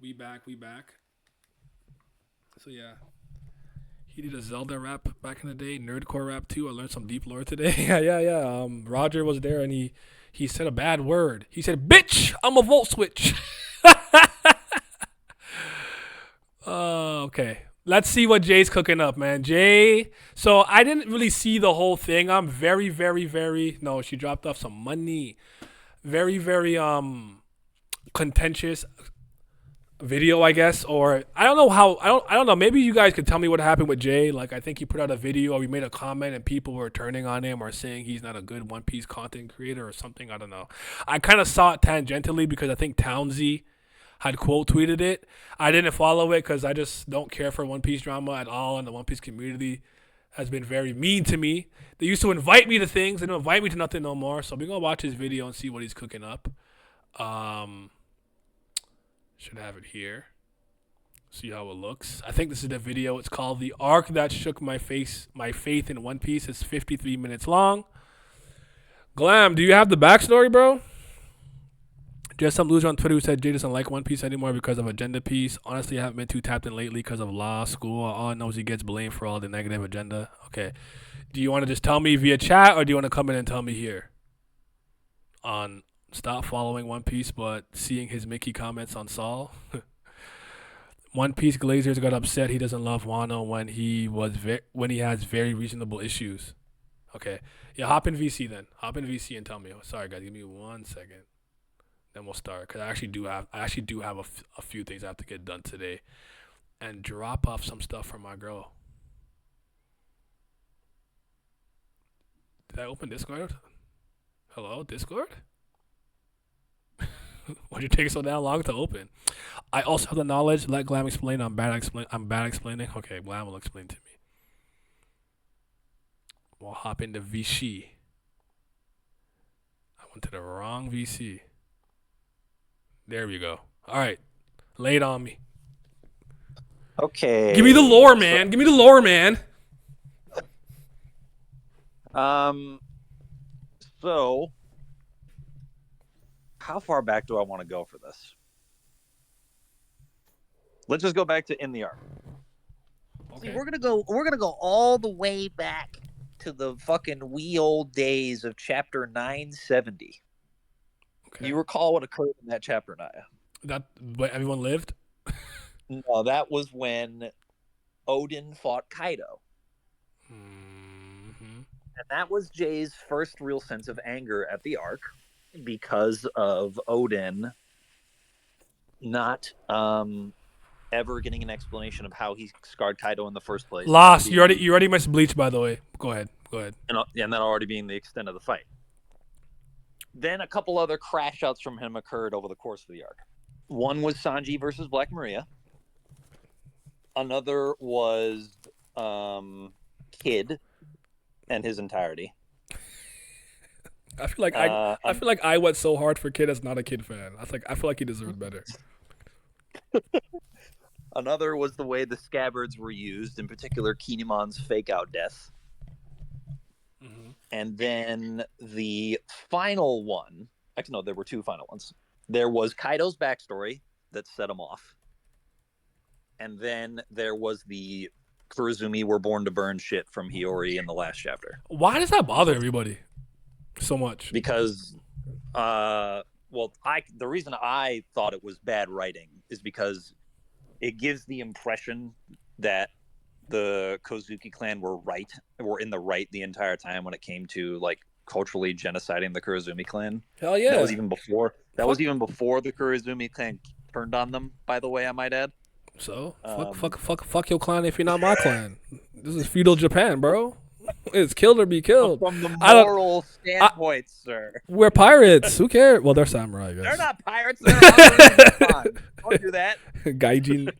We back, we back. So yeah, he did a Zelda rap back in the day, nerdcore rap too. I learned some deep lore today. Yeah, yeah, yeah. Roger was there and he said a bad word. He said, "Bitch, I'm a volt switch." Okay. Let's see what Jay's cooking up, man. Jay. So I didn't really see the whole thing. I'm very, very, very. No, she dropped off some money. Very, very contentious video, I guess, or I don't know how I don't know. Maybe you guys could tell me what happened with Jay. Like I think he put out a video or he made a comment and people were turning on him or saying he's not a good One Piece content creator or something. I don't know. I kind of saw it tangentially because I think Townsy had quote tweeted it. I didn't follow it because I just don't care for One Piece drama at all, and the One Piece community has been very mean to me. They used to invite me to things, they don't invite me to nothing no more. So we're gonna watch his video and see what he's cooking up. Um, should have it here. See how it looks. I think this is the video. It's called "The Arc That Shook My Faith in One Piece." It's 53 minutes long. Glam, do you have the backstory, bro? Just some loser on Twitter who said Jay doesn't like One Piece anymore because of agenda piece. Honestly, I haven't been too tapped in lately because of law, school. All I know is he gets blamed for all the negative agenda. Okay. Do you want to just tell me via chat or do you want to come in and tell me here? On stop following One Piece but seeing his Mickey comments on Saul? One Piece Glazers got upset he doesn't love Wano when he has very reasonable issues. Okay. Yeah, hop in VC then. Hop in VC and tell me. Oh, sorry guys, give me 1 second. Then we'll start because I actually do have a few things I have to get done today and drop off some stuff for my girl. Did I open Discord? Hello, Discord? Why'd you take so damn long to open? I also have the knowledge. Let Glam explain. I'm bad explaining. Okay, Glam will explain to me. We'll hop into VC. I went to the wrong VC. There we go. All right, lay it on me. Give me the Okay. lore, man. Give me the lore, man. Um, so how far back do I want to go for this? Let's just go back to in the arc. See, Okay. we're gonna go all the way back to the fucking wee old days of chapter 970. Okay. You recall what occurred in that chapter, Naya? That but everyone lived. No, that was when Odin fought Kaido. Mm-hmm. And that was Jay's first real sense of anger at the arc because of Odin not ever getting an explanation of how he scarred Kaido in the first place, and that Lost. being You already missed Bleach, by the way. Go ahead. Go ahead. and that already being the extent of the fight. Then a couple other crash outs from him occurred over the course of the arc. One was Sanji versus Black Maria. Another was Kid and his entirety. I feel like I went so hard for Kid as not a Kid fan. I feel like he deserved better. Another was the way the scabbards were used, in particular Kinemon's fake out death. Mm-hmm. And then the final one, actually, no, there were two final ones. There was Kaido's backstory that set him off. And then there was the Kurozumi were born to burn shit from Hiyori in the last chapter. Why does that bother everybody so much? Because, the reason I thought it was bad writing is because it gives the impression that the Kozuki clan were in the right the entire time when it came to like culturally genociding the Kurozumi clan. Hell That was yeah. even before. That was Fuck. even before the Kurozumi clan turned on them. By the way, I might add. So Um, fuck your clan if you're not my clan. This is feudal Japan, bro. It's killed or be killed. from the I don't. moral I, standpoint, sir, we're pirates. Who cares? Well, they're samurai, I they're guess. not pirates. They're honorary Nippon. Don't do that. Gaijin.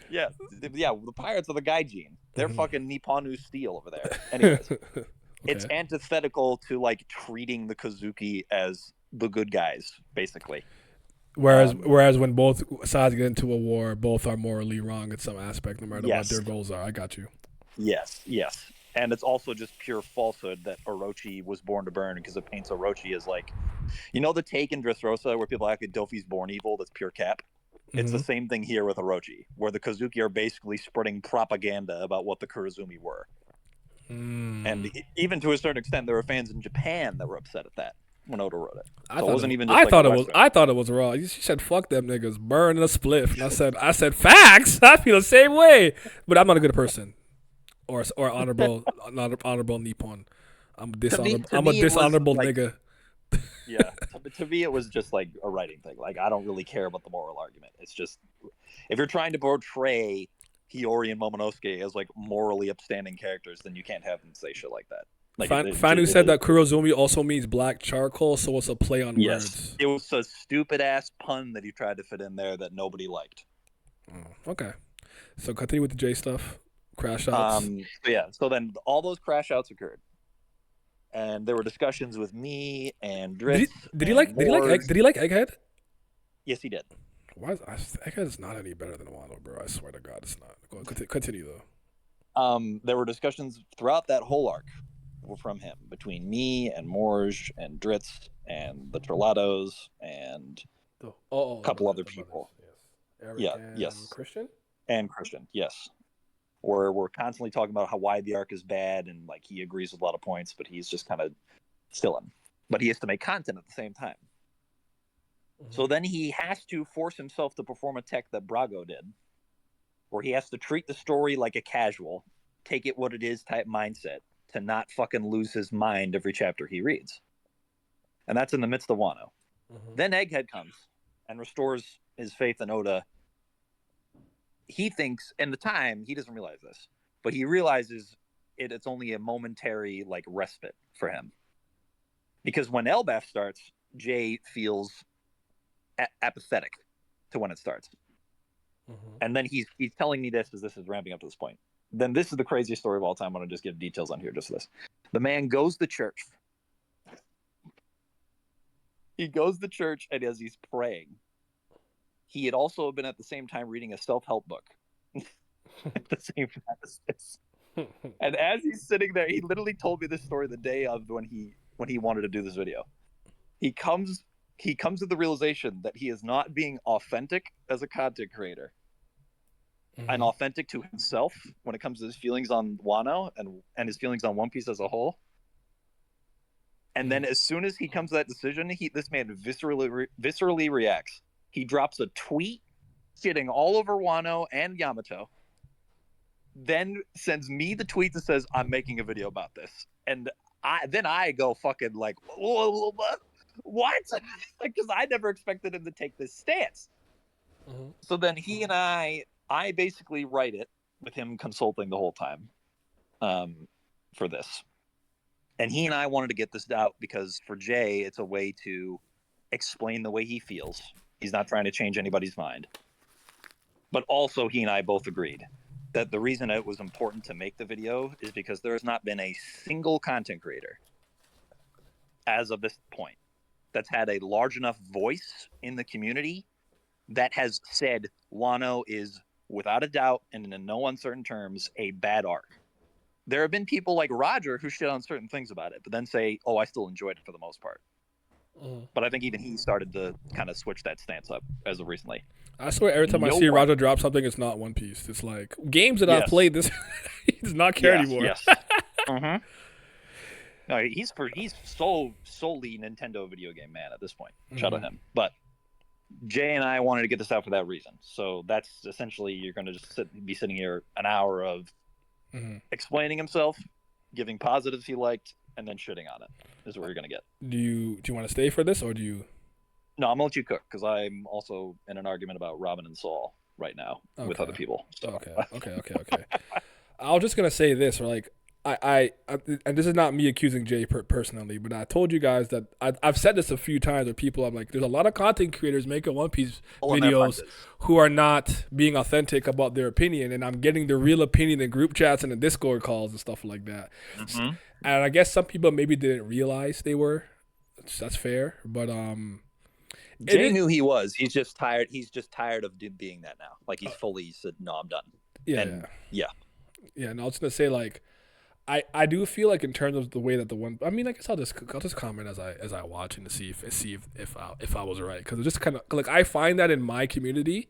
Yeah, yeah. The pirates are the Gaijin. They're Mhm. fucking Nipponu steel over there. Anyways, it's Okay. antithetical to like treating the Kazuki as the good guys, basically. Um, Whereas when both sides get into a war, both are morally wrong in some aspect, no matter what yes, their goals are. I got you. yes. And it's also just pure falsehood that Orochi was born to burn because it paints Orochi as like, the take in Dressrosa where people act like Dofi's born evil. That's pure cap. It's the Mm-hmm. same thing here with Orochi, where the Kozuki are basically spreading propaganda about what the Kurozumi were. And Mm. even to a certain extent, there were fans in Japan that were upset at that when Oda wrote it. I So it thought wasn't it. even just I like a thought it was. Western. I thought it was raw. She said, "Fuck them niggas, burn a spliff." And I said, facts. I feel the same way, but I'm not a good person, or honorable Nippon. To I'm a me, it was dishonorable like, nigga. yeah, to me, it was just like a writing thing. Like, I don't really care about the moral argument. It's just, if you're trying to portray Hiyori and Momonosuke as like morally upstanding characters, then you can't have them say shit like that. Like, Fanu said that Kurozumi also means black charcoal, so it's a play on yes, words. it was a stupid ass pun that he tried to fit in there that nobody liked. Oh, okay, so continue with the J stuff. Crash outs. So then all those crash outs occurred, and there were discussions with me and Dritz and Moors. Did he like Egghead? Yes, he did. Why is Egghead is not any better than Wano, bro? I swear to God, it's not. Continue though. There were discussions throughout that whole arc from him between me and Morge and Dritz and the Trolados and a couple other The brothers, people. yes. Eric Yeah, and yes, Christian. and Christian, yes. Where we're constantly talking about how wide the arc is bad and like he agrees with a lot of points, but he's just kind of stilling. But he has to make content at the same time. Mm-hmm. So then he has to force himself to perform a tech that Brago did, where he has to treat the story like a casual, take it what it is type mindset to not fucking lose his mind every chapter he reads. And that's in the midst of Wano. Mm-hmm. Then Egghead comes and restores his faith in Oda. He thinks, in the time, he doesn't realize this, but he realizes it's only a momentary like respite for him. Because when Elbaf starts, Jay feels apathetic to when it starts. Mm-hmm. And then he's telling me this as this is ramping up to this point. Then this is the craziest story of all time. I want to just give details on here just for this. The man goes to church. He goes to church, and as he's praying, he had also been at the same time reading a self-help book at the same time as this. And as he's sitting there, he literally told me this story the day of when he wanted to do this video. He comes to the realization that he is not being authentic as a content creator. Mm-hmm. And authentic to himself when it comes to his feelings on Wano and his feelings on One Piece as a whole. And then as soon as he comes to that decision, this man viscerally reacts. He drops a tweet shitting all over Wano and Yamato, then sends me the tweet that says, I'm making a video about this. And I go fucking like, what? Because I never expected him to take this stance. Mm-hmm. So then he and I basically write it with him consulting the whole time for this. And he and I wanted to get this out because for Jay, it's a way to explain the way he feels. He's not trying to change anybody's mind. But also he and I both agreed that the reason it was important to make the video is because there has not been a single content creator as of this point that's had a large enough voice in the community that has said Wano is, without a doubt and in no uncertain terms, a bad arc. There have been people like Roger who shit on certain things about it, but then say, oh, I still enjoyed it for the most part. Mm. But I think even he started to kind of switch that stance up as of recently. I swear every time I see Roger drop something, it's not One Piece. It's like games that I've played, this he does not care anymore. Yes. Mm-hmm. No, he's solely Nintendo video game man at this point. Shout out him. But Jay and I wanted to get this out for that reason. So that's essentially, you're going to just be sitting here an hour of explaining himself, giving positives he liked, and then shitting on it is what you're going to get. Do you want to stay for this, or do you? No, I'm going to let you cook because I'm also in an argument about Robin and Saul right now with other people. So. Okay. I was just going to say this, or like, I and this is not me accusing Jay personally, but I told you guys that I've said this a few times where people, I'm like, there's a lot of content creators making One Piece videos who are not being authentic about their opinion, and I'm getting the real opinion in group chats and in Discord calls and stuff like that. Mm-hmm. And I guess some people maybe didn't realize they were. That's fair, but Jay knew he was. He's just tired. He's just tired of being that now. Like he's fully said, no, I'm done. Yeah. And, yeah. No, I was gonna say like, I do feel like in terms of the way that the one. I mean, I guess I'll just comment as I watch and to see if I was right, because it's just kind of like I find that in my community,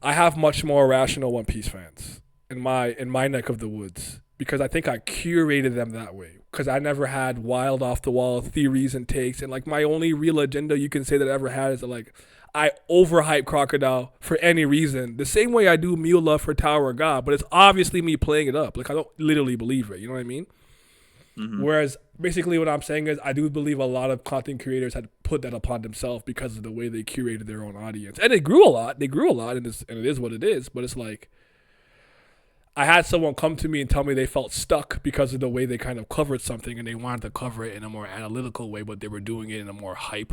I have much more rational One Piece fans in my neck of the woods, because I think I curated them that way. Because I never had wild off the wall theories and takes, and like my only real agenda you can say that I ever had is that like I overhype Crocodile for any reason, the same way I do Mew Love for Tower of God, but it's obviously me playing it up. Like I don't literally believe it. You know what I mean? Mm-hmm. Whereas basically what I'm saying is I do believe a lot of content creators had put that upon themselves because of the way they curated their own audience, and it grew a lot. They grew a lot, and it is what it is. But it's like I had someone come to me and tell me they felt stuck because of the way they kind of covered something, and they wanted to cover it in a more analytical way, but they were doing it in a more hype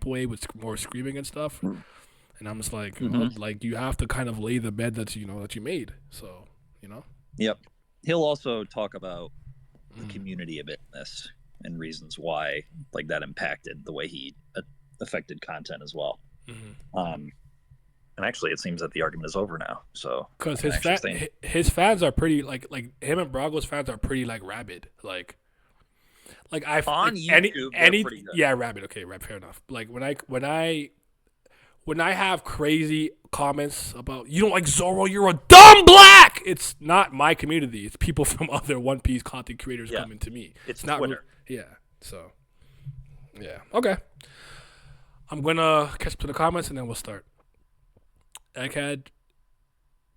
way with more screaming and stuff. And I'm just like, well, like you have to kind of lay the bed that you made. So, you know. Yep. He'll also talk about the community a bit in this and reasons why like that impacted the way he affected content as well. And actually, it seems that the argument is over now. So because his fans are pretty like him and Brago's fans are pretty like rabid. Like I on like, YouTube, any pretty good. yeah, rabid. Okay, fair enough. Like when I have crazy comments about you don't like Zoro, you're a dumb black. It's not my community. It's people from other One Piece content creators coming to me. It's not Twitter. Yeah. So yeah. Okay. I'm gonna catch up to the comments and then we'll start. Egghead,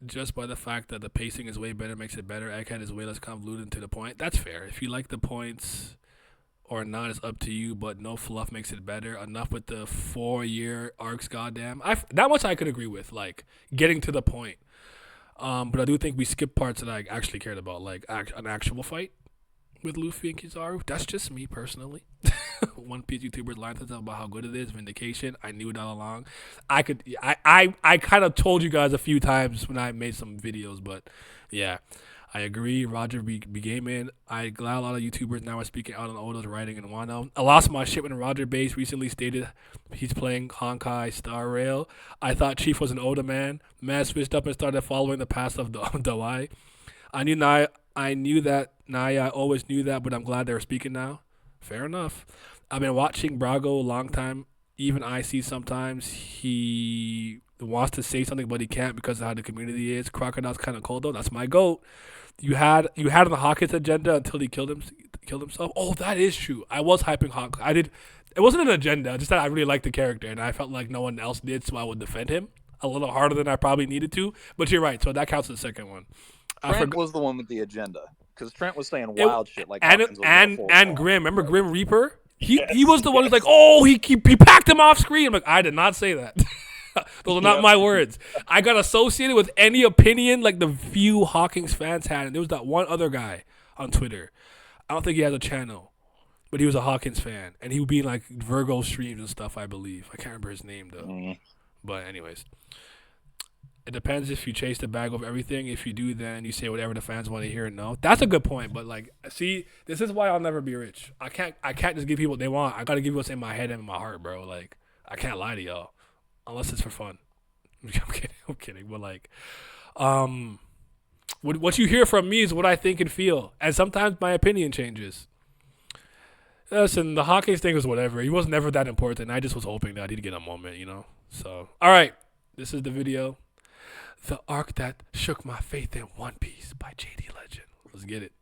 just by the fact that the pacing is way better makes it better. Egghead is way less convoluted to the point. That's fair. If you like the points or not, it's up to you, but no fluff makes it better. Enough with the 4-year arcs, goddamn. That much I could agree with, like, getting to the point. But I do think we skipped parts that I actually cared about, like an actual fight with Luffy and Kizaru. That's just me personally. One Piece YouTubers lying to them about how good it is. Vindication. I knew it all along. I kind of told you guys a few times when I made some videos, but yeah, I agree. Roger be gaming. I glad a lot of YouTubers now are speaking out on Oda's writing in Wano. I lost my shit when Roger Base recently stated he's playing Honkai Star Rail. I thought Chief was an Oda man. Man switched up and started following the path of the Dawai. I knew that Naya. I always knew that, but I'm glad they're speaking now. Fair enough. I've been watching Brago a long time. Even I see sometimes he wants to say something, but he can't because of how the community is. Crocodile's kind of cold though. That's my goat. You had on the Hawkins agenda until he killed himself. Oh, that is true. I was hyping Hawk. I did. It wasn't an agenda. Just that I really liked the character, and I felt like no one else did, so I would defend him a little harder than I probably needed to. But you're right. So that counts as the second one. Trent was the one with the agenda because Trent was saying wild shit like and Grim. Remember Grim Reaper? He was the one who's like, oh, he packed him off screen. I'm like, I did not say that. Those are not my words. I got associated with any opinion like the few Hawkins fans had, and there was that one other guy on Twitter. I don't think he has a channel, but he was a Hawkins fan, and he would be in like Virgo streams and stuff. I believe I can't remember his name though. But anyways. It depends if you chase the bag of everything. If you do, then you say whatever the fans want to hear and know. That's a good point. But like, see, this is why I'll never be rich. I can't just give people what they want. I gotta give you what's in my head and in my heart, bro. Like, I can't lie to y'all unless it's for fun. I'm kidding. But like, what you hear from me is what I think and feel, and sometimes my opinion changes. Listen, the Hawkins thing was whatever. He was never that important. I just was hoping that he'd get a moment, you know. So, all right, this is the video. The arc that shook my faith in One Piece by JD Legend. Let's get it.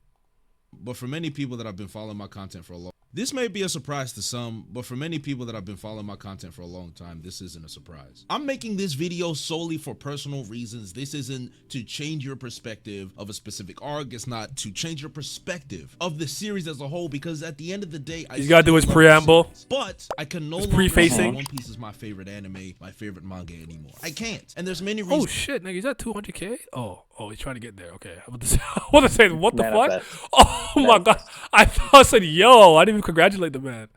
But for many people that have been following my content for a long this may be a surprise to some, but for many people that have been following my content for a long time, this isn't a surprise. I'm making this video solely for personal reasons. This isn't to change your perspective of a specific arc. It's not to change your perspective of the series as a whole, because at the end of the day, you gotta do his preamble. But I can no longer prefacing. say One Piece is my favorite anime, my favorite manga anymore. I can't. And there's many reasons. Oh shit, nigga, is that 200K? Oh, he's trying to get there. Okay. I want to say, what the fuck? Oh my god. I thought I said, yo, I didn't even congratulate the man.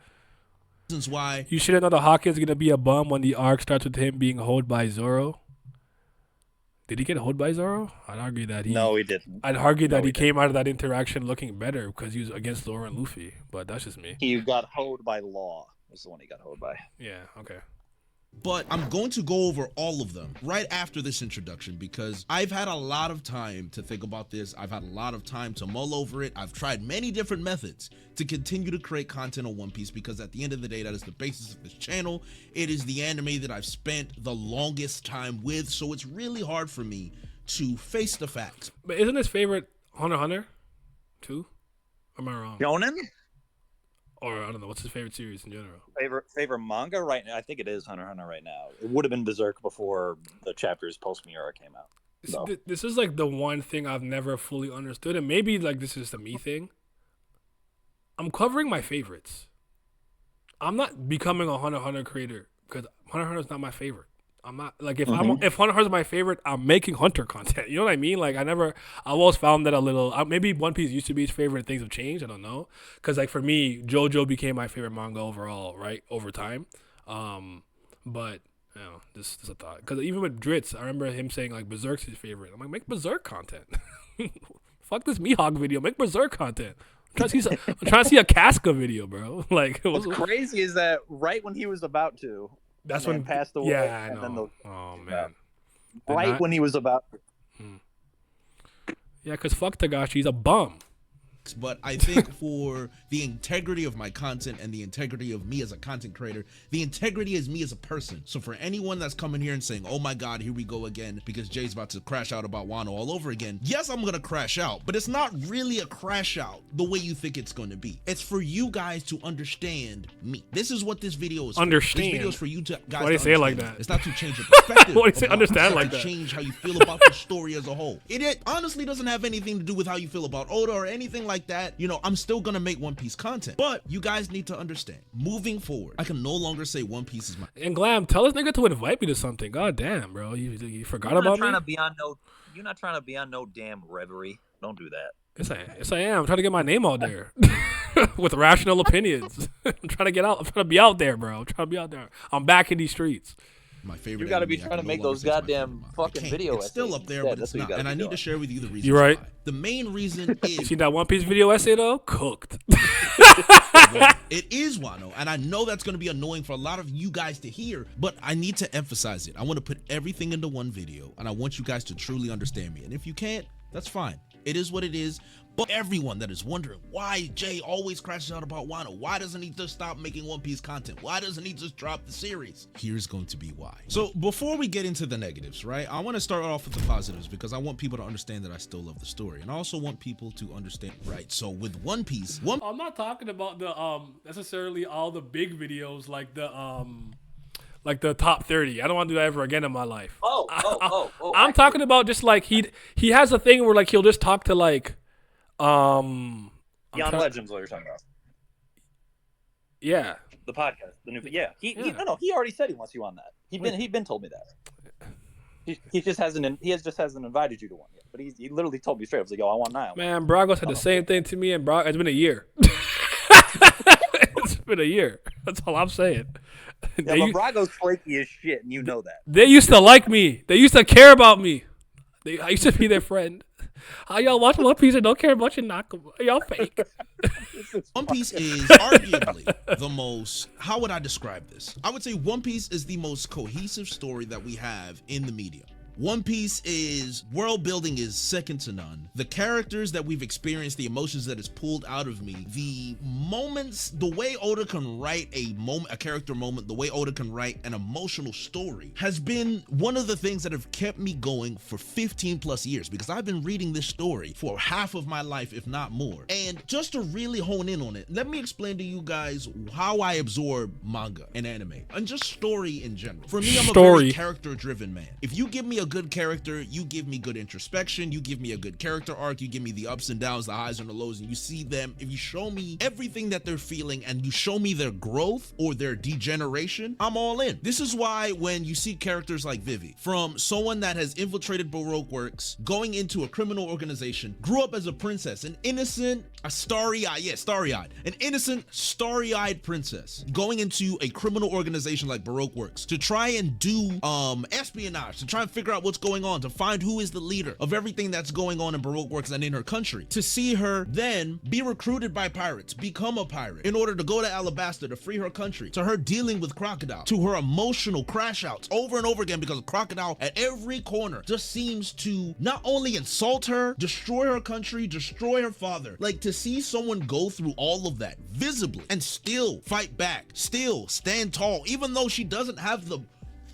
Why you should have known the Hawkins gonna be a bum when the arc starts with him being hoed by Zoro. Did he get hoed by Zoro? I'd argue that he. No, he didn't. I'd argue that he came out of that interaction looking better because he was against Zoro and Luffy. But that's just me. He got hoed by Law. Was the one he got hoed by. Yeah. Okay. but I'm going to go over all of them right after this introduction because I've had a lot of time to think about this. I've had a lot of time to mull over it. I've tried many different methods to continue to create content on One Piece because at the end of the day, that is the basis of this channel. It is the anime that I've spent the longest time with, so it's really hard for me to face the facts. But isn't his favorite Hunter x Hunter too? Am I wrong? Shonen? Or I don't know. What's his favorite series in general? Favorite manga right now? I think it is Hunter x Hunter right now. It would have been Berserk before the chapters post Miura came out. So. This is like the one thing I've never fully understood, and maybe like this is the me thing. I'm covering my favorites. I'm not becoming a Hunter x Hunter creator because Hunter x Hunter is not my favorite. I'm not like if Hunter x Hunter is my favorite, I'm making Hunter content. You know what I mean? Like I've always found that a little. Maybe One Piece used to be his favorite. And things have changed. I don't know. Because like for me, JoJo became my favorite manga overall, right over time. But you know, this is a thought. Because even with Dritz, I remember him saying like Berserk's his favorite. I'm like, make Berserk content. Fuck this Mihawk video. Make Berserk content. I'm trying to see a Casca video, bro. Like what's crazy is that right when he was about to. That's when passed away. Yeah, I know. Oh man! Right when he was about. Yeah, because fuck Tagashi, he's a bum. But I think for the integrity of my content and the integrity of me as a content creator, the integrity is me as a person. So for anyone that's coming here and saying, oh my God, here we go again, because Jay's about to crash out about Wano all over again. Yes, I'm going to crash out, but it's not really a crash out the way you think it's going to be. It's for you guys to understand me. This is what this video is for. Understand. This video is for you to guys. Why do you say it like that? It's not to change your perspective. Why do you say understand like that? Change how you feel about the story as a whole. It honestly doesn't have anything to do with how you feel about Oda or anything like that. You know, I'm still gonna make One Piece content, but you guys need to understand, moving forward, I can no longer say One Piece is my. And Glam, tell this nigga to invite me to something. God damn, bro, you forgot about me. You're not trying to be on no damn reverie. Don't do that. Yes, I am. I'm trying to get my name out there with rational opinions. I'm trying to get out. I'm trying to be out there, bro. I'm trying to be out there. I'm back in these streets. My favorite. You got to be trying to make those goddamn fucking videos. It's still up there, but it's not. And I need to share with you the reason. You're right. Why. The main reason is. You seen that One Piece video essay though? Cooked. It is Wano, and I know that's going to be annoying for a lot of you guys to hear, but I need to emphasize it. I want to put everything into one video, and I want you guys to truly understand me. And if you can't, that's fine. It is what it is. But everyone that is wondering why Jay always crashes out about Wano, why doesn't he just stop making One Piece content? Why doesn't he just drop the series? Here's going to be why. So before we get into the negatives, right, I want to start off with the positives because I want people to understand that I still love the story, and I also want people to understand, right? So with One Piece, I'm not talking about the necessarily all the big videos like the top 30. I don't want to do that ever again in my life. I'm talking about just like he has a thing where like he'll just talk to like Beyond Legends, what you're talking about? Yeah, the podcast, the new. Yeah, he already said he wants you on that. He'd been told me that. He just hasn't invited you to one yet. But he literally told me straight. I was like, yo, I want Nile. Man, Bragos had the same thing to me, and it's been a year. It's been a year. That's all I'm saying. Yeah, but Brago's flaky as shit, and you know that. They used to like me. They used to care about me. I used to be their friend. How y'all watch One Piece and don't care about your knock? Y'all fake. One Piece is arguably the most, how would I describe this? I would say One Piece is the most cohesive story that we have in the media. One Piece is, world building is second to none. The characters that we've experienced, the emotions that is pulled out of me, the moments, the way Oda can write a character moment, the way Oda can write an emotional story has been one of the things that have kept me going for 15 plus years because I've been reading this story for half of my life, if not more. And just to really hone in on it, let me explain to you guys how I absorb manga and anime and just story in general. For me, I'm a very character driven man. If you give me a good character, you give me good introspection, you give me a good character arc, you give me the ups and downs, the highs and the lows, and you see them. If you show me everything that they're feeling and you show me their growth or their degeneration, I'm all in. This is why when you see characters like Vivi, from someone that has infiltrated Baroque Works, going into a criminal organization, grew up as a princess, an innocent, an innocent, starry-eyed princess, going into a criminal organization like Baroque Works to try and do espionage, to try and figure figure out what's going on, to find who is the leader of everything that's going on in Baroque Works and in her country. To see her then be recruited by pirates, become a pirate in order to go to Alabasta to free her country, to her dealing with Crocodile, to her emotional crash outs over and over again because Crocodile at every corner just seems to not only insult her, destroy her country, destroy her father. Like, to see someone go through all of that visibly and still fight back, still stand tall, even though she doesn't have the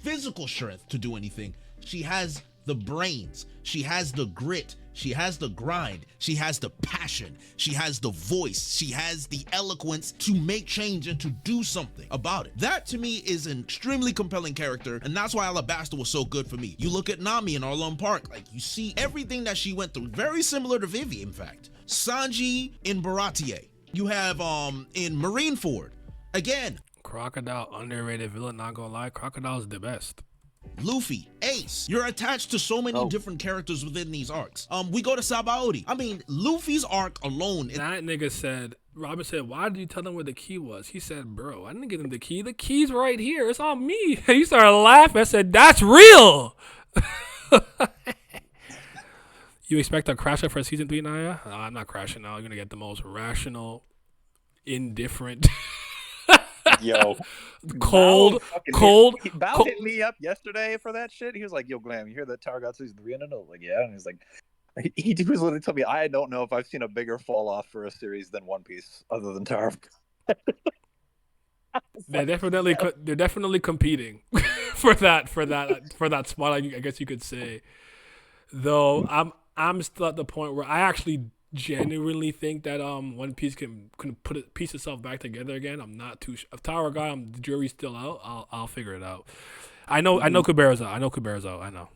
physical strength to do anything, she has the brains, she has the grit, she has the grind, she has the passion, she has the voice, she has the eloquence to make change and to do something about it. That to me is an extremely compelling character, and that's why Alabasta was so good for me. You look at Nami in Arlong Park, like, you see everything that she went through, very similar to Vivi, in fact. Sanji in Baratie. You have in Marineford, again. Crocodile, underrated villain, not gonna lie. Crocodile's the best. Luffy, Ace. You're attached to so many different characters within these arcs. We go to Sabaody. I mean, Luffy's arc alone. That nigga said, Robin said, why did you tell them where the key was? He said, bro, I didn't give him the key. The key's right here. It's on me. And he started laughing. I said, that's real. You expect a crash out for season 3, Naya? No, I'm not crashing out. You're going to get the most rational, indifferent, Yo, cold. Bao hit me up yesterday for that shit. He was like, yo, Glam, you hear that Tower God season 3 ended? I was like, yeah. And he's like, he was literally telling me, I don't know if I've seen a bigger fall off for a series than One Piece other than Tower of God. They're definitely competing for that spot, I guess you could say. Though I'm still at the point where I actually genuinely think that One Piece can piece itself back together again. I'm not too sure. If Tower God, the jury's still out. I'll figure it out. I know Kubero's out. I know.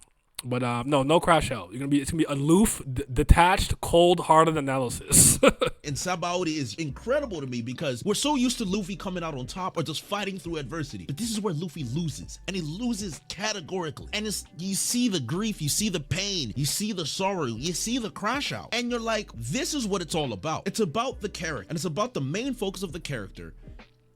But no crash out. It's gonna be aloof, detached, cold-hearted analysis. And Sabaody is incredible to me because we're so used to Luffy coming out on top or just fighting through adversity. But this is where Luffy loses, and he loses categorically. And you see the grief, you see the pain, you see the sorrow, you see the crash out, and you're like, this is what it's all about. It's about the character, and it's about the main focus of the character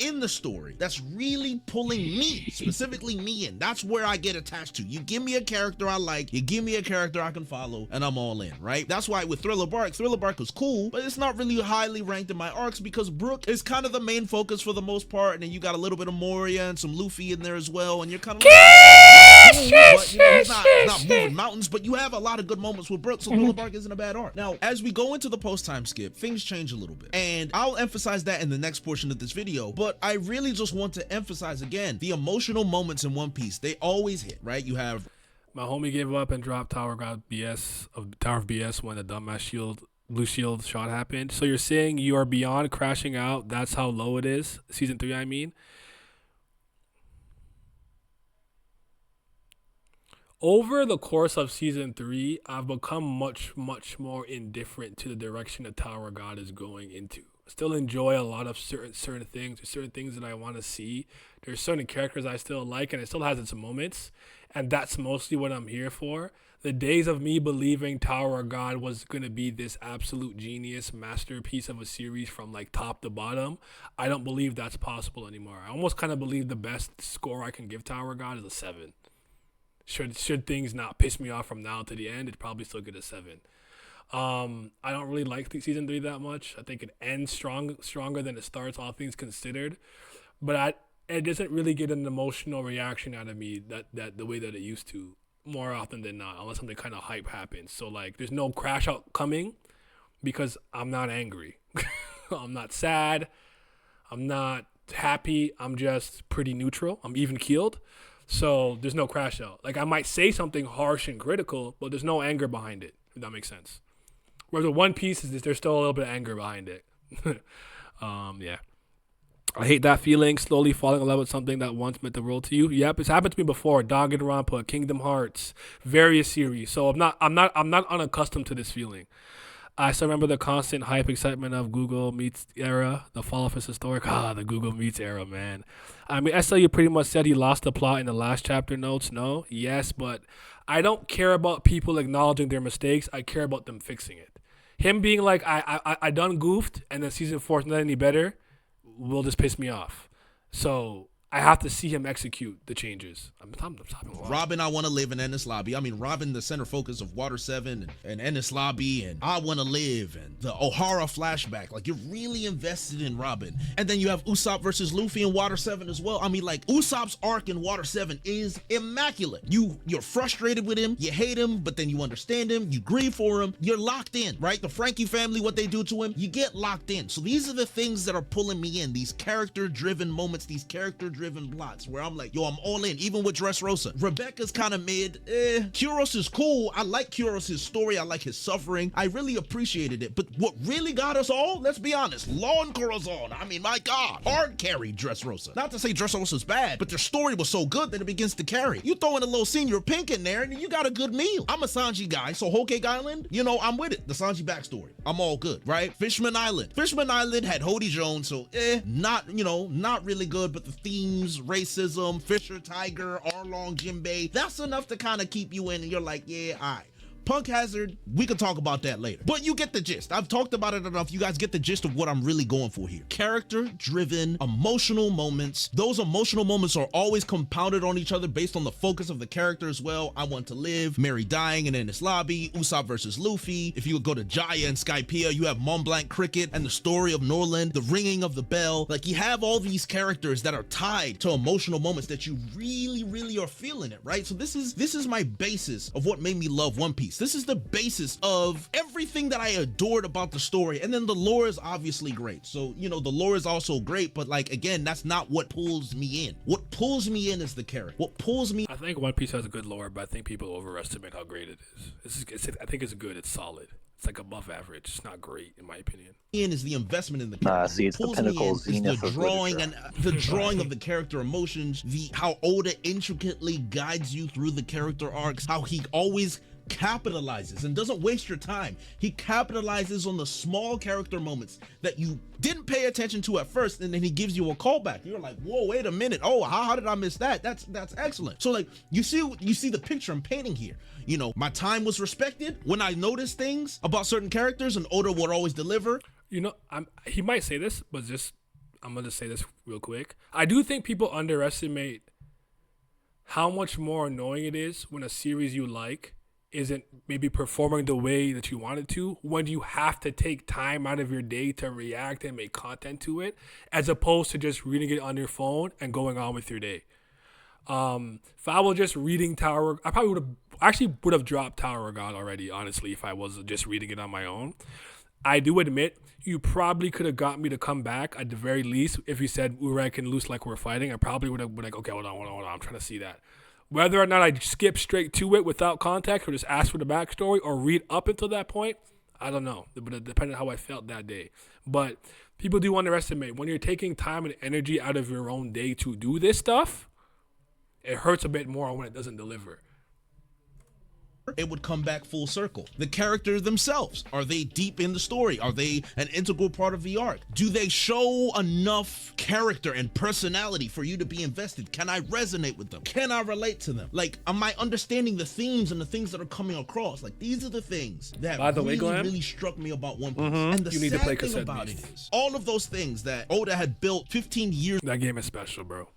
in the story that's really pulling me, specifically me, in. That's where I get attached to. You give me a character I like, you give me a character I can follow, and I'm all in, right? That's why with Thriller Bark was cool, but it's not really highly ranked in my arcs because Brook is kind of the main focus for the most part, and then you got a little bit of Moria and some Luffy in there as well, and you're kind of like, he's not moving mountains, but you have a lot of good moments with Brook, so Thriller Bark isn't a bad arc. Now, as we go into the post-time skip, things change a little bit, and I'll emphasize that in the next portion of this video, but I really just want to emphasize again, the emotional moments in One Piece, they always hit, right? You have my homie gave up and dropped Tower of BS when the dumbass blue shield shot happened. So you're saying you are beyond crashing out. That's how low it is. Season 3, I mean. Over the course of season 3, I've become much more indifferent to the direction the Tower of God is going into. Still enjoy a lot of certain things. There's certain things that I want to see. There's certain characters I still like, and it still has its moments, and that's mostly what I'm here for. The days of me believing Tower of God was going to be this absolute genius masterpiece of a series from like top to bottom, I don't believe that's possible anymore. I almost kind of believe the best score I can give Tower of God is a 7. Should things not piss me off from now to the end, it'd probably still get a 7. I don't really like season 3 that much. I think it ends stronger than it starts, all things considered. But it doesn't really get an emotional reaction out of me that the way that it used to, more often than not, unless something kind of hype happens. So like, there's no crash out coming because I'm not angry. I'm not sad. I'm not happy. I'm just pretty neutral. I'm even keeled. So there's no crash out. Like, I might say something harsh and critical, but there's no anger behind it, if that makes sense. Whereas with One Piece, there's still a little bit of anger behind it. Yeah. I hate that feeling, slowly falling in love with something that once meant the world to you. Yep, it's happened to me before. Danganronpa, Kingdom Hearts, various series. So I'm not unaccustomed to this feeling. I still remember the constant hype excitement of Google Meets era, the fall of his historic. The Google Meets era, man. I mean, SLU pretty much said he lost the plot in the last chapter notes. No? Yes, but I don't care about people acknowledging their mistakes. I care about them fixing it. Him being like, I done goofed, and then season 4 is not any better, will just piss me off. So I have to see him execute the changes. I'm stopping a lot. Robin, I Want to Live, and Ennis Lobby. I mean, Robin, the center focus of Water 7 and Ennis Lobby and I Want to Live and the O'Hara flashback. Like, you're really invested in Robin. And then you have Usopp versus Luffy in Water 7 as well. I mean, like, Usopp's arc in Water 7 is immaculate. You're frustrated with him, you hate him, but then you understand him, you grieve for him, you're locked in, right? The Frankie family, what they do to him, you get locked in. So these are the things that are pulling me in, these character-driven moments, these character-driven plots where I'm like, yo, I'm all in, even with Dressrosa. Rebecca's kind of mid. Kuros is cool. I like Kuros' story. I like his suffering. I really appreciated it. But what really got us all, let's be honest, Law and Corazon. I mean, my God, hard carried Dressrosa. Not to say Dressrosa's bad, but their story was so good that it begins to carry. You throw in a little Senior Pink in there and you got a good meal. I'm a Sanji guy, so Whole Cake Island, you know, I'm with it. The Sanji backstory, I'm all good, right? Fishman Island had Hody Jones, so not, you know, not really good, but the themes, racism, Fisher Tiger, Arlong Jinbei, that's enough to kind of keep you in and you're like, yeah, all right. Punk Hazard, we can talk about that later. But you get the gist. I've talked about it enough. You guys get the gist of what I'm really going for here. Character-driven, emotional moments. Those emotional moments are always compounded on each other based on the focus of the character as well. I Want to Live, Mary dying in Ennis Lobby, Usopp versus Luffy. If you would go to Jaya and Skypiea, you have Mont Blanc Cricket and the story of Norland, the ringing of the bell. Like, you have all these characters that are tied to emotional moments that you really, really are feeling it, right? So this is my basis of what made me love One Piece. This is the basis of everything that I adored about the story. And then the lore is obviously great. So, you know, the lore is also great, but like, again, that's not what pulls me in. What pulls me in is the character. What pulls me... I think One Piece has a good lore, but I think people overestimate how great it is. I think it's good. It's solid. It's like above average. It's not great, in my opinion. in is the investment in the character. See, it's the pinnacle zenith the of drawing literature. and the drawing of the character emotions, the how Oda intricately guides you through the character arcs, how he always capitalizes and doesn't waste your time. He capitalizes on the small character moments that you didn't pay attention to at first, and then he gives you a callback. You're like, whoa, wait a minute. Oh, how did I miss that? That's excellent. So like, you see the picture I'm painting here. You know, my time was respected when I noticed things about certain characters, and Oda would always deliver. You know, he might say this, but I'm gonna say this real quick. I do think people underestimate how much more annoying it is when a series you like isn't maybe performing the way that you want it to, when you have to take time out of your day to react and make content to it, as opposed to just reading it on your phone and going on with your day. If I was just reading Tower, I probably would have dropped Tower of God already, honestly, if I was just reading it on my own. I do admit you probably could have got me to come back at the very least. If you said Urek and Loose like we're fighting, I probably would have been like, okay, hold on, I'm trying to see that. Whether or not I skip straight to it without context or just ask for the backstory or read up until that point, I don't know. But it depended on how I felt that day. But people do underestimate when you're taking time and energy out of your own day to do this stuff, it hurts a bit more when it doesn't deliver. It would come back full circle. The characters themselves, are they deep in the story? Are they an integral part of the arc? Do they show enough character and personality for you to be invested? Can I resonate with them? Can I relate to them? Like, am I understanding the themes and the things that are coming across? Like, these are the things that By the way, Glenn, really struck me about One Piece. And the you need to sad play thing Cassette about Beast. it is, all of those things that Oda had built 15 years. That game is special, bro.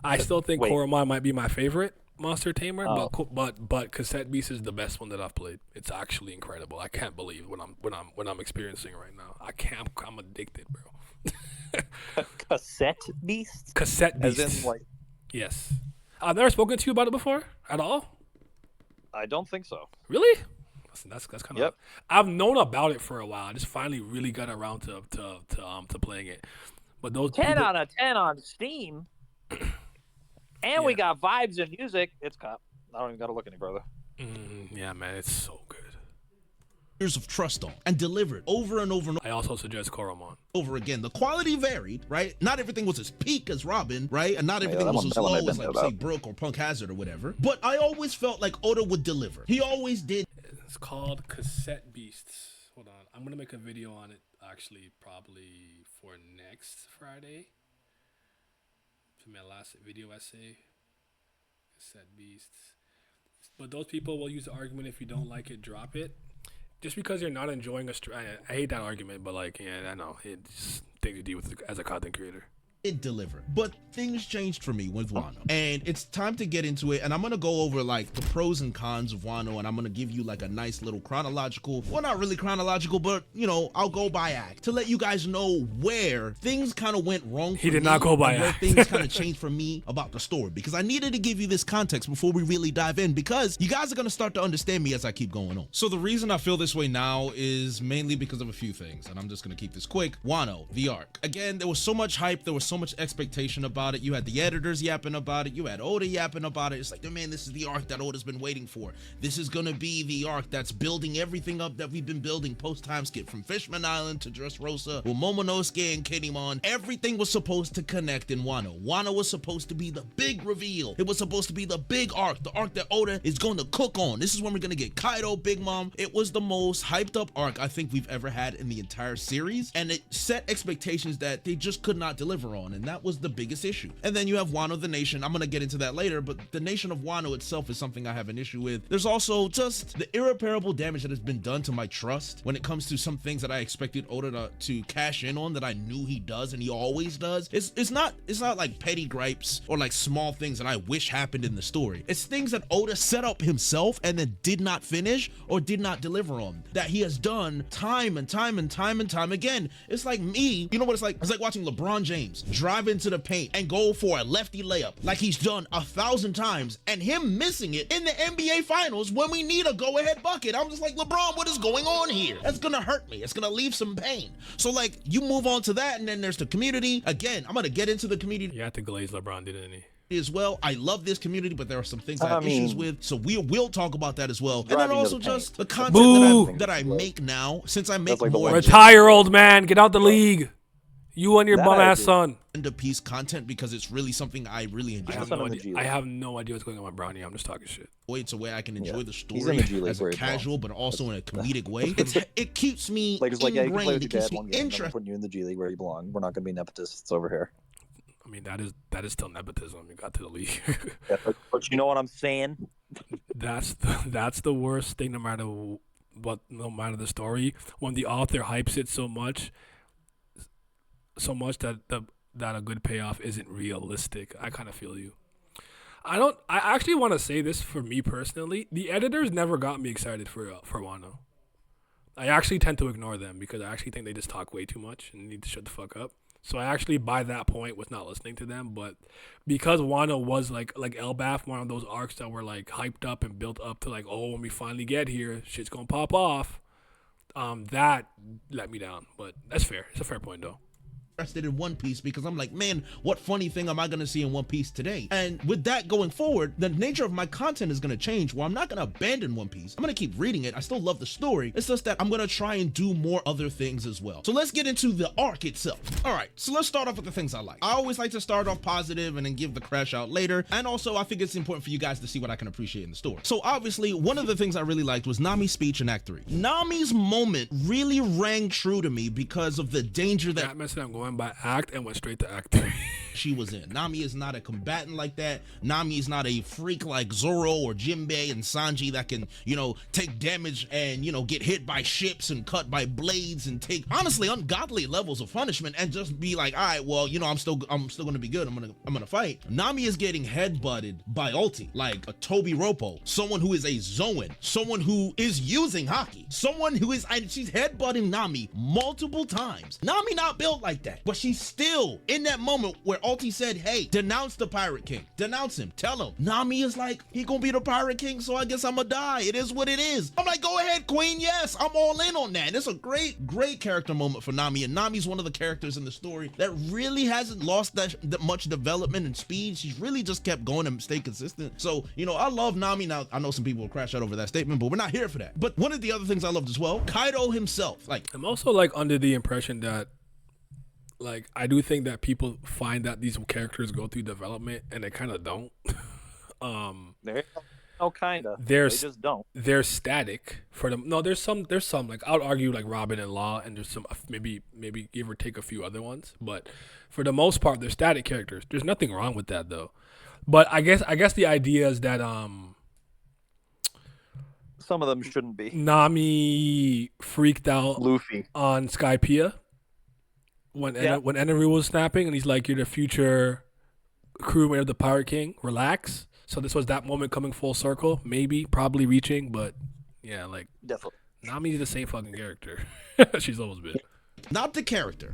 I still think Wait. Koromon might be my favorite monster tamer, but Cassette Beast is the best one that I've played. It's actually incredible. I can't believe what I'm experiencing right now. I'm addicted, bro. Cassette Beast? Cassette Beast. As in, like, Yes. I've never spoken to you about it before at all. I don't think so. Really? Listen, that's kind of. Yep. I've known about it for a while. I just finally really got around to playing it. But those 10 people, out of 10 on Steam. And we got vibes and music. It's cop. I don't even got to look any further. Yeah, man, it's so good. Years of trust on and delivered over and over and I also suggest Koromon. over again. The quality varied, right? Not everything was as peak as Robin, right? And not everything was as low as, like, say, Brook or Punk Hazard or whatever. But I always felt like Oda would deliver. He always did. It's called Cassette Beasts. Hold on. I'm going to make a video on it, actually, probably for next Friday. For my last video essay. Cassette Beasts. But those people will use the argument, if you don't like it, drop it. Just because you're not enjoying I hate that argument, but like, yeah, I know. It's things to do with as a content creator. did deliver, but things changed for me with Wano, and it's time to get into it. And I'm gonna go over like the pros and cons of Wano, and I'm gonna give you like a nice little chronological, well, not really chronological, but you know, I'll go by act to let you guys know where things kind of went wrong. He did not go by where act. things kind of changed for me about the story, because I needed to give you this context before we really dive in, because you guys are gonna start to understand me as I keep going on. So the reason I feel this way now is mainly because of a few things, and I'm just gonna keep this quick. Wano, the arc. Again, there was so much hype, there was so much expectation about it. You had the editors yapping about it, you had Oda yapping about it. It's like, man, this is the arc that Oda's been waiting for. This is gonna be the arc that's building everything up that we've been building post time skip, from Fishman Island to Dressrosa, with Momonosuke and Kinemon. Everything was supposed to connect in Wano. Wano was supposed to be the big reveal. It was supposed to be the big arc, the arc that Oda is going to cook on. This is when we're gonna get Kaido, Big Mom. It was the most hyped up arc I think we've ever had in the entire series, and it set expectations that they just could not deliver on, and that was the biggest issue. And then you have Wano the Nation. I'm gonna get into that later, but the nation of Wano itself is something I have an issue with. There's also just the irreparable damage that has been done to my trust when it comes to some things that I expected Oda to cash in on, that I knew he does and he always does. It's not like petty gripes or like small things that I wish happened in the story. It's things that Oda set up himself and then did not finish or did not deliver on, that he has done time and time and time and time again. It's like me, you know what it's like? It's like watching LeBron James drive into the paint and go for a lefty layup like he's done 1,000 times, and him missing it in the NBA Finals when we need a go-ahead bucket. I'm just like, LeBron, what is going on here? That's gonna hurt me. It's gonna leave some pain. So like, you move on to that, and then there's the community. Again, I'm gonna get into the community. You had to glaze LeBron, didn't he? As well. I love this community, but there are some things I have issues with, so we will talk about that as well. And then also just the content that I make now, since I make more retire, old man, get out the league. You and your bum ass son. End of piece content, because it's really something I really enjoy. I have no idea what's going on with Brownie. I'm just talking shit. It's a way I can enjoy the story as a casual, but also in a comedic way. It keeps me ingrained. It keeps me interested. Putting you in the G League where you belong. We're not going to be nepotists over here. I mean, that is still nepotism. You got to the league. Yeah, but you know what I'm saying? That's the worst thing. No matter the story, when the author hypes it so much that a good payoff isn't realistic. I kind of feel you. I actually want to say this for me personally. The editors never got me excited for Wano. I actually tend to ignore them because I actually think they just talk way too much and need to shut the fuck up. So I actually, by that point, was not listening to them. But because Wano was like Elbaf, one of those arcs that were like hyped up and built up to like, oh, when we finally get here, shit's gonna pop off. That let me down. But that's fair. It's a fair point though. Interested in One Piece, because I'm like, man, what funny thing am I going to see in One Piece today? And with that going forward, the nature of my content is going to change, where I'm not going to abandon One Piece. I'm going to keep reading it. I still love the story. It's just that I'm going to try and do more other things as well. So let's get into the arc itself. All right, so let's start off with the things I like. I always like to start off positive and then give the crash out later. And also, I think it's important for you guys to see what I can appreciate in the story. So obviously, one of the things I really liked was Nami's speech in Act 3. Nami's moment really rang true to me because of the danger that I'm going by act and went straight to Act 3. she was in. Nami is not a combatant like that. Nami is not a freak like Zoro or Jinbei and Sanji that can, take damage and, get hit by ships and cut by blades and take, honestly, ungodly levels of punishment and just be like, all right, well, I'm still going to be good. I'm going to fight. Nami is getting headbutted by ulti, like a Tobi Roppo, someone who is a Zoan, someone who is using haki, someone who is, and she's headbutting Nami multiple times. Nami not built like that, but she's still in that moment where ulti said, hey, denounce the Pirate King, denounce him, tell him. Nami is like, he gonna be the Pirate King, so I guess I'm gonna die. It is what it is. I'm like, go ahead, Queen. Yes, I'm all in on that. It's a great character moment for Nami, and Nami's one of the characters in the story that really hasn't lost that much development and speed. She's really just kept going and stayed consistent. So, I love Nami. Now, I know some people will crash out over that statement, but we're not here for that. But one of the other things I loved as well, Kaido himself. Like, I'm also under the impression that I do think that people find that these characters go through development and they kind of don't. They just don't. They're static for them. No, there's some like I would argue like Robin and Law, and there's some maybe give or take a few other ones, but for the most part they're static characters. There's nothing wrong with that though. But I guess the idea is that some of them shouldn't be. Nami freaked out Luffy on Skypiea Yeah. When Eneru was snapping, and he's like, "You're the future crewmate of the Pirate King. Relax." So this was that moment coming full circle. Maybe, probably reaching, but yeah, like Definitely. Nami's the same fucking character. She's always been. Not the character.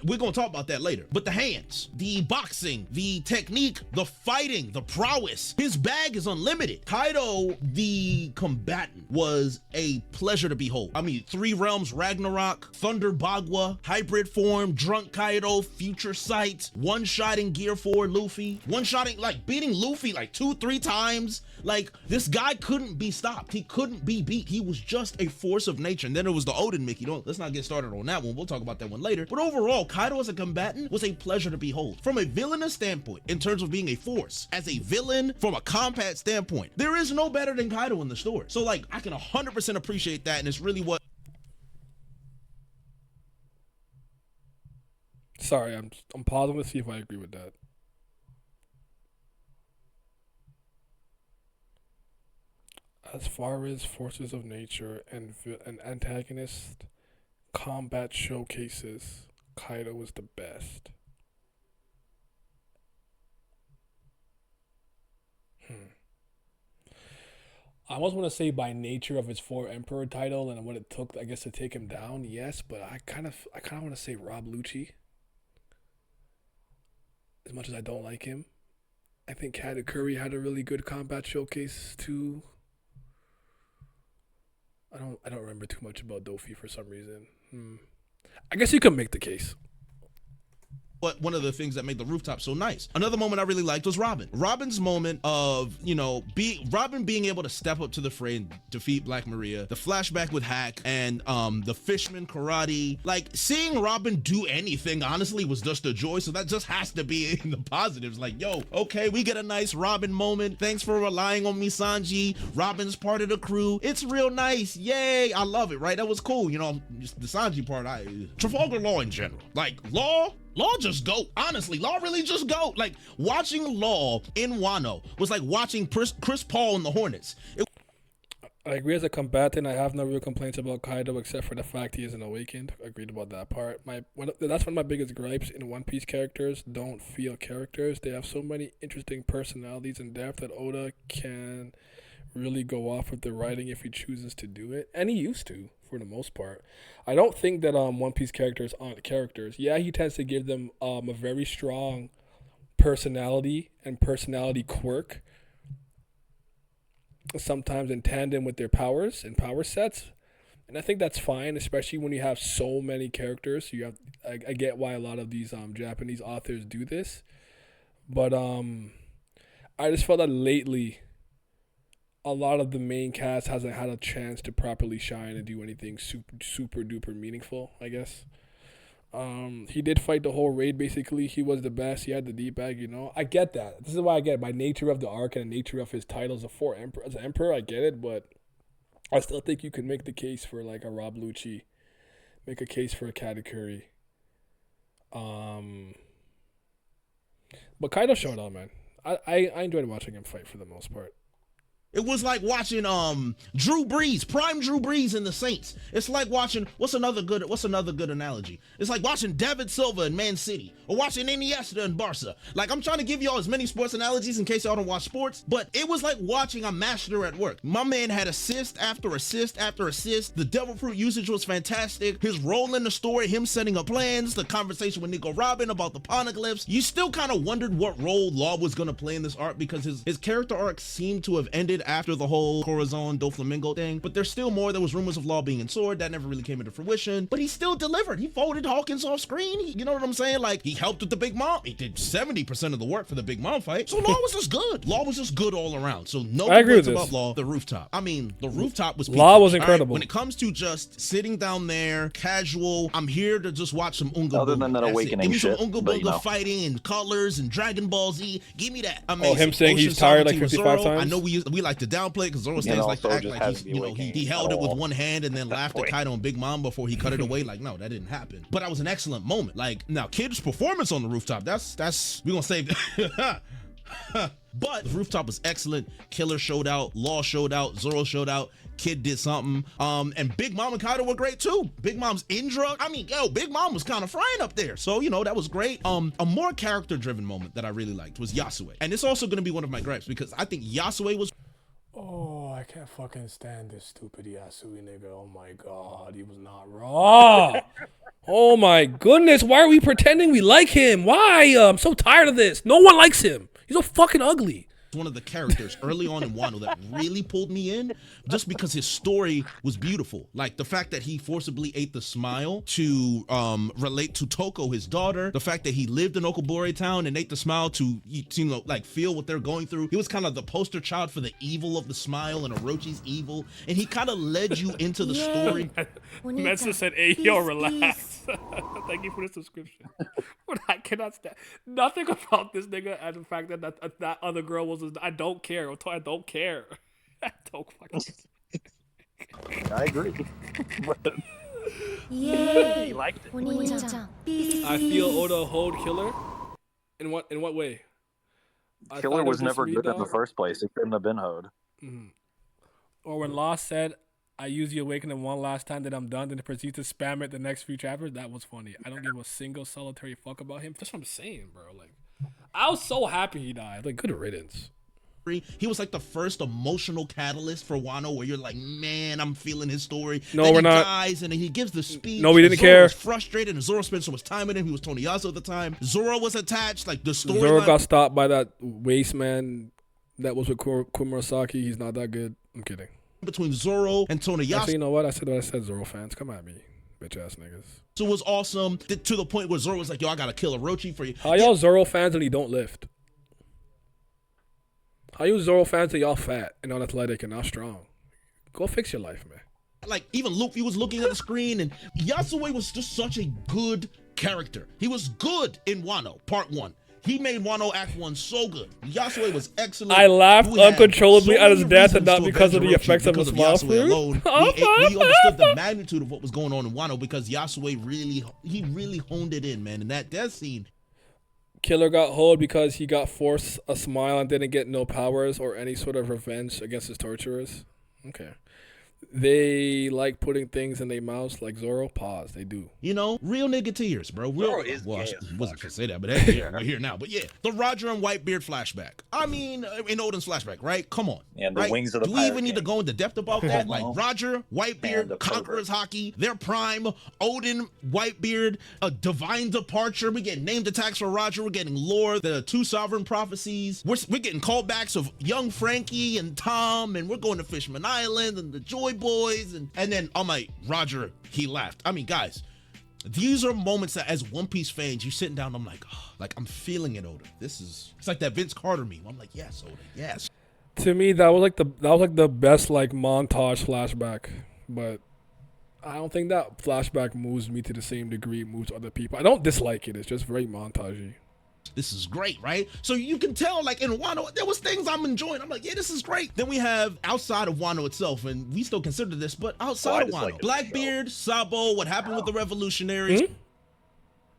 We're gonna talk about that later. But the hands, the boxing, the technique, the fighting, the prowess. His bag is unlimited. Kaido, the combatant, was a pleasure to behold. I mean, Three Realms Ragnarok, Thunder Bagua, Hybrid Form, Drunk Kaido, Future Sight, one-shotting Gear 4 Luffy, one-shotting, like beating Luffy like 2-3 times. Like, this guy couldn't be stopped. He couldn't be beat. He was just a force of nature. And then there was the Odin Mickey. Let's not get started on that one. We'll talk about that one later. But overall, Kaido as a combatant was a pleasure to behold. From a villainous standpoint, in terms of being a force, as a villain, from a combat standpoint, there is no better than Kaido in the story. So, like, I can 100% appreciate that, and it's really what... Sorry, I'm pausing to see if I agree with that. As far as forces of nature and antagonist combat showcases, Kaido was the best. I almost want to say by nature of his four emperor title and what it took, I guess, to take him down. Yes, but I kind of want to say Rob Lucci. As much as I don't like him, I think Katakuri had a really good combat showcase too. I don't remember too much about Dofi for some reason. I guess you could make the case. But one of the things that made the rooftop so nice. Another moment I really liked was Robin. Robin's moment of, Robin being able to step up to the fray and defeat Black Maria, the flashback with Hack, and the Fishman karate. Like, seeing Robin do anything, honestly, was just a joy. So that just has to be in the positives. Like, yo, okay, we get a nice Robin moment. Thanks for relying on me, Sanji. Robin's part of the crew. It's real nice. Yay. I love it, right? That was cool. Just the Sanji part. Trafalgar Law in general. Like, Law just go. Honestly, Law really just go. Like, watching Law in Wano was like watching Chris Paul in the Hornets. I agree as a combatant. I have no real complaints about Kaido except for the fact he isn't awakened. Agreed about that part. That's one of my biggest gripes in One Piece characters. Don't feel characters. They have so many interesting personalities and depth that Oda can really go off with the writing if he chooses to do it. And he used to, for the most part. I don't think that One Piece characters aren't characters. Yeah, he tends to give them a very strong personality and personality quirk, sometimes in tandem with their powers and power sets. And I think that's fine, especially when you have so many characters. I get why a lot of these Japanese authors do this. But I just felt that lately a lot of the main cast hasn't had a chance to properly shine and do anything super duper meaningful, I guess. He did fight the whole raid, basically. He was the best. He had the D-bag, I get that. This is why I get it. By nature of the arc and the nature of his titles as an emperor, I get it, but I still think you could make the case for like a Rob Lucci, make a case for a Katakuri. But Kaido showed up, man. I enjoyed watching him fight for the most part. It was like watching Drew Brees, prime Drew Brees in the Saints. It's like watching what's another good analogy? It's like watching David Silva in Man City or watching Iniesta in Barca. Like, I'm trying to give y'all as many sports analogies in case y'all don't watch sports, but it was like watching a master at work. My man had assist after assist after assist. The Devil Fruit usage was fantastic. His role in the story, him setting up plans, the conversation with Nico Robin about the poneglyphs. You still kind of wondered what role Law was going to play in this arc because his character arc seemed to have ended after the whole Corazon Doflamingo thing, but there's still more. There was rumors of Law being in Sword that never really came into fruition, but he still delivered. He folded Hawkins off screen. You know what I'm saying? Like, he helped with the Big Mom. He did 70% of the work for the Big Mom fight. So Law was just good. Law was just good all around. So no complaints about Law. The rooftop. I mean, the rooftop was Law was incredible. Right? When it comes to just sitting down there, casual, I'm here to just watch some Unga Other Bunga. than that awakening Give me shit, some Unga Bunga fighting and colors and Dragon Ball Z. Give me that. Amazing. Him saying he's tired like 55 times? I know we like to downplay because Zoro stands like to act like he held it with one hand and then laughed at Kaido and Big Mom before he cut it away. Like, no, that didn't happen. But that was an excellent moment. Like, now Kid's performance on the rooftop, that's we gonna save But the rooftop was excellent. Killer showed out, Law showed out, Zoro showed out, Kid did something. And Big Mom and Kaido were great too. Big Mom's Indra. I mean, yo, Big Mom was kind of frying up there. So, you know, that was great. A more character-driven moment that I really liked was Yasue. And it's also gonna be one of my gripes because I think Yasue was. Oh, I can't fucking stand this stupid Yasui nigga. Oh my god, he was not wrong. Oh my goodness, why are we pretending we like him? Why? I'm so tired of this. No one likes him. He's so fucking ugly. One of the characters early on in Wano that really pulled me in just because his story was beautiful. Like the fact that he forcibly ate the smile to relate to Toko, his daughter. The fact that he lived in Okobore town and ate the smile to, you know, like feel what they're going through. He was kind of the poster child for the evil of the smile and Orochi's evil. And he kind of led you into the story. Mensa said, hey, yo, relax. Thank you for the subscription. But I cannot stand nothing about this nigga and the fact that that other girl was. I don't care. I don't care. I don't fucking. I agree. Yay! He liked it. I feel Oda hold Killer. In what way? Killer was never good in the first place. He couldn't have been hoed. Mm-hmm. Or when Law said, I use the Awakening one last time, then I'm done, then proceed to spam it the next few chapters, that was funny. I don't give a single solitary fuck about him. That's what I'm saying, bro. Like, I was so happy he died. Like, good riddance. He was like the first emotional catalyst for Wano where you're like, man, I'm feeling his story. No, then we're he not. dies and then he gives the speech. No, we didn't Zoro care. was frustrated and Zoro spent so much time with him. He was Tony Yasu at the time. Zoro was attached. Like the story. Zoro got stopped by that waste man that was with Kumurasaki. He's not that good. I'm kidding. Between Zoro and Tony Yasu. Actually, you know what? I said, Zoro fans. Come at me. Bitch ass niggas. So it was awesome to the point where Zoro was like, yo, I gotta kill Orochi for you. How y'all Zoro fans and he don't lift? How you Zoro fans and y'all fat and unathletic and not strong? Go fix your life, man. Like even Luffy was looking at the screen and Yasue was just such a good character. He was good in Wano, part 1. He made Wano Act 1 so good. Yasue was excellent. I laughed uncontrollably at his death and not because of the Orochi effects of a smile Yasue alone. We understood the magnitude of what was going on in Wano because Yasue really honed it in, man. And that death scene. Killer got hold because he got forced a smile and didn't get no powers or any sort of revenge against his torturers. Okay. They like putting things in their mouths like Zoro. Pause. They do. You know, real nigga tears, bro. Real. Zoro is well, gay I as wasn't fuck. gonna say that, but hey, yeah, we're here now. But yeah, the Roger and Whitebeard flashback. I mean, in Odin's flashback, right? Come on. And the right? wings of the Do we Pirate even need to King. go into depth about that? Like No. Roger, And Whitebeard, the Conqueror's pervert. Hockey, their prime, Odin, Whitebeard, a divine departure. We get named attacks for Roger. We're getting lore, the 2 sovereign prophecies. We're getting callbacks of young Frankie and Tom, and we're going to Fishman Island and the Joy Boys, and then I'm like, Roger, he laughed. I mean, guys, these are moments that as One Piece fans, you're sitting down, I'm like, oh, like I'm feeling it, Oda. It's like that Vince Carter meme. I'm like, yes, Oda, yes. To me, that was like the best like montage flashback, but I don't think that flashback moves me to the same degree it moves other people. I don't dislike it. It's just very montagey. This is great, right? So you can tell, like in Wano, there was things I'm enjoying. I'm like, yeah, this is great. Then we have outside of Wano itself, and we still consider this, but outside of just Wano, like the Blackbeard, Sabo, what happened with the revolutionaries.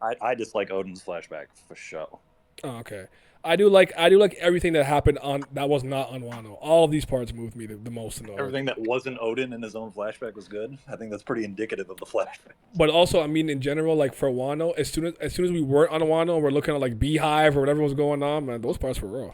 I dislike Odin's flashback for show. Oh, okay. I do like everything that happened on that was not on Wano. All of these parts moved me the most in the Everything that wasn't Odin in his own flashback was good. I think that's pretty indicative of the flashback. But also, I mean, in general, like for Wano, as soon as we weren't on Wano, we're looking at like Beehive or whatever was going on, man. Those parts were raw.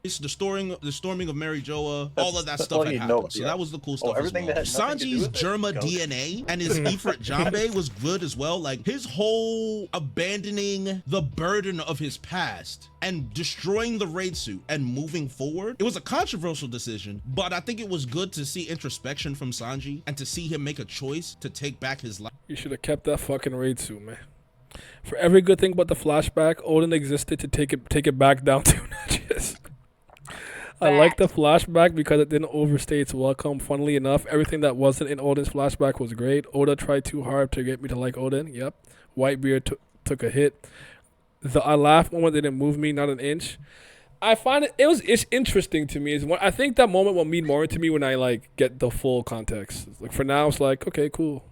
It's the storming of Mary Joa, all of that That's stuff all had you happened. know, So yeah. that was the cool stuff. Everything as well. that had nothing to do Sanji's with it, Germa goes. DNA and his Ifrit Jambe was good as well. Like his whole abandoning the burden of his past and destroying the raid suit and moving forward. It was a controversial decision, but I think it was good to see introspection from Sanji and to see him make a choice to take back his life. You should have kept that fucking raid suit, man. For every good thing about the flashback, Odin existed to take it back down 2 notches. I like the flashback because it didn't overstay its welcome. Funnily enough, everything that wasn't in Odin's flashback was great. Oda tried too hard to get me to like Odin. Yep. Whitebeard took a hit. The I laugh moment didn't move me, not an inch. I find it's interesting to me. I think that moment will mean more to me when I like get the full context. Like for now, it's like okay, cool.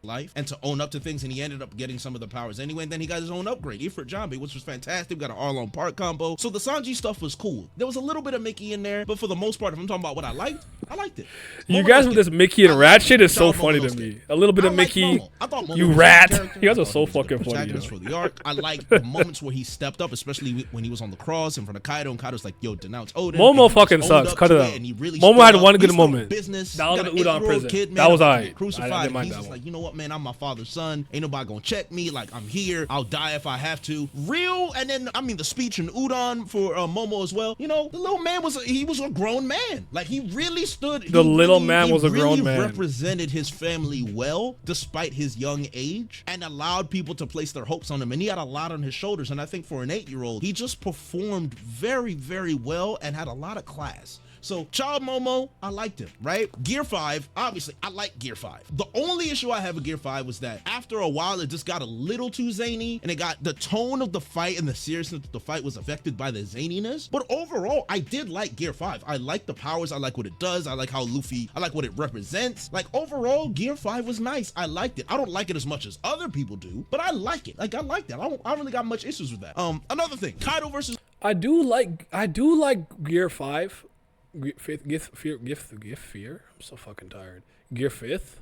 life and to own up to things, and he ended up getting some of the powers anyway, and then he got his own upgrade, Ifrit Jambi, which was fantastic. We got an Arlong Park combo. So the Sanji stuff was cool. There was a little bit of Mickey in there, but for the most part, if I'm talking about what I liked it. You guys with this Mickey and Rat shit is so funny to me. A little bit of Mickey, I thought Momo you was a rat. character. You guys I are thought so he was a good fucking funny. protagonist for the arc. I liked the moments where he stepped up, especially when he was on the cross in front of Kaido, and Kaido's like, yo, denounce Odin. Momo fucking sucks. Cut it out. Momo had one good moment. Business. That was in Got an Udon 8-year-old prison. kid, man, That was about to aight. get crucified. I didn't mind He's that just one. like, you know what, man, I'm my father's son. Ain't nobody gonna check me. Like, I'm here. I'll die if I have to. Real, and then, I mean, the speech in Udon for Momo as well. You know, the little man was a grown man. Like, he really stood. The little man was a grown man. Represented his family well, despite his young age, and allowed people to place their hopes on him. And he had a lot on his shoulders. And I think for an 8-year-old, he just performed very, very well and had a lot of class. So, Child Momo, I liked him, right? Gear 5, obviously, I like Gear 5. The only issue I have with Gear 5 was that after a while, it just got a little too zany, and it got the tone of the fight and the seriousness of the fight was affected by the zaniness. But overall, I did like Gear 5. I like the powers. I like what it does. I like how Luffy, I like what it represents. Like, overall, Gear 5 was nice. I liked it. I don't like it as much as other people do, but I like it. Like, I like that. I don't really got much issues with that. Another thing, Kaido versus... I do like Gear 5. Gift fear. I'm so fucking tired. Gear 5th.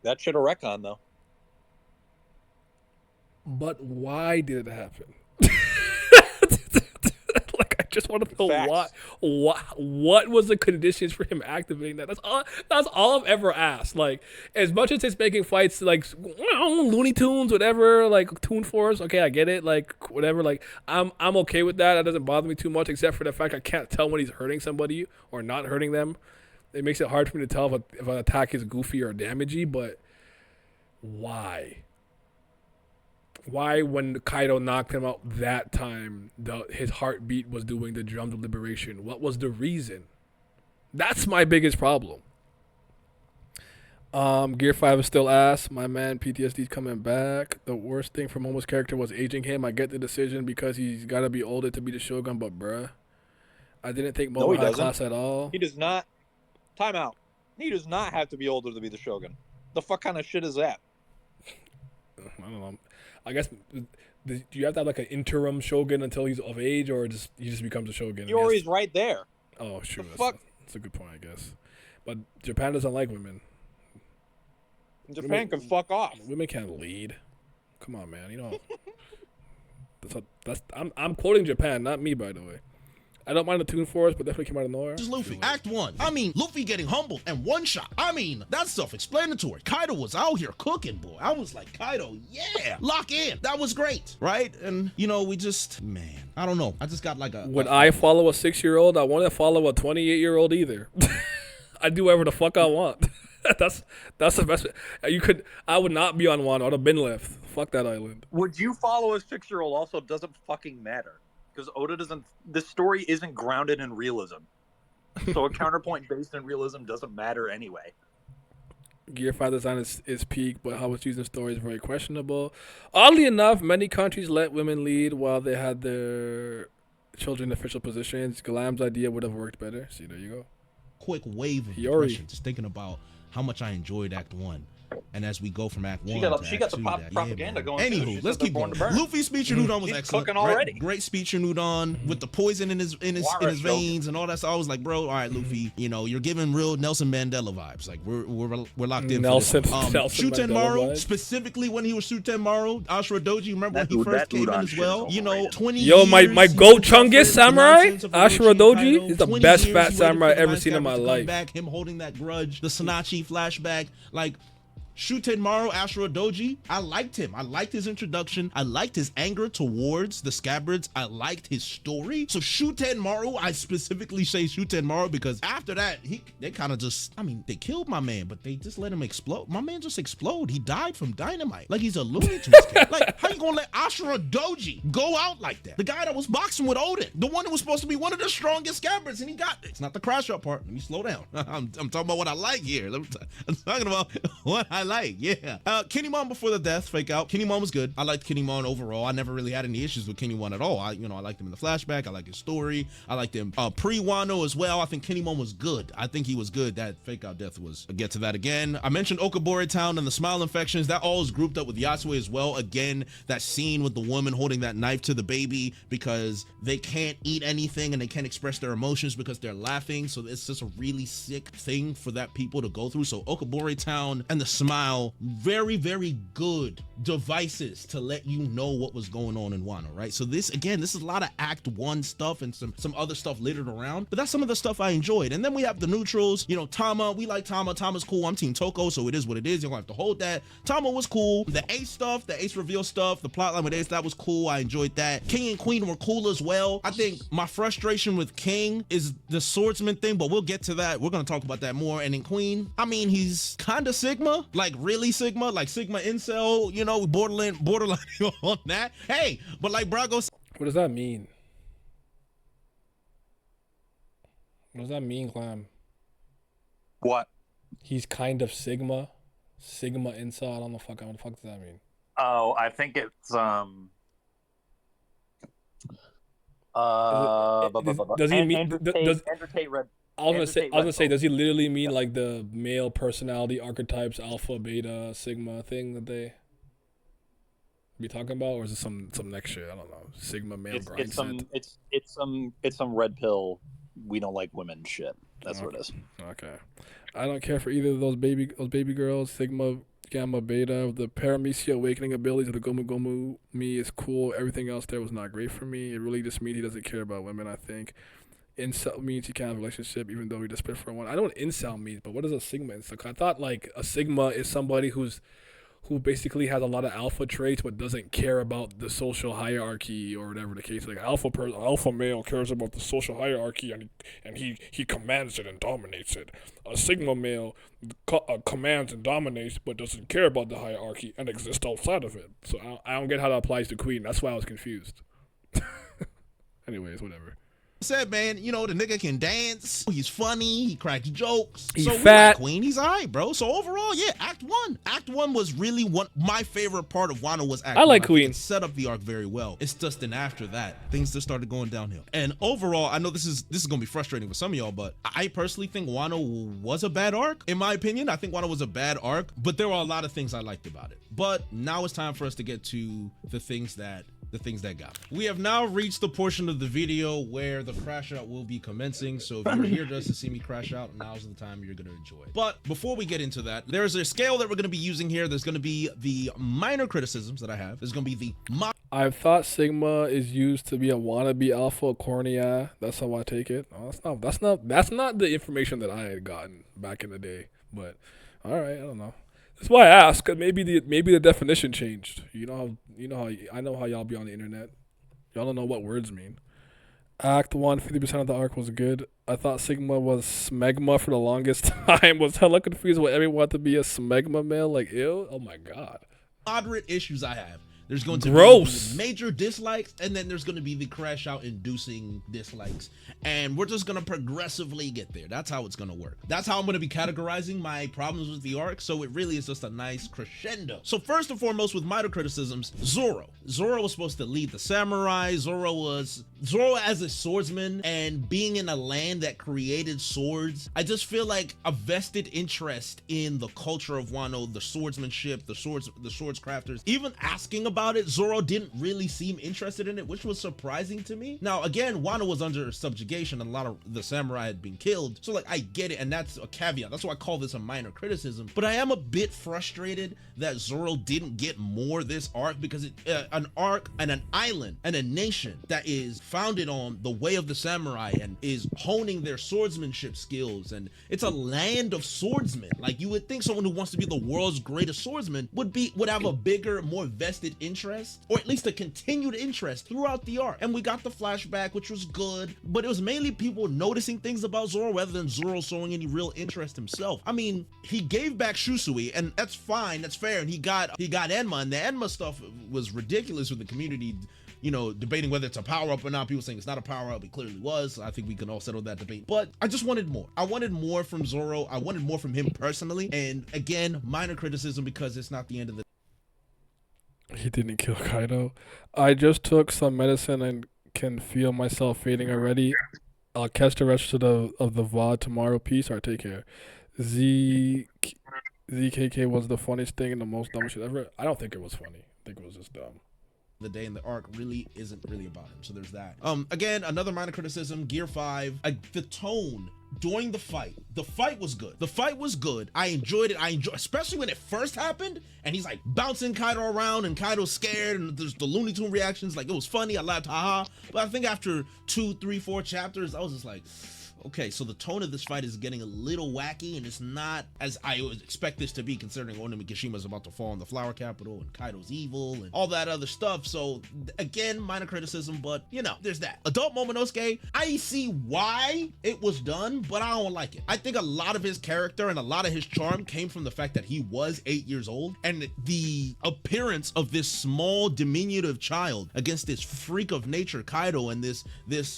That shit a retcon though. But why did it happen? Like, I just want to know Facts. what was the conditions for him activating that? That's all I've ever asked. Like, as much as it's making fights like Looney Tunes, whatever, like Toon Force, okay, I get it, like whatever, like I'm okay with that. That doesn't bother me too much, except for the fact I can't tell when he's hurting somebody or not hurting them. It makes it hard for me to tell if an attack is goofy or damagey, but why? Why, when Kaido knocked him out that time, his heartbeat was doing the drums of liberation? What was the reason? That's my biggest problem. Gear 5 is still ass. My man PTSD's coming back. The worst thing for Momo's character was aging him. I get the decision because he's got to be older to be the Shogun, but bruh, I didn't think Momo had class at all. He does not. Time out. He does not have to be older to be the Shogun. The fuck kind of shit is that? I don't know. I guess, do you have to have like an interim Shogun until he's of age, or he just becomes a Shogun? He already right there. Oh, shoot. That's a good point, I guess. But Japan doesn't like women. Japan can fuck off. Women can't lead. Come on, man. You know. I'm quoting Japan, not me, by the way. I don't mind the Toon Force, but definitely came out of nowhere. Just Luffy. Act 1. I mean, Luffy getting humbled and one shot. I mean, that's self-explanatory. Kaido was out here cooking, boy. I was like, Kaido, yeah, lock in. That was great, right? And, you know, we just, man, I don't know. I just got like a... Would I follow a 6-year-old? I want to follow a 28-year-old either. I do whatever the fuck I want. That's the best. I would not be on Wano. I'd have been left. Fuck that island. Would you follow a 6-year-old? Also, doesn't fucking matter. Because Oda doesn't. This story isn't grounded in realism, so a counterpoint based in realism doesn't matter anyway. Gear 5 design is peak, but how it's used in story is very questionable. Oddly enough, many countries let women lead while they had their children in official positions. Galam's idea would have worked better. See, there you go. Quick wave of Hiyori. depression, just thinking about how much I enjoyed Act 1. And as we go from Act 1 She to got Act the 2, propaganda man. going. Too. Anywho, let's keep going. Luffy's speech in Udon was He's excellent. cooking already. Right? Great speech in Udon with the poison in his veins and all that stuff. I was like, bro, all right, Luffy, you know, you're giving real Nelson Mandela vibes. Like we're locked in. Nelson Shuten Mandela Maru, vibes. specifically when he was Shuten Maru, Ashura Doji. Remember when he first came in as well? You know, 20 Yo, my years, goat he Chungus suffered samurai, the nonsense of Ashura Orochi Doji, Kaido. is the 20 best years fat he waited samurai for the I've ever Nine seen in my Sabbath to come life. back, him holding that grudge, the Sanachi flashback, like. Shuten Maru, Ashura Doji, I liked him. I liked his introduction. I liked his anger towards the scabbards. I liked his story. So Shuten Maru, I specifically say Shuten Maru because after that, they kind of just, I mean, they killed my man, but they just let him explode. My man just explode. He died from dynamite. Like he's a Looney Tunes kid. Like, how you gonna let Ashura Doji go out like that? The guy that was boxing with Odin, the one that was supposed to be one of the strongest scabbards, and he got it. It's not the crash up part. Let me slow down. I'm talking about what I like here. I'm talking about what I I like. Yeah. Kinemon before the death, fake out. Kinemon was good. I liked Kinemon overall. I never really had any issues with Kinemon at all. I liked him in the flashback. I like his story. I liked him pre-Wano as well. I think Kinemon was good. I think he was good. That fake out death was. I'll get to that again. I mentioned Okabore Town and the smile infections. That all is grouped up with Yatsue as well. Again, that scene with the woman holding that knife to the baby because they can't eat anything and they can't express their emotions because they're laughing. So it's just a really sick thing for that people to go through. So Okabore Town and the smile, very, very good devices to let you know what was going on in Wano, right? So this, again, this is a lot of Act 1 stuff and some other stuff littered around, but that's some of the stuff I enjoyed. And then we have the neutrals, you know, Tama, we like Tama. Tama's cool. I'm Team Toko, so it is what it is. You're gonna have to hold that. Tama was cool. The Ace stuff, the Ace reveal stuff, the plotline with Ace, that was cool. I enjoyed that. King and Queen were cool as well. I think my frustration with King is the swordsman thing, but we'll get to that. We're gonna talk about that more. And in Queen, I mean, he's kind of Sigma, like really Sigma, like Sigma incel, you know, borderline on that. Hey, but like Brago, What does that mean? What does that mean, Clam? What? He's kind of Sigma incel. I don't know. What the fuck does that mean? Oh, I think it's Does he mean? Does Andrew Tate Red? I was gonna say, does he literally mean like the male personality archetypes, alpha, beta, sigma thing that they be talking about, or is it some next shit? I don't know. Sigma male grind set. It's some red pill. We don't like women shit. That's what it is. Okay, I don't care for either of those baby girls. Sigma, Gamma, Beta. The Paramecia awakening abilities of the Gomu Gomu me is cool. Everything else there was not great for me. It really just means he doesn't care about women, I think. Incel means he can't have a relationship even though he just prefer one. I know what incel means, but what is a Sigma incel? I thought like a Sigma is somebody who basically has a lot of alpha traits but doesn't care about the social hierarchy or whatever the case. Like alpha male cares about the social hierarchy and he commands it and dominates it. A Sigma male commands and dominates but doesn't care about the hierarchy and exists outside of it. So I don't get how that applies to Queen. That's why I was confused. Anyways, whatever. said, man, you know, the nigga can dance. He's funny. He cracks jokes. He's so fat. We like Queen. He's all right, bro. So overall, yeah, Act 1. Act 1 was really my favorite part of Wano was Act 1. I like Queen. It set up the arc very well. It's just then after that, things just started going downhill. And overall, I know this is going to be frustrating for some of y'all, but I personally think Wano was a bad arc. In my opinion, I think Wano was a bad arc, but there were a lot of things I liked about it. But now it's time for us to get to the things that got me. We have now reached the portion of the video where the crash out will be commencing. So if you're here just to see me crash out, now's the time you're going to enjoy. But before we get into that, there's a scale that we're going to be using here. There's going to be the minor criticisms that I have. There's going to be the I thought Sigma is used to be a wannabe alpha cornea. That's how I take it. Oh, that's not the information that I had gotten back in the day. But all right, I don't know. That's why I asked. Cause maybe the definition changed. You know how I know how y'all be on the internet. Y'all don't know what words mean. Act 1, 50% of the arc was good. I thought Sigma was smegma for the longest time. Was hella confused with everyone wanted to be a smegma male. Like, ew. Oh my god. Moderate issues I have. There's going to Gross. be major dislikes, and then there's going to be the crash out inducing dislikes. And we're just going to progressively get there. That's how it's going to work. That's how I'm going to be categorizing my problems with the arc. So it really is just a nice crescendo. So first and foremost, with minor criticisms, Zoro. Zoro was supposed to lead the samurai. Zoro as a swordsman and being in a land that created swords. I just feel like a vested interest in the culture of Wano, the swordsmanship, the swords crafters. Even asking about it, Zoro didn't really seem interested in it, which was surprising to me. Now, again, Wano was under subjugation and a lot of the samurai had been killed. So like, I get it. And that's a caveat. That's why I call this a minor criticism. But I am a bit frustrated that Zoro didn't get more this arc because an arc and an island and a nation that is founded on the way of the samurai and is honing their swordsmanship skills. And it's a land of swordsmen. Like, you would think someone who wants to be the world's greatest swordsman would have a bigger, more vested interest, or at least a continued interest throughout the arc. And we got the flashback, which was good, but it was mainly people noticing things about Zoro rather than Zoro showing any real interest himself. I mean, he gave back Shusui, and that's fine, that's fair, and he got Enma, and the Enma stuff was ridiculous with the community debating whether it's a power-up or not. People saying it's not a power-up. It clearly was. I think we can all settle that debate. But I just wanted more. I wanted more from Zoro. I wanted more from him personally. And again, minor criticism because it's not the end of the... He didn't kill Kaido. I just took some medicine and can feel myself fading already. I'll catch the rest of the VOD tomorrow. Peace. Alright, take care. ZKK was the funniest thing and the most dumb shit ever. I don't think it was funny. I think it was just dumb. The day in the arc really isn't really about him, so there's that. Again, another minor criticism, Gear 5, the tone during the fight was good. I enjoyed it. Especially when it first happened and he's like bouncing Kaido around and Kaido's scared and there's the Looney Tune reactions. Like, it was funny, I laughed, haha. But I think after 2, 3, 4 chapters, I was just like, okay, so the tone of this fight is getting a little wacky, and it's not as I would expect this to be, considering Oda Mikishima's about to fall in the Flower Capital, and Kaido's evil, and all that other stuff. So, again, minor criticism, but, there's that. Adult Momonosuke, I see why it was done, but I don't like it. I think a lot of his character and a lot of his charm came from the fact that he was 8 years old, and the appearance of this small, diminutive child against this freak of nature, Kaido, and this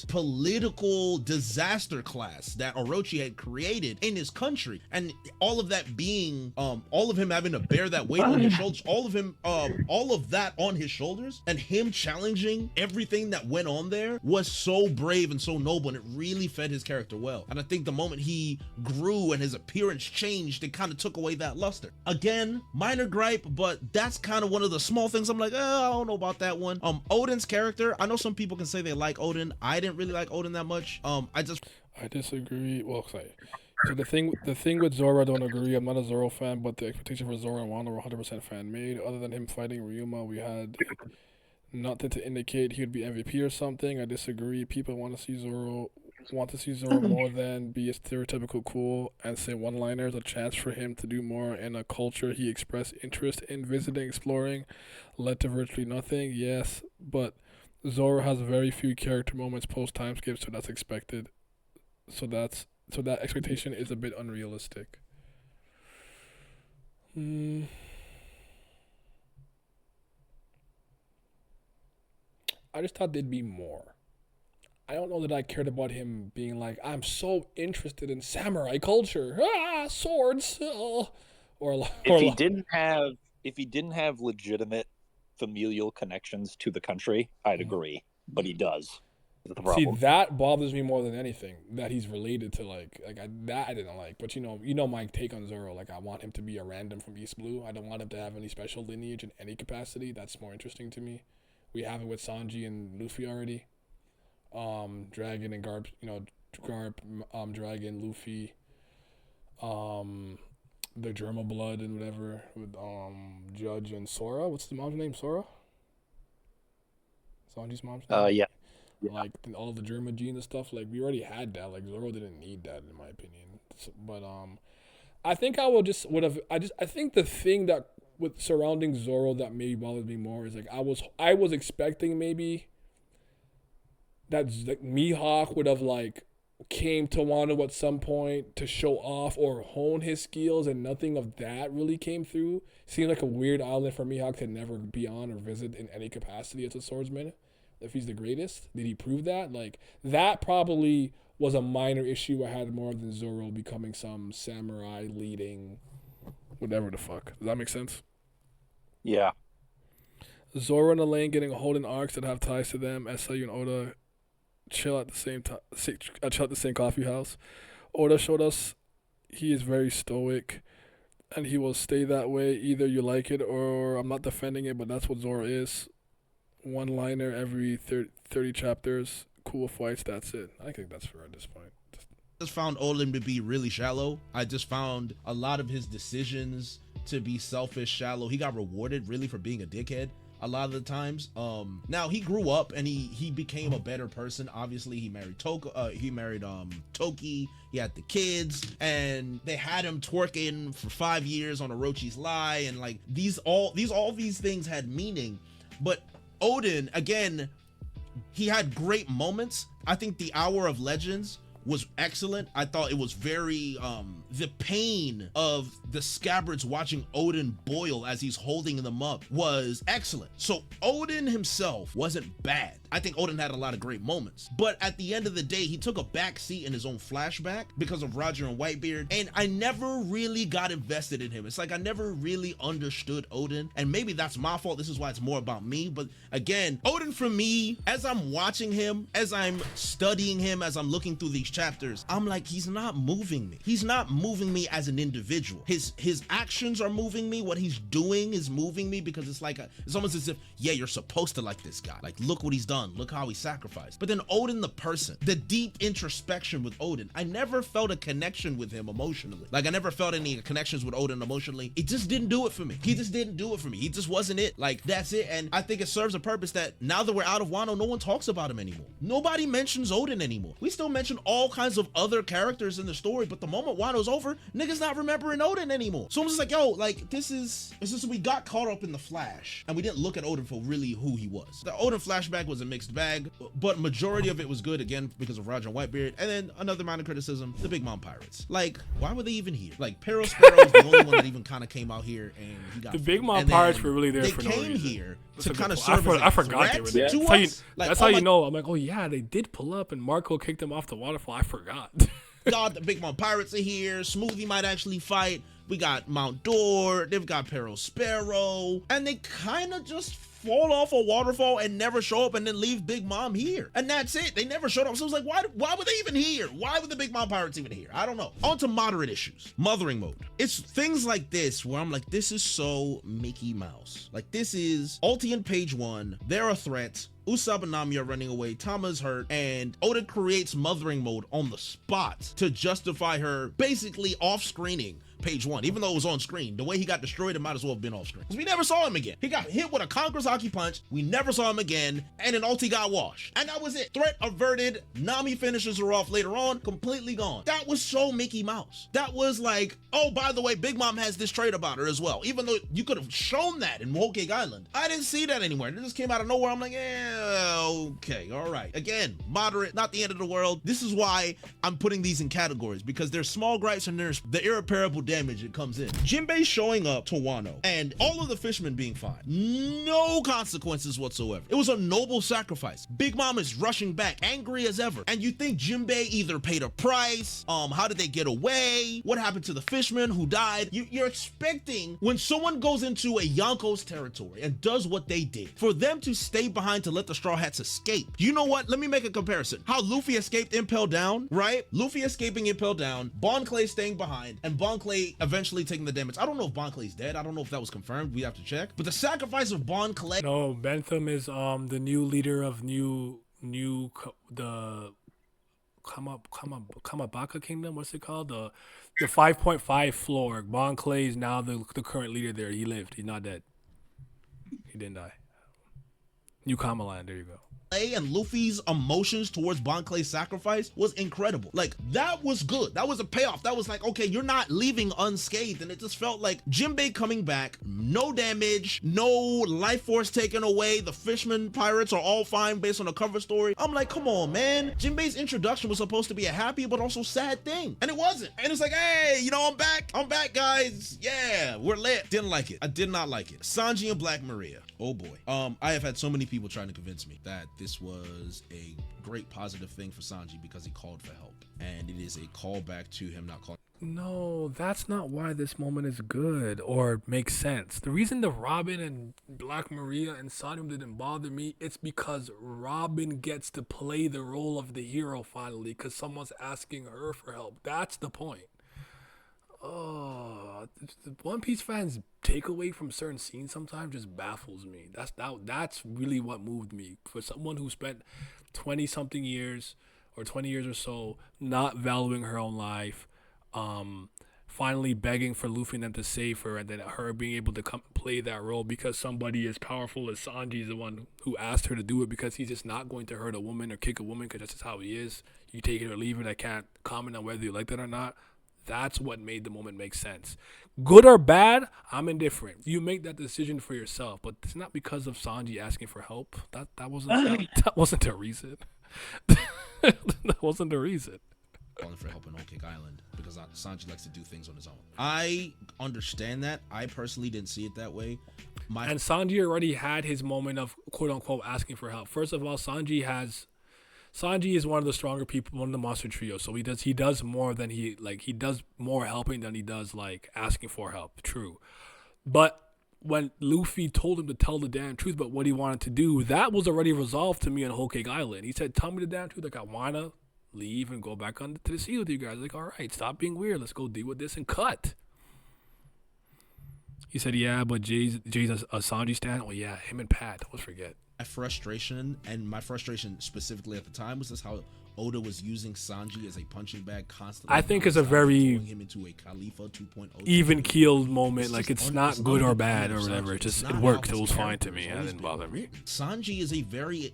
political disaster class that Orochi had created in his country, and all of that being all of him having to bear that weight on his shoulders, all of that on his shoulders, and him challenging everything that went on there was so brave and so noble, and it really fed his character well. And I think the moment he grew and his appearance changed, it kind of took away that luster. Again, minor gripe, but that's kind of one of the small things I'm like, I don't know about that one. Odin's character, I know some people can say they like Odin. I didn't really like Odin that much. I disagree. Well, sorry. So the thing with Zoro, I don't agree. I'm not a Zoro fan, but the expectation for Zoro and Wano were 100% fan made. Other than him fighting Ryuma, we had nothing to indicate he would be MVP or something. I disagree. People want to see Zoro more than be a stereotypical cool and say one-liners. A chance for him to do more in a culture he expressed interest in visiting, exploring, led to virtually nothing. Yes, but Zoro has very few character moments post time skip, so that's expected. So that expectation is a bit unrealistic. I just thought there'd be more. I don't know that I cared about him being like, I'm so interested in samurai culture, swords, if he didn't have legitimate familial connections to the country, I'd agree, but he does. See, that bothers me more than anything. That he's related to that I didn't like. But you know my take on Zoro. Like, I want him to be a random from East Blue. I don't want him to have any special lineage in any capacity. That's more interesting to me. We have it with Sanji and Luffy already. Dragon and Garp. Garp, Dragon, Luffy. The Germa blood and whatever with Judge and Sora. What's the mom's name? Sora. Sanji's mom's name. Yeah. Like all the Germa gene and stuff, like we already had that. Like Zoro didn't need that, in my opinion. But I think I think the thing that with surrounding Zoro that maybe bothered me more is like I was expecting maybe that like Mihawk would have like came to Wano at some point to show off or hone his skills, and nothing of that really came through. Seemed like a weird island for Mihawk to never be on or visit in any capacity as a swordsman. If he's the greatest, did he prove that? Like, that probably was a minor issue I had more than Zoro becoming some samurai leading whatever the fuck. Does that make sense? Yeah. Zoro and Elaine getting holding arcs that have ties to them. SIU and Oda chill at the same time. Chill at the same coffee house. Oda showed us he is very stoic, and he will stay that way. Either you like it or I'm not defending it, but that's what Zoro is. One-liner every 30 chapters, cool fights, that's it. I think that's fair at this point. I just found Odin to be really shallow. I just found a lot of his decisions to be selfish, shallow. He got rewarded really for being a dickhead a lot of the times. Now he grew up and he became a better person. Obviously he married Toki, he had the kids, and they had him twerking for 5 years on Orochi's lie, and like all these things had meaning. But Odin, again, he had great moments. I think the Hour of Legends was excellent. I thought it was very the pain of the scabbards watching Odin boil as he's holding them up was excellent. So Odin himself wasn't bad. I think Odin had a lot of great moments, but at the end of the day, he took a back seat in his own flashback because of Roger and Whitebeard, and I never really got invested in him. It's like I never really understood Odin, and maybe that's my fault. This is why it's more about me. But again, Odin for me, as I'm watching him, as I'm studying him, as I'm looking through these chapters, I'm like, he's not moving me. He's not moving me as an individual. His actions are moving me. What he's doing is moving me, because it's like it's almost as if, yeah, you're supposed to like this guy. Like, look what he's done. Look how he sacrificed. But then Odin the person, the deep introspection with Odin, I never felt a connection with him emotionally. Like, I never felt any connections with Odin emotionally. It just didn't do it for me. He just didn't do it for me. He just wasn't it. Like, that's it. And I think it serves a purpose that now that we're out of Wano, no one talks about him anymore. Nobody mentions Odin anymore. We still mention all kinds of other characters in the story, but the moment Wano's over, niggas not remembering Odin anymore. So I'm just like, yo, like, it's just we got caught up in the flash and we didn't look at Odin for really who he was. The Odin flashback was a mixed bag, but majority of it was good, again, because of Roger and Whitebeard. And then another minor criticism, the Big Mom Pirates. Like, why were they even here? Like, Peril Sparrow was the only one that even kind of came out here, and he got the Big Mom Pirates were really there for no reason. They came here That's to a kind good of point. serve as I forgot they were there. to That's us. that's how you know. I'm like, oh yeah, they did pull up and Marco kicked them off the waterfall. I forgot. God, the Big Mom Pirates are here. Smoothie might actually fight. We got Mount Dor. They've got Peril Sparrow. And they kind of just fall off a waterfall and never show up, and then leave Big Mom here. And that's it. They never showed up. So I was like, why were they even here? Why were the Big Mom Pirates even here? I don't know. On to moderate issues. Mothering mode. It's things like this where I'm like, this is so Mickey Mouse. Like, this is Ultian page 1. They're a threat. Usopp and Nami are running away, Tama's hurt, and Oda creates mothering mode on the spot to justify her basically off-screening page 1, even though it was on screen. The way he got destroyed, it might as well have been off screen, because we never saw him again. He got hit with a Conqueror's Haki punch, we never saw him again, and then Ulti got washed, and that was it. Threat averted. Nami finishes her off later on, completely gone. That was so Mickey Mouse. That was like, oh, by the way, Big Mom has this trait about her as well, even though you could have shown that in Whole Cake Island. I didn't see that anywhere. It just came out of nowhere. I'm like, yeah, okay, all right. Again, moderate, not the end of the world. This is why I'm putting these in categories, because there's small gripes and there's the irreparable damage that comes in. Jinbei showing up to Wano and all of the fishermen being fine. No consequences whatsoever. It was a noble sacrifice. Big Mom is rushing back, angry as ever. And you think Jinbei either paid a price, how did they get away? What happened to the fishermen who died? You're expecting when someone goes into a Yonko's territory and does what they did, for them to stay behind to let the Straw Hats escape. You know what? Let me make a comparison. How Luffy escaped Impel Down, right? Luffy escaping Impel Down, Bon Clay staying behind, and Bon Clay eventually taking the damage. I don't know if Bon Clay's dead. I don't know if that was confirmed. We have to check. But the sacrifice of Bon Clay. No, Bentham is the new leader of the Kamabaka Kingdom. What's it called? The 5.5 floor. Bon Clay is now the current leader there. He lived. He's not dead. He didn't die. New Kamaland. There you go. And Luffy's emotions towards Bon Clay's sacrifice was incredible. Like, that was good. That was a payoff. That was like, okay, you're not leaving unscathed. And it just felt like Jinbei coming back, no damage, no life force taken away. The fishermen pirates are all fine based on the cover story. I'm like, come on, man. Jinbei's introduction was supposed to be a happy but also sad thing, and it wasn't. And it's like, hey, you know, I'm back, guys. Yeah, we're lit. Didn't like it. I did not like it. Sanji and Black Maria. Oh boy. I have had so many people trying to convince me that this was a great positive thing for Sanji because he called for help, and it is a callback to him not calling. No, that's not why this moment is good or makes sense. The reason the Robin and Black Maria and Sanji didn't bother me, it's because Robin gets to play the role of the hero finally because someone's asking her for help. That's the point. Oh, the One Piece fans' takeaway from certain scenes sometimes just baffles me. That's really what moved me. For someone who spent 20-something years or 20 years or so not valuing her own life, finally begging for Luffy and them to save her, and then her being able to come play that role because somebody as powerful as Sanji is the one who asked her to do it, because he's just not going to hurt a woman or kick a woman because that's just how he is. You take it or leave it. I can't comment on whether you like that or not. That's what made the moment make sense. Good or bad, I'm indifferent. You make that decision for yourself, but it's not because of Sanji asking for help. That wasn't a reason. That wasn't a reason. calling for help in Whole Cake Island because Sanji likes to do things on his own. I understand that. I personally didn't see it that way. And Sanji already had his moment of quote unquote asking for help. First of all, Sanji is one of the stronger people in the Monster Trio, so he does more than he does more helping than he does like asking for help. True, but when Luffy told him to tell the damn truth about what he wanted to do, that was already resolved to me on Whole Cake Island. He said, "Tell me the damn truth. Like I wanna leave and go back to the sea with you guys." Like, all right, stop being weird. Let's go deal with this and cut. He said, "Yeah, but Jay's a Sanji stan." Well, yeah, him and Pat. Let's forget. My frustration specifically at the time was just how Oda was using Sanji as a punching bag constantly. I think it's a very him into a Khalifa 2.0 even keeled moment. Like it's not good or bad or whatever. It just it worked. It was fine to me. It didn't bother me. Sanji is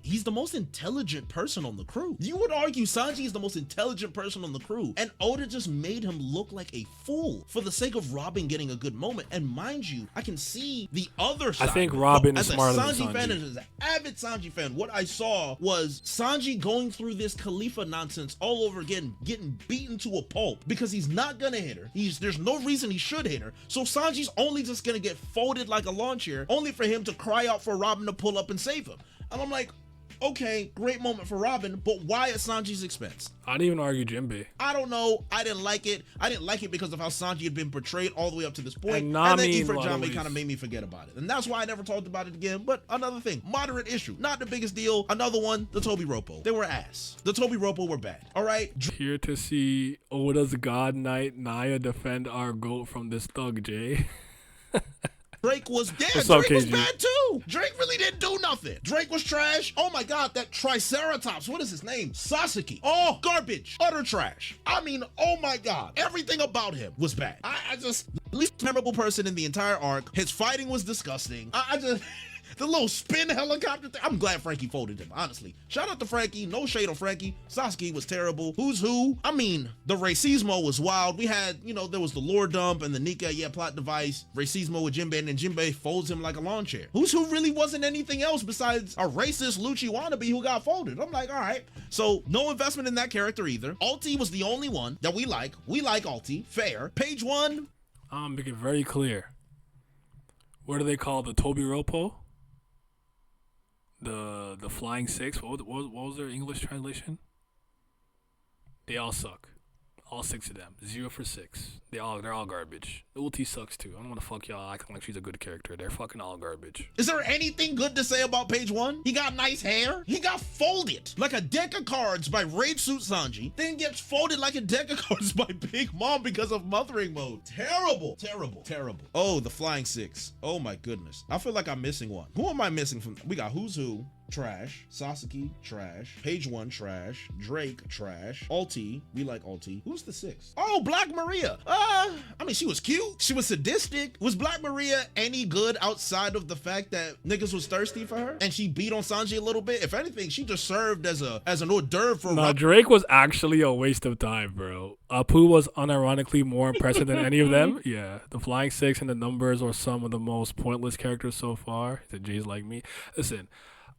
he's the most intelligent person on the crew. You would argue Sanji is the most intelligent person on the crew, and Oda just made him look like a fool for the sake of Robin getting a good moment. And mind you, I can see the other side. I think Robin is smarter than Sanji fan and as an avid Sanji fan, what I saw was Sanji going through this Khalifa nonsense all over again, getting beaten to a pulp because he's not gonna hit her. There's no reason he should hit her. So Sanji's only just gonna get folded like a lawn chair, only for him to cry out for Robin to pull up and save him. And I'm like, okay, great moment for Robin, but why at Sanji's expense? I didn't even argue Jinbei. I don't know. I didn't like it. I didn't like it because of how Sanji had been portrayed all the way up to this point. And then Nami Ifrit kind of made me forget about it. And that's why I never talked about it again. But another thing, moderate issue. Not the biggest deal. Another one, the Toby Roppo. They were ass. The Toby Roppo were bad. All right? Here to see Oda's God Knight Naya defend our GOAT from this thug, Jay. Drake was dead. What's Drake up, was KG? bad too. Drake really didn't do nothing. Drake was trash. Oh my God, that Triceratops. What is his name? Sasaki. Oh, garbage. Utter trash. I mean, oh my God. Everything about him was bad. I just, least memorable person in the entire arc. His fighting was disgusting. I just... The little spin helicopter thing. I'm glad Frankie folded him, honestly. Shout out to Frankie. No shade on Frankie. Sasuke was terrible. Who's who? I mean, the Racismo was wild. We had, there was the lore dump and the Nika, plot device. Racismo with Jinbei, and then Jinbei folds him like a lawn chair. Who's who really wasn't anything else besides a racist Lucci wannabe who got folded. I'm like, all right. So no investment in that character either. Alti was the only one that we like. We like Alti. Fair. Page 1. Make it very clear. What do they call the Toby Roppo? The Flying Six. What was their English translation? They all suck. All 6 of them. 0 for 6. They're all garbage. Ulti sucks too. I don't want to fuck y'all acting like she's a good character. They're fucking all garbage. Is there anything good to say about page 1? He got nice hair. He got folded like a deck of cards by Raid Suit Sanji. Then gets folded like a deck of cards by Big Mom because of mothering mode. Terrible. Terrible. Terrible. Oh, the Flying Six. Oh my goodness. I feel like I'm missing one. Who am I missing from? We got Who's Who. Trash. Sasaki, trash. Page 1, trash. Drake, trash. Alti, we like Alti. Who's the 6th? Oh, Black Maria. I mean, she was cute. She was sadistic. Was Black Maria any good outside of the fact that niggas was thirsty for her? And she beat on Sanji a little bit? If anything, she just served as an hors d'oeuvre for... No, Drake was actually a waste of time, bro. Apu was unironically more impressive than any of them. Yeah, the Flying Six and the numbers are some of the most pointless characters so far. The J's like me. Listen,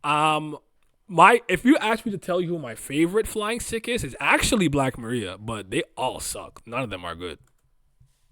if you ask me to tell you who my favorite Flying Six is, it's actually Black Maria, but they all suck. None of them are good.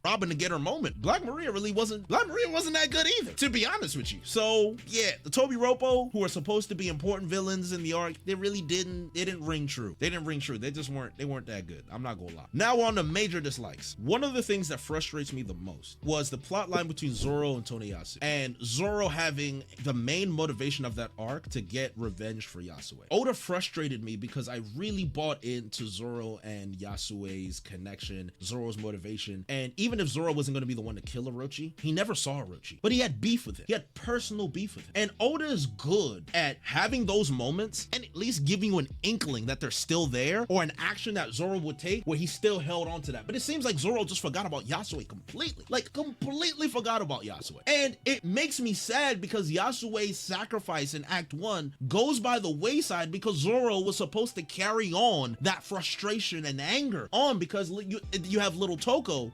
Robin to get her moment. Black Maria wasn't that good either, to be honest with you. So yeah, the Toby Roppo, who are supposed to be important villains in the arc, they didn't ring true. They weren't that good. I'm not gonna lie. Now on the major dislikes. One of the things that frustrates me the most was the plot line between Zoro and Toneyasu, and Zoro having the main motivation of that arc to get revenge for Yasue. Oda frustrated me because I really bought into Zoro and Yasue's connection, Zoro's motivation, and even if Zoro wasn't going to be the one to kill Orochi, he never saw Orochi, but he had beef with him. He had personal beef with him. And Oda is good at having those moments and at least giving you an inkling that they're still there, or an action that Zoro would take where he still held on to that. But it seems like Zoro just forgot about Yasue completely. Like, completely forgot about Yasue. And it makes me sad because Yasue's sacrifice in Act 1 goes by the wayside because Zoro was supposed to carry on that frustration and anger on, because you have little Toko,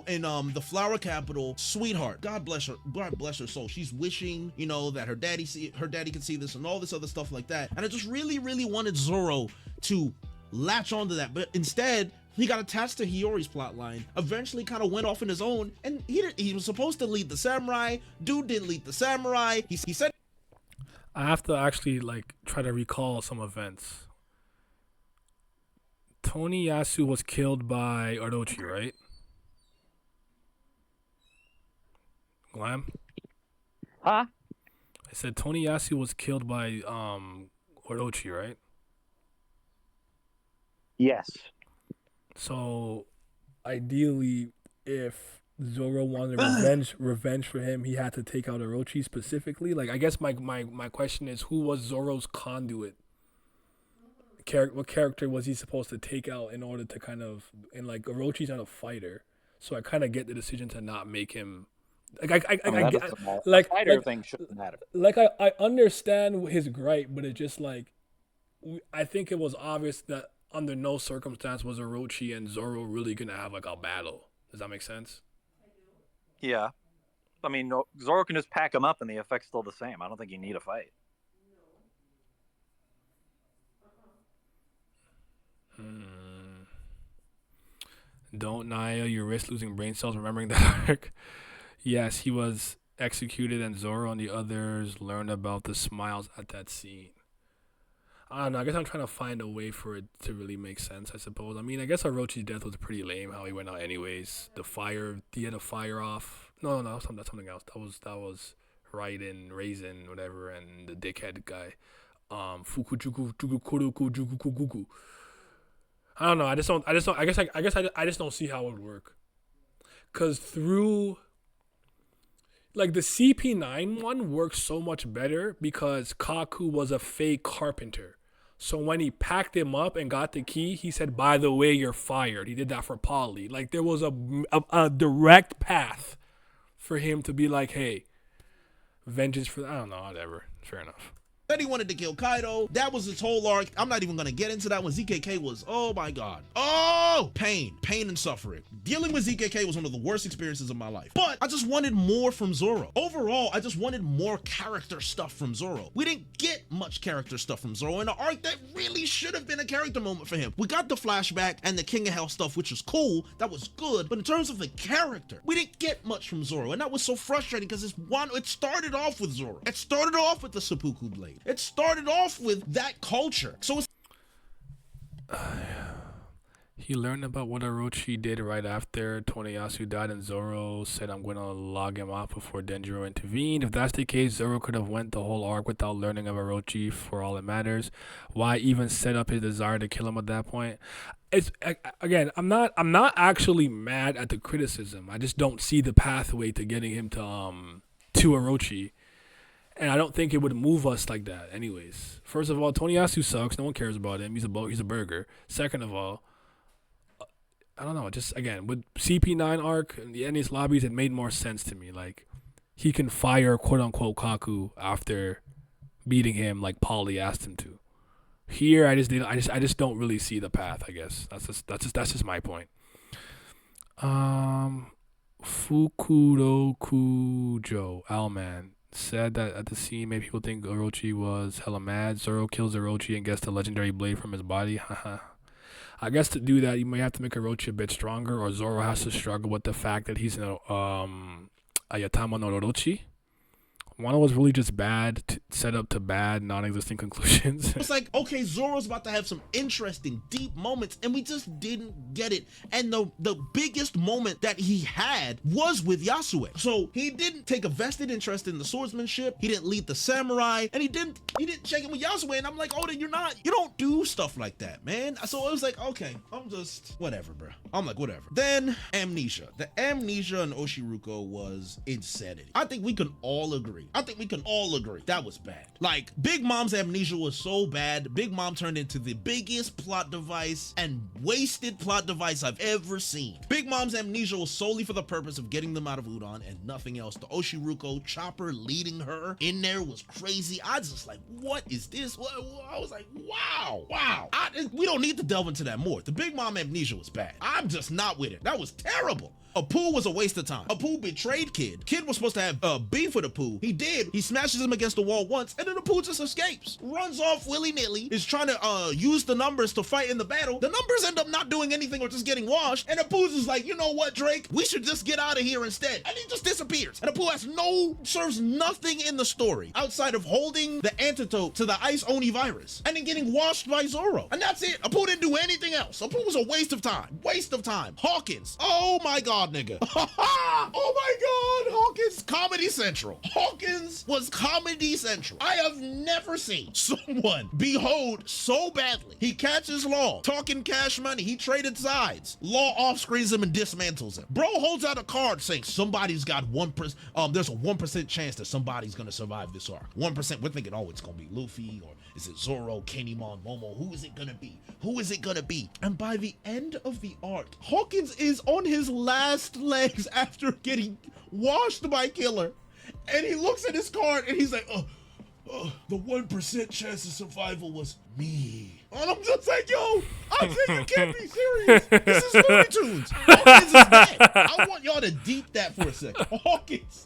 in the flower capital, sweetheart, God bless her soul. She's wishing, that her daddy could see this and all this other stuff like that. And I just really, really wanted Zoro to latch onto that, but instead He got attached to Hiyori's plotline, eventually kind of went off on his own, and he was supposed to lead the samurai. Dude didn't lead the samurai. He said, I have to actually like try to recall some events. Tony Yasu was killed by Orochi, right? Glam? Huh? I said Tony Yasu was killed by Orochi, right? Yes. So ideally, if Zoro wanted revenge for him, he had to take out Orochi specifically. Like, I guess my question is, who was Zoro's conduit? What character was he supposed to take out in order to kind of, and like Orochi's not a fighter, so I kind of get the decision to not make him. Like the fighter thing shouldn't matter. Like I understand his gripe, but it's just like I think it was obvious that under no circumstance was Orochi and Zoro really gonna have like a battle. Does that make sense? Yeah. I mean, no, Zoro can just pack him up and the effect's still the same. I don't think you need a fight. Don't Naya, you risk losing brain cells remembering that arc. Yes, he was executed and Zoro and the others learned about the smiles at that scene. I don't know. I guess I'm trying to find a way for it to really make sense, I suppose. I mean, I guess Orochi's death was pretty lame, how he went out anyways. He had a fire off. No, that's something else. That was Raiden, Raisin, whatever, and the dickhead guy. Fukujuku, Jugukuruku, Jugukugugu. I don't know. I just don't see how it would work. Cause through like the CP9 one works so much better because Kaku was a fake carpenter. So when he packed him up and got the key, he said, "By the way, you're fired." He did that for Polly. Like there was a direct path for him to be like, "Hey, vengeance for I don't know, whatever." Fair enough. Said he wanted to kill Kaido. That was his whole arc. I'm not even gonna get into that one. ZKK was, oh my god. Oh, pain and suffering. Dealing with ZKK was one of the worst experiences of my life. But I just wanted more from Zoro. Overall, I just wanted more character stuff from Zoro. We didn't get much character stuff from Zoro in an arc that really should have been a character moment for him. We got the flashback and the King of Hell stuff, which was cool. That was good. But in terms of the character, we didn't get much from Zoro. And that was so frustrating because it started off with Zoro. It started off with the Seppuku Blade. It started off with that culture. So he learned about what Orochi did right after Toneyasu died, and Zoro said, "I'm going to log him off before Denjiro intervened." If that's the case, Zoro could have went the whole arc without learning of Orochi for all it matters. Why even set up his desire to kill him at that point? It's again, I'm not actually mad at the criticism. I just don't see the pathway to getting him to Orochi. And I don't think it would move us like that anyways. First of all, Toneyasu sucks. No one cares about him. He's a burger. Second of all, I don't know. Just, again, with CP9 arc and the Enies lobbies, it made more sense to me. Like, he can fire quote-unquote Kaku after beating him like Polly asked him to. Here, I just don't really see the path, I guess. That's just my point. Fukurokujo, Owlman, said that at the scene, maybe people think Orochi was hella mad. Zoro kills Orochi and gets the legendary blade from his body. Haha. I guess to do that, you may have to make Orochi a bit stronger, or Zoro has to struggle with the fact that he's an Ayatama no Orochi. Wano was really just bad, set up to bad, non-existing conclusions. It's like, okay, Zoro's about to have some interesting, deep moments, and we just didn't get it. And the biggest moment that he had was with Yasue. So he didn't take a vested interest in the swordsmanship. He didn't lead the samurai, and he didn't check in with Yasue. And I'm like, oh, then you don't do stuff like that, man. So it was like, okay, I'm just whatever, bro. I'm like, whatever. Then amnesia. The amnesia in Oshiruko was insanity. I think we can all agree that was bad. Like, Big Mom's amnesia was so bad. Big Mom turned into the biggest plot device and wasted plot device I've ever seen. Big Mom's amnesia was solely for the purpose of getting them out of Udon and nothing else. The Oshiruko Chopper leading her in there was crazy. I just like, what is this? I was like, wow. We don't need to delve into that more. The Big Mom amnesia was bad. I'm just not with it. That was terrible. Apu was a waste of time. Apu betrayed Kid. Kid was supposed to have beef with Apu. He did. He smashes him against the wall once, and then Apu just escapes. Runs off willy-nilly, is trying to use the numbers to fight in the battle. The numbers end up not doing anything or just getting washed, and Apu's is like, you know what, Drake? We should just get out of here instead. And he just disappears. And Apu serves nothing in the story outside of holding the antidote to the Ice Oni virus and then getting washed by Zoro. And that's it. Apu didn't do anything else. Apu was a waste of time. Waste of time. Hawkins. Oh my God, nigga. Oh my God. Hawkins, Comedy Central. Hawkins was Comedy Central. I have never seen someone behold so badly. He catches Law talking cash money. He traded sides. Law off-screens him and dismantles him. Bro holds out a card saying somebody's got 1%. There's a 1% chance that somebody's gonna survive this arc. 1%. We're thinking, oh, it's gonna be Luffy, or is it Zoro, Kanemon, Momo? Who is it gonna be? Who is it gonna be? And by the end of the arc, Hawkins is on his last legs after getting washed by Killer, and he looks at his card and he's like, the 1% chance of survival was me. And I'm just like, yo, I'm saying you can't be serious. This is Looney Tunes. Hawkins is dead. I want y'all to deep that for a second. Hawkins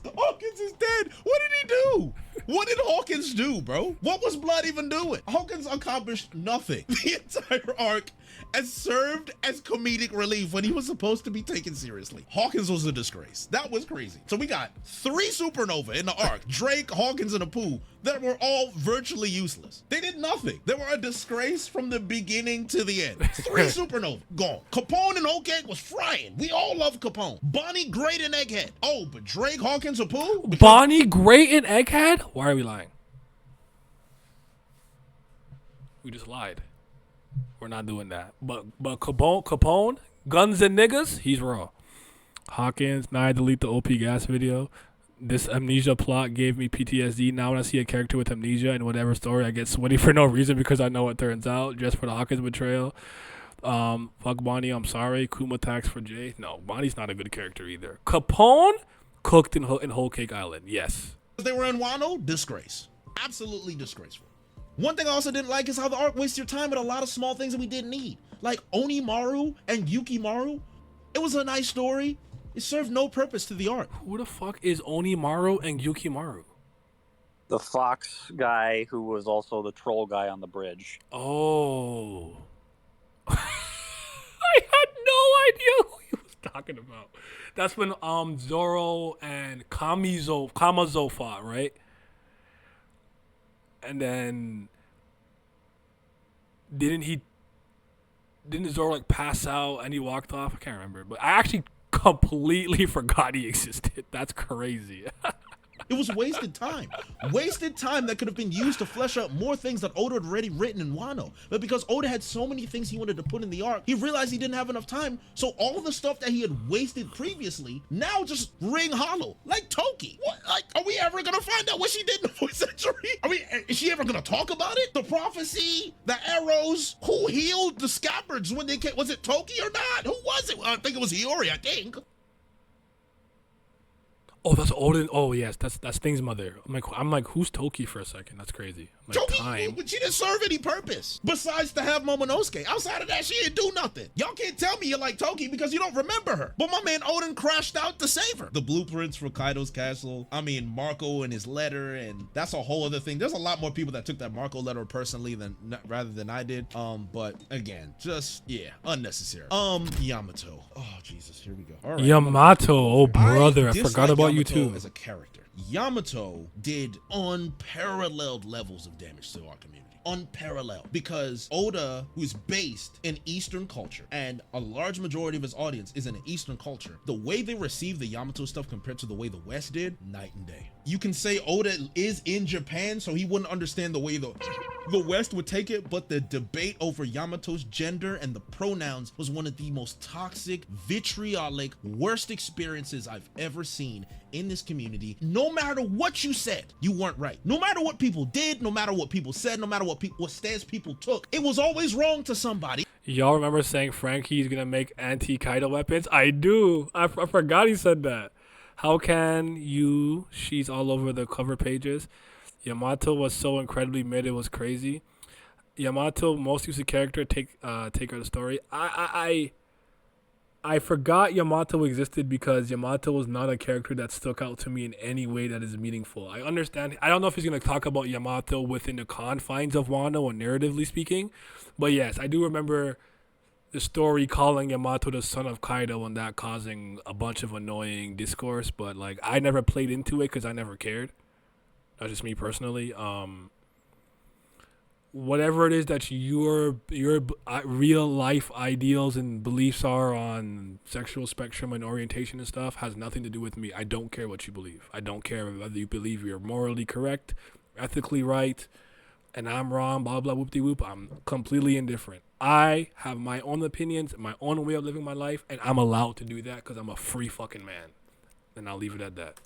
is dead. What did he do? What did Hawkins do, bro? What was Blood even doing? Hawkins accomplished nothing. The entire arc has served as comedic relief when he was supposed to be taken seriously. Hawkins was a disgrace. That was crazy. So we got 3 supernova in the arc. Drake, Hawkins, and Apu that were all virtually useless. They did nothing. They were a disgrace from the beginning to the end. 3 supernova gone. Capone and Whole Cake was frying. We all love Capone. Bonnie, Great, and Egghead. Oh, but Drake, Hawkins, Apu? Bonnie, Great, and Egghead? Why are we lying? We just lied. We're not doing that. But Capone, guns and niggas, he's raw. Hawkins, now I delete the OP gas video. This amnesia plot gave me PTSD. Now when I see a character with amnesia in whatever story, I get sweaty for no reason because I know what turns out. Just for the Hawkins betrayal. Fuck Bonnie, I'm sorry. Kuma tax for Jay. No, Bonnie's not a good character either. Capone, cooked in Whole Cake Island. Yes. They were in Wano, disgrace. Absolutely disgraceful. One thing I also didn't like is how the arc wastes your time with a lot of small things that we didn't need. Like Onimaru and Yukimaru. It was a nice story. It served no purpose to the arc. Who the fuck is Onimaru and Yukimaru? The fox guy who was also the troll guy on the bridge. Oh. I had no idea who he was talking about. That's when Zoro and Kamazo fought, right? And then didn't Zoro like pass out and he walked off? I can't remember, but I actually completely forgot he existed. That's crazy. It was wasted time. Wasted time that could have been used to flesh out more things that Oda had already written in Wano. But because Oda had so many things he wanted to put in the arc, he realized he didn't have enough time. So all the stuff that he had wasted previously now just ring hollow. Like Toki. What? Like, are we ever gonna find out what she did in the 4th century? I mean, is she ever gonna talk about it? The prophecy, the arrows, who healed the scabbards when they came? Was it Toki or not? Who was it? I think it was Hiyori, I think. Oh, that's Odin. Oh, yes, that's Sting's mother. I'm like, who's Toki for a second? That's crazy. I'm like, Toki, she didn't serve any purpose besides to have Momonosuke. Outside of that, she didn't do nothing. Y'all can't tell me you like Toki because you don't remember her. But my man Odin crashed out to save her. The blueprints for Kaido's castle. I mean, Marco and his letter, and that's a whole other thing. There's a lot more people that took that Marco letter personally rather than I did. But again, just unnecessary. Yamato. Oh Jesus, here we go. All right. Yamato, oh brother, I forgot about you too. As a character, Yamato did unparalleled levels of damage to our community. Unparalleled, because Oda, who is based in Eastern culture, and a large majority of his audience is in an Eastern culture, the way they receive the Yamato stuff compared to the way the West did, night and day. You can say Oda is in Japan, so he wouldn't understand the way the West would take it, but the debate over Yamato's gender and the pronouns was one of the most toxic, vitriolic, worst experiences I've ever seen in this community. No matter what you said, you weren't right. No matter what people did, no matter what people said, no matter what stance people took, it was always wrong to somebody. Y'all remember saying Frankie's gonna make anti-Kaido weapons? I do. I forgot he said that. How can you? She's all over the cover pages. Yamato was so incredibly mid, it was crazy. Yamato, most used character, take her the story. I forgot Yamato existed because Yamato was not a character that stuck out to me in any way that is meaningful. I understand. I don't know if he's going to talk about Yamato within the confines of Wano or narratively speaking, but yes, I do remember the story calling Yamato the son of Kaido and that causing a bunch of annoying discourse, but like I never played into it because I never cared. That's just me personally. Whatever it is that your real life ideals and beliefs are on sexual spectrum and orientation and stuff has nothing to do with me. I don't care what you believe. I don't care whether you believe you're morally correct, ethically right, and I'm wrong, blah blah whoop de whoop. I'm completely indifferent. I have my own opinions, my own way of living my life, and I'm allowed to do that because I'm a free fucking man. And I'll leave it at that.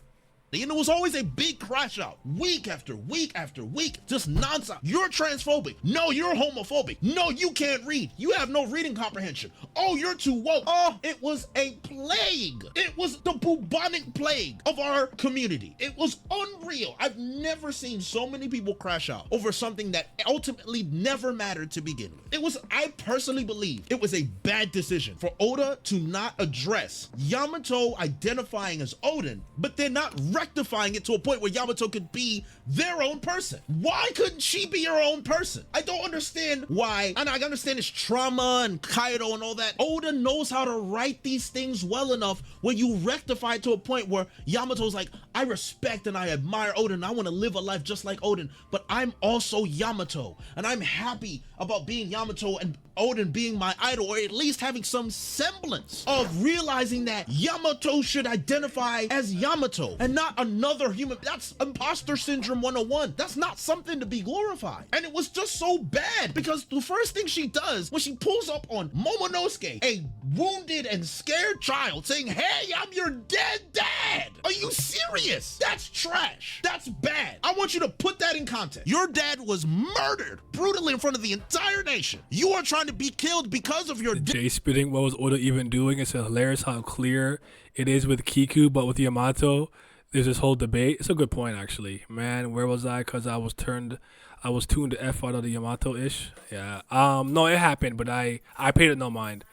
And it was always a big crash out, week after week after week, just nonstop. You're transphobic. No, you're homophobic. No, you can't read. You have no reading comprehension. Oh, you're too woke. Oh, it was a plague. It was the bubonic plague of our community. It was unreal. I've never seen so many people crash out over something that ultimately never mattered to begin with. I personally believe it was a bad decision for Oda to not address Yamato identifying as Odin, but they're not rectifying it to a point where Yamato could be their own person. Why couldn't she be her own person? I don't understand why. And I understand it's trauma and Kaido and all that. Oda knows how to write these things well enough where you rectify it to a point where Yamato's like, I respect and I admire Odin. I want to live a life just like Odin, but I'm also Yamato. And I'm happy about being Yamato and Odin being my idol, or at least having some semblance of realizing that Yamato should identify as Yamato and not another human. That's imposter syndrome 101. That's not something to be glorified. And it was just so bad because the first thing she does when she pulls up on Momonosuke, a wounded and scared child, saying, hey, I'm your dead dad. Are you serious? That's trash. That's bad. I want you to put that in context. Your dad was murdered brutally in front of the entire nation. You are trying to be killed because of your Jay spitting, what was Oda even doing? It's hilarious how clear it is with Kiku, but with Yamato, there's this whole debate. It's a good point, actually. Man, where was I? Because I was tuned the F out of the Yamato-ish. Yeah. No, it happened, but I paid it no mind.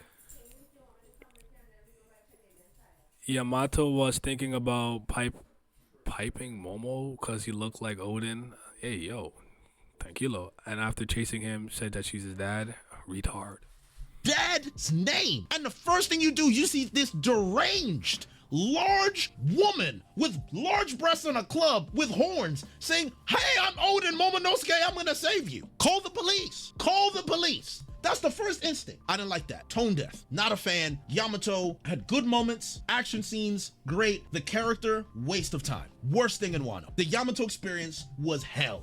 Yamato was thinking about piping Momo because he looked like Odin. Hey, yo. Tranquilo. And after chasing him, said that she's his dad. Retard. Dad's name. And the first thing you do, you see this deranged, large woman with large breasts in a club with horns saying, hey, I'm Odin Momonosuke, I'm gonna save you. Call the police. Call the police. That's the first instinct. I didn't like that. Tone deaf. Not a fan. Yamato had good moments, action scenes, great. The character, waste of time. Worst thing in Wano. The Yamato experience was hell.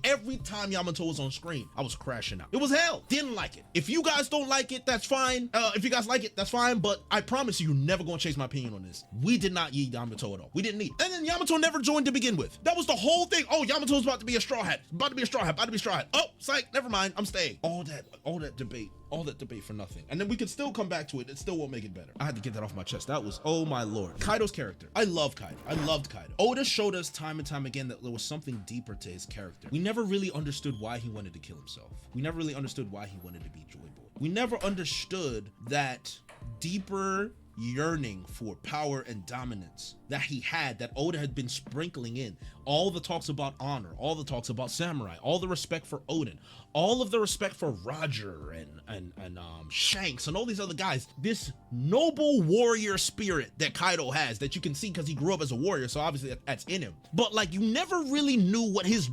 Every time Yamato was on screen, I was crashing out. It was hell. Didn't like it. If you guys don't like it, that's fine. If you guys like it, that's fine. But I promise you're never gonna change my opinion on this. We did not need Yamato at all. We didn't need. And then Yamato never joined to begin with. That was the whole thing. Oh, Yamato's about to be a straw hat. About to be a straw hat. About to be a straw hat. Oh, psych. Never mind. I'm staying. All that debate for nothing. And then we could still come back to it. It still won't make it better. I had to get that off my chest. That was, oh my lord. Kaido's character. I love Kaido. I loved Kaido. Oda showed us time and time again that there was something deeper to his character. We never really understood why he wanted to kill himself. We never really understood why he wanted to be Joy Boy. We never understood that deeper yearning for power and dominance that he had, that Oda had been sprinkling in. All the talks about honor, all the talks about samurai, all the respect for Odin, all of the respect for Roger and Shanks and all these other guys. This noble warrior spirit that Kaido has, that you can see because he grew up as a warrior, so obviously that's in him. But like, you never really knew what his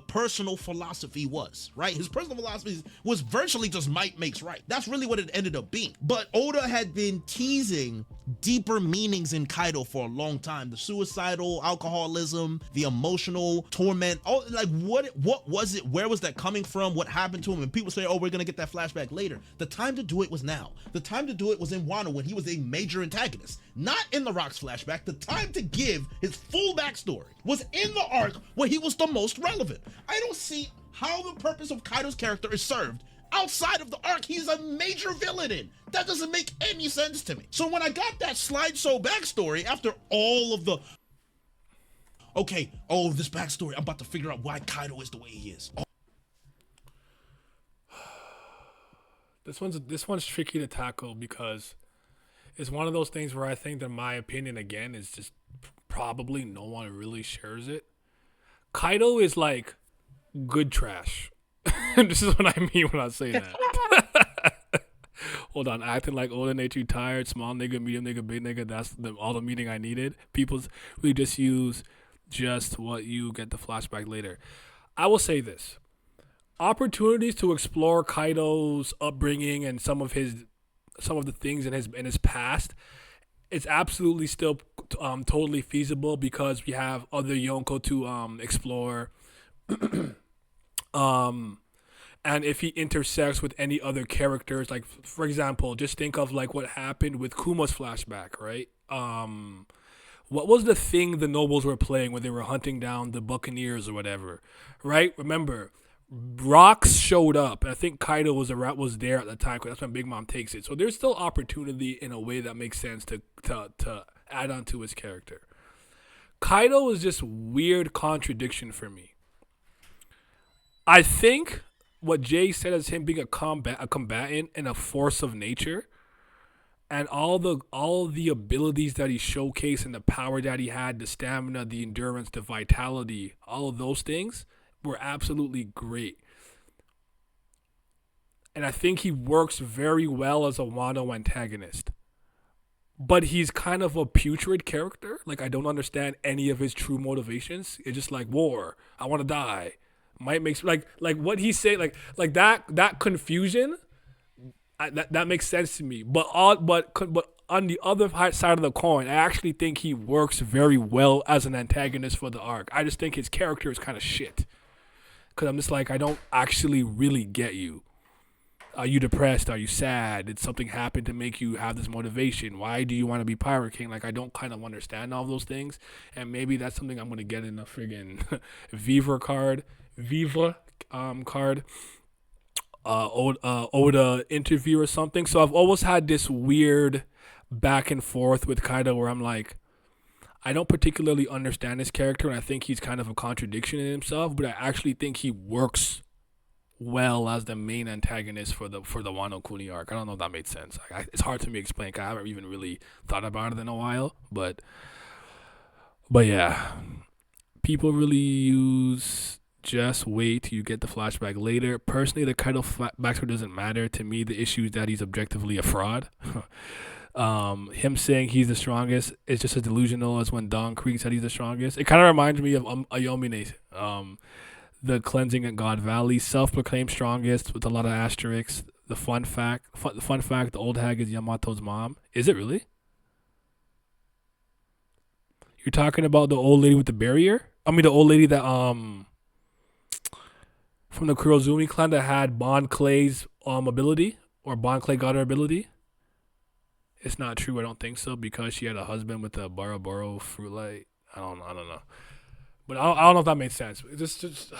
personal philosophy was, right? His personal philosophy was virtually just might makes right. That's really what it ended up being. But Oda had been teasing deeper meanings in Kaido for a long time. The suicidal, alcoholism, the emotional torment, all like what was it? Where was that coming from? What happened to him? And people say, oh, we're gonna get that flashback later. The time to do it was now. The time to do it was in Wano when he was a major antagonist, not in the Rock's flashback. The time to give his full backstory was in the arc where he was the most relevant. I don't see how the purpose of Kaido's character is served outside of the arc he's a major villain in. That doesn't make any sense to me. So when I got that slideshow backstory after all of the, okay, oh, this backstory, I'm about to figure out why Kaido is the way he is. Oh. This one's tricky to tackle because It's one of those things where I think that my opinion again is just probably no one really shares it. Kaido is like good trash. This is what I mean when I say that. Hold on, acting like old and too tired, small nigga, medium nigga, big nigga. That's all the meaning I needed. People's we just use just what you get the flashback later. I will say this: opportunities to explore Kaido's upbringing and some of the things in his past. It's absolutely still totally feasible because we have other Yonko to explore. um, and if he intersects with any other characters, like for example, just think of like what happened with Kuma's flashback, right? What was the thing the nobles were playing when they were hunting down the Buccaneers or whatever, right? Remember, rocks showed up, and I think Kaido was there at the time because that's when Big Mom takes it. So there's still opportunity in a way that makes sense to add on to his character. Kaido is just weird contradiction for me. I think what Jay said is him being a combatant and a force of nature, and all the abilities that he showcased and the power that he had, the stamina, the endurance, the vitality, all of those things were absolutely great. And I think he works very well as a Wano antagonist. But he's kind of a putrid character. Like, I don't understand any of his true motivations. It's just like war. I want to die. Might make like what he say like that confusion. That makes sense to me. But on the other side of the coin, I actually think he works very well as an antagonist for the arc. I just think his character is kind of shit. Because I'm just like, I don't actually really get you. Are you depressed? Are you sad? Did something happen to make you have this motivation? Why do you want to be Pirate King? Like, I don't kind of understand all those things. And maybe that's something I'm going to get in a friggin' Viva card. Oda interview or something. So I've always had this weird back and forth with Kaido where I'm like, I don't particularly understand his character, and I think he's kind of a contradiction in himself, but I actually think he works well as the main antagonist for the Wano Kuni arc. I don't know if that made sense. It's hard to me explain because I haven't even really thought about it in a while, but yeah, people really use just wait till you get the flashback later. Personally, the Kaido backstory doesn't matter to me. The issue is that he's objectively a fraud. Him saying he's the strongest is just as delusional as when Don Krieg said he's the strongest. It kind of reminds me of Ayomine, the cleansing at God Valley, self-proclaimed strongest with a lot of asterisks. The fun fact, the old hag is Yamato's mom. Is it really? You're talking about the old lady with the barrier? I mean, the old lady that from the Kurozumi clan that had Bon Clay's ability, or Bon Clay got her ability. It's not true. I don't think so because she had a husband with a Boro fruit light. I don't know. But I don't know if that made sense. Just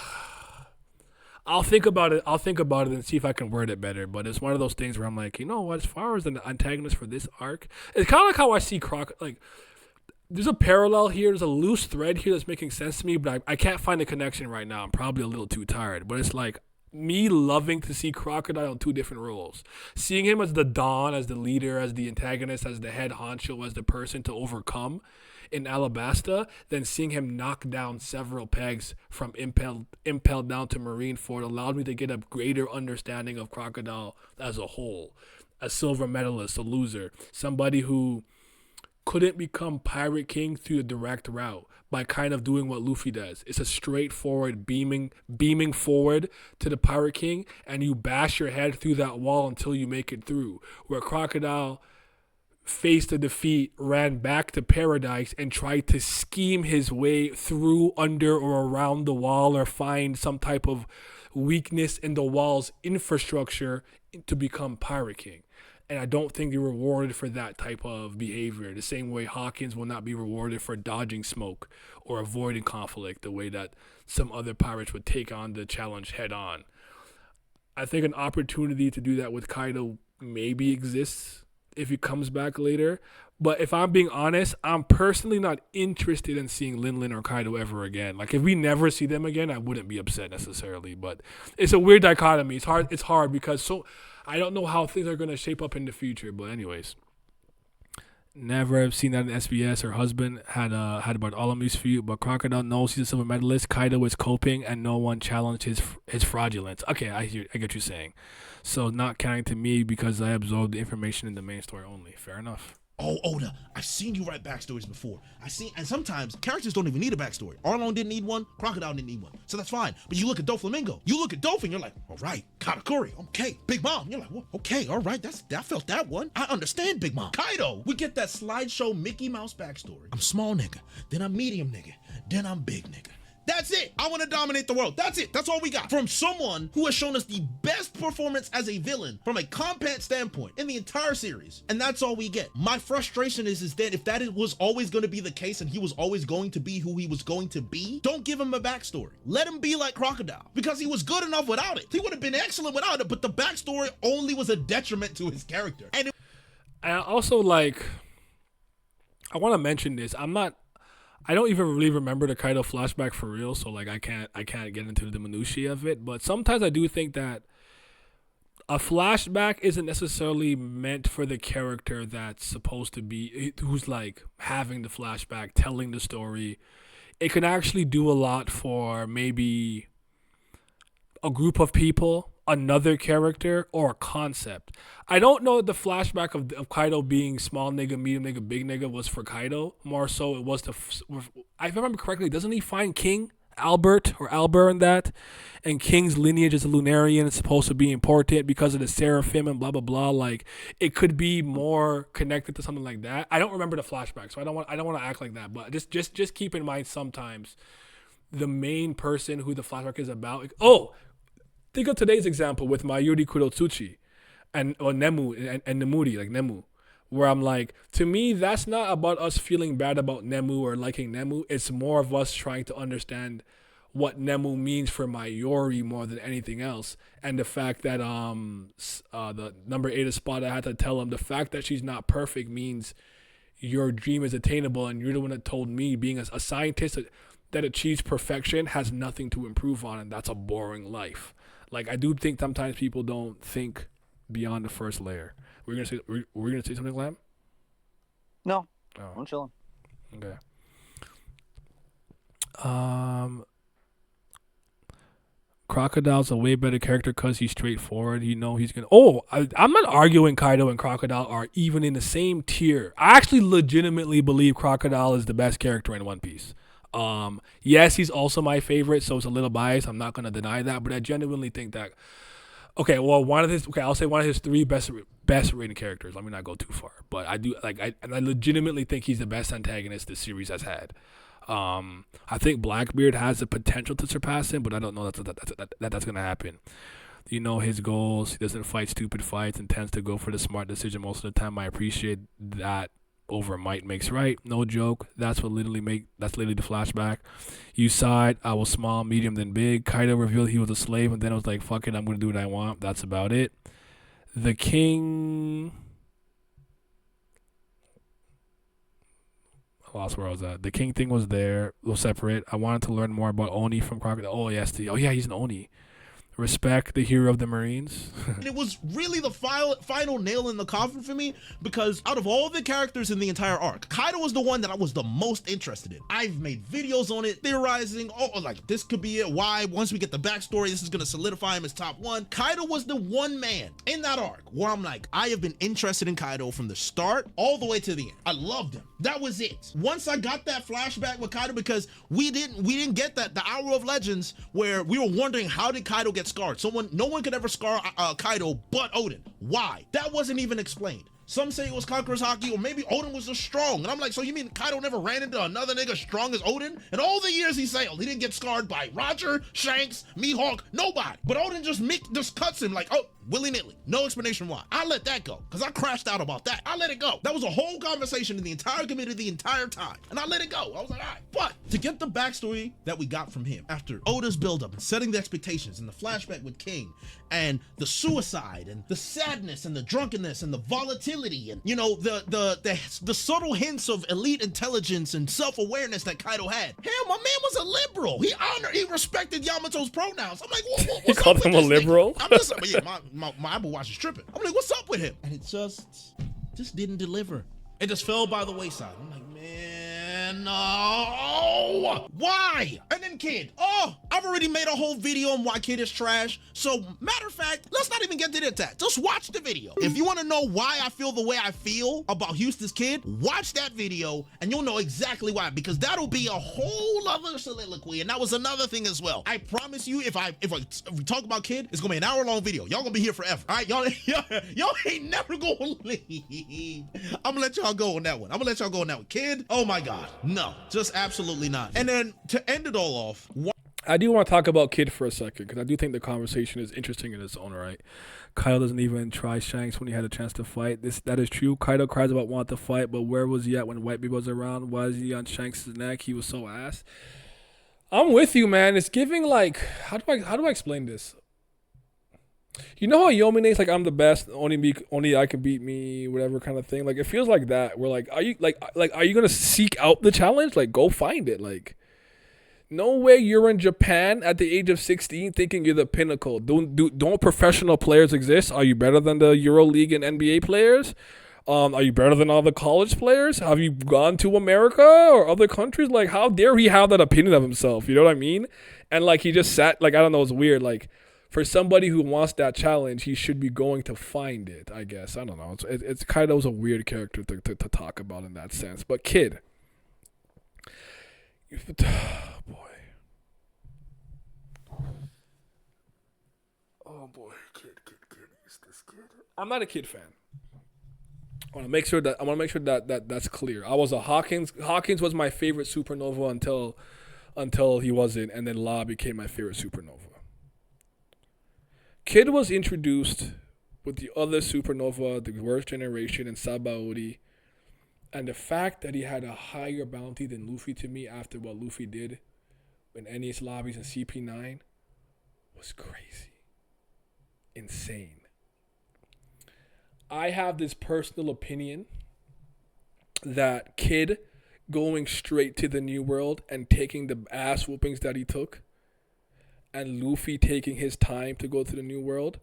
I'll think about it. And see if I can word it better. But it's one of those things where I'm like, you know what? As far as the antagonist for this arc, it's kind of like how I see Croc. Like, there's a parallel here. There's a loose thread here that's making sense to me, but I can't find a connection right now. I'm probably a little too tired. But it's like me loving to see Crocodile in two different roles. Seeing him as the Don, as the leader, as the antagonist, as the head honcho, as the person to overcome in Alabasta, then seeing him knock down several pegs from impelled down to Marineford allowed me to get a greater understanding of Crocodile as a whole. A silver medalist, a loser, somebody who couldn't become Pirate King through the direct route by kind of doing what Luffy does. It's a straightforward beaming forward to the Pirate King, and you bash your head through that wall until you make it through. Where Crocodile faced a defeat, ran back to paradise, and tried to scheme his way through, under, or around the wall, or find some type of weakness in the wall's infrastructure to become Pirate King. And I don't think they're rewarded for that type of behavior. The same way Hawkins will not be rewarded for dodging smoke or avoiding conflict the way that some other pirates would take on the challenge head on. I think an opportunity to do that with Kaido maybe exists if he comes back later. But if I'm being honest, I'm personally not interested in seeing Lin or Kaido ever again. Like, if we never see them again, I wouldn't be upset necessarily. But it's a weird dichotomy. It's hard because I don't know how things are going to shape up in the future. But anyways, Never have seen that in SBS. Her husband had Bartholomew's feud, but Crocodile knows he's a silver medalist. Kaido is coping, and no one challenged his fraudulence. Okay, I get what you're saying. So not counting to me because I absorbed the information in the main story only. Fair enough. Oh, Oda, I've seen you write backstories before. And sometimes characters don't even need a backstory. Arlong didn't need one, Crocodile didn't need one. So that's fine. But you look at Doflamingo, you look at Dolphin, you're like, all right, Katakuri, okay. Big Mom, you're like, well, okay, all right, I felt that one. I understand Big Mom. Kaido, we get that slideshow Mickey Mouse backstory. I'm small nigga, then I'm medium nigga, then I'm big nigga. That's it. I want to dominate the world. That's it. That's all we got. From someone who has shown us the best performance as a villain from a combat standpoint in the entire series. And that's all we get. My frustration is that if that was always going to be the case and he was always going to be who he was going to be, don't give him a backstory. Let him be like Crocodile because he was good enough without it. He would have been excellent without it, but the backstory only was a detriment to his character. And I also I want to mention this. I don't even really remember the Kaido flashback for real, so I can't get into the minutiae of it. But sometimes I do think that a flashback isn't necessarily meant for the character that's supposed to be who's having the flashback, telling the story. It can actually do a lot for maybe a group of people, another character, or a concept. I don't know if the flashback of Kaido being small nigga, medium nigga, big nigga was for Kaido. More so it was if I remember correctly, doesn't he find King Albert in that? And King's lineage as a Lunarian is supposed to be important because of the Seraphim and blah blah blah. It could be more connected to something like that. I don't remember the flashback, so I don't want to act like that. But just keep in mind sometimes the main person who the flashback is about. Think of today's example with Mayuri Kurotsuchi and Nemu and Nemuri, Nemu, where I'm to me, that's not about us feeling bad about Nemu or liking Nemu. It's more of us trying to understand what Nemu means for Mayuri more than anything else. And the fact that the number 8 Espada had to tell him the fact that she's not perfect means your dream is attainable, and you're the one that told me being a scientist that achieves perfection has nothing to improve on, and that's a boring life. I do think sometimes people don't think beyond the first layer. We're gonna say something, Lamb? No, oh. I'm chilling. Okay. Crocodile's a way better character because he's straightforward. He's gonna. I'm not arguing Kaido and Crocodile are even in the same tier. I actually legitimately believe Crocodile is the best character in One Piece. Yes, he's also my favorite, so it's a little biased. I'm not gonna deny that, but I genuinely think that. Okay, well, I'll say one of his 3 best rated characters. Let me not go too far, but I do I legitimately think he's the best antagonist this series has had. I think Blackbeard has the potential to surpass him, but I don't know that's gonna happen. His goals. He doesn't fight stupid fights and tends to go for the smart decision most of the time. I appreciate that. Over might makes right, no joke. That's literally the flashback. You saw it. I was small, medium, then big. Kaido revealed he was a slave, and then I was like, fuck it, I'm gonna do what I want. That's about it. The king. I lost where I was at. The king thing was separate. I wanted to learn more about Oni from Crocodile. Oh yes, he's an Oni. Respect, the hero of the Marines. It was really the final nail in the coffin for me because out of all the characters in the entire arc, Kaido was the one that I was the most interested in. I've made videos on it, theorizing, this could be it. Why? Once we get the backstory, this is going to solidify him as top 1. Kaido was the one man in that arc where I'm I have been interested in Kaido from the start all the way to the end. I loved him. That was it. Once I got that flashback with Kaido, because we didn't get the Hour of Legends where we were wondering how did Kaido get scarred. No one could ever scar Kaido but Odin. Why? That wasn't even explained. Some say it was Conqueror's Haki, or maybe Odin was just strong. And I'm so you mean Kaido never ran into another nigga strong as Odin? In all the years he sailed, he didn't get scarred by Roger, Shanks, Mihawk, nobody. But Odin just cuts him willy-nilly. No explanation why. I let that go, because I crashed out about that. I let it go. That was a whole conversation in the entire committee the entire time. And I let it go. I was all right. But to get the backstory that we got from him after Oda's buildup and setting the expectations and the flashback with King and the suicide and the sadness and the drunkenness and the volatility and, the subtle hints of elite intelligence and self-awareness that Kaido had. Hell, my man was a liberal. He respected Yamato's pronouns. I'm what's you called him a liberal? I'm just my Apple Watch is tripping. I'm what's up with him? And it just didn't deliver. It just fell by the wayside. I'm like, man, no. Why? And then Kid. Oh, I've already made a whole video on why Kid is trash. So, matter of fact, let's not even get to that. Just watch the video. If you want to know why I feel the way I feel about Houston's Kid, watch that video and you'll know exactly why. Because that'll be a whole other soliloquy. And that was another thing as well. I promise you, if we talk about Kid, it's gonna be an hour-long video. Y'all gonna be here forever. All right, y'all ain't never gonna leave. I'm gonna let y'all go on that one. Kid, oh my God, no, just absolutely not. And then to end it all off, I do want to talk about Kid for a second because I do think the conversation is interesting in its own right. Kaido doesn't even try Shanks when he had a chance to fight. That is true. Kaido cries about wanting to fight, but where was he at when Whitebeard was around? Why is he on Shanks' neck? He was so ass. I'm with you, man. It's giving like how do I explain this? You know how Yomine's like, I'm the best, only I can beat me, whatever kind of thing. Like it feels like that. We're like, are you gonna seek out the challenge? Like go find it. Like no way you're in Japan at the age of 16 thinking you're the pinnacle. Don't professional players exist? Are you better than the EuroLeague and NBA players? Are you better than all the college players? Have you gone to America or other countries? Like how dare he have that opinion of himself? You know what I mean? And like he just sat like, I don't know, it's weird. Like for somebody who wants that challenge, he should be going to find it, I guess. I don't know. It's Kaido's a weird character to talk about in that sense. But Kid. Oh, boy. Kid. Is this Kid? I'm not a Kid fan. I want to make sure that that's clear. I was a Hawkins. Hawkins was my favorite supernova until he wasn't, and then Law became my favorite supernova. Kid was introduced with the other supernova, the worst generation, and Sabaody, and the fact that he had a higher bounty than Luffy to me after what Luffy did in NES lobbies and CP9 was crazy. Insane. I have this personal opinion that Kid going straight to the New World and taking the ass whoopings that he took and Luffy taking his time to go to the New World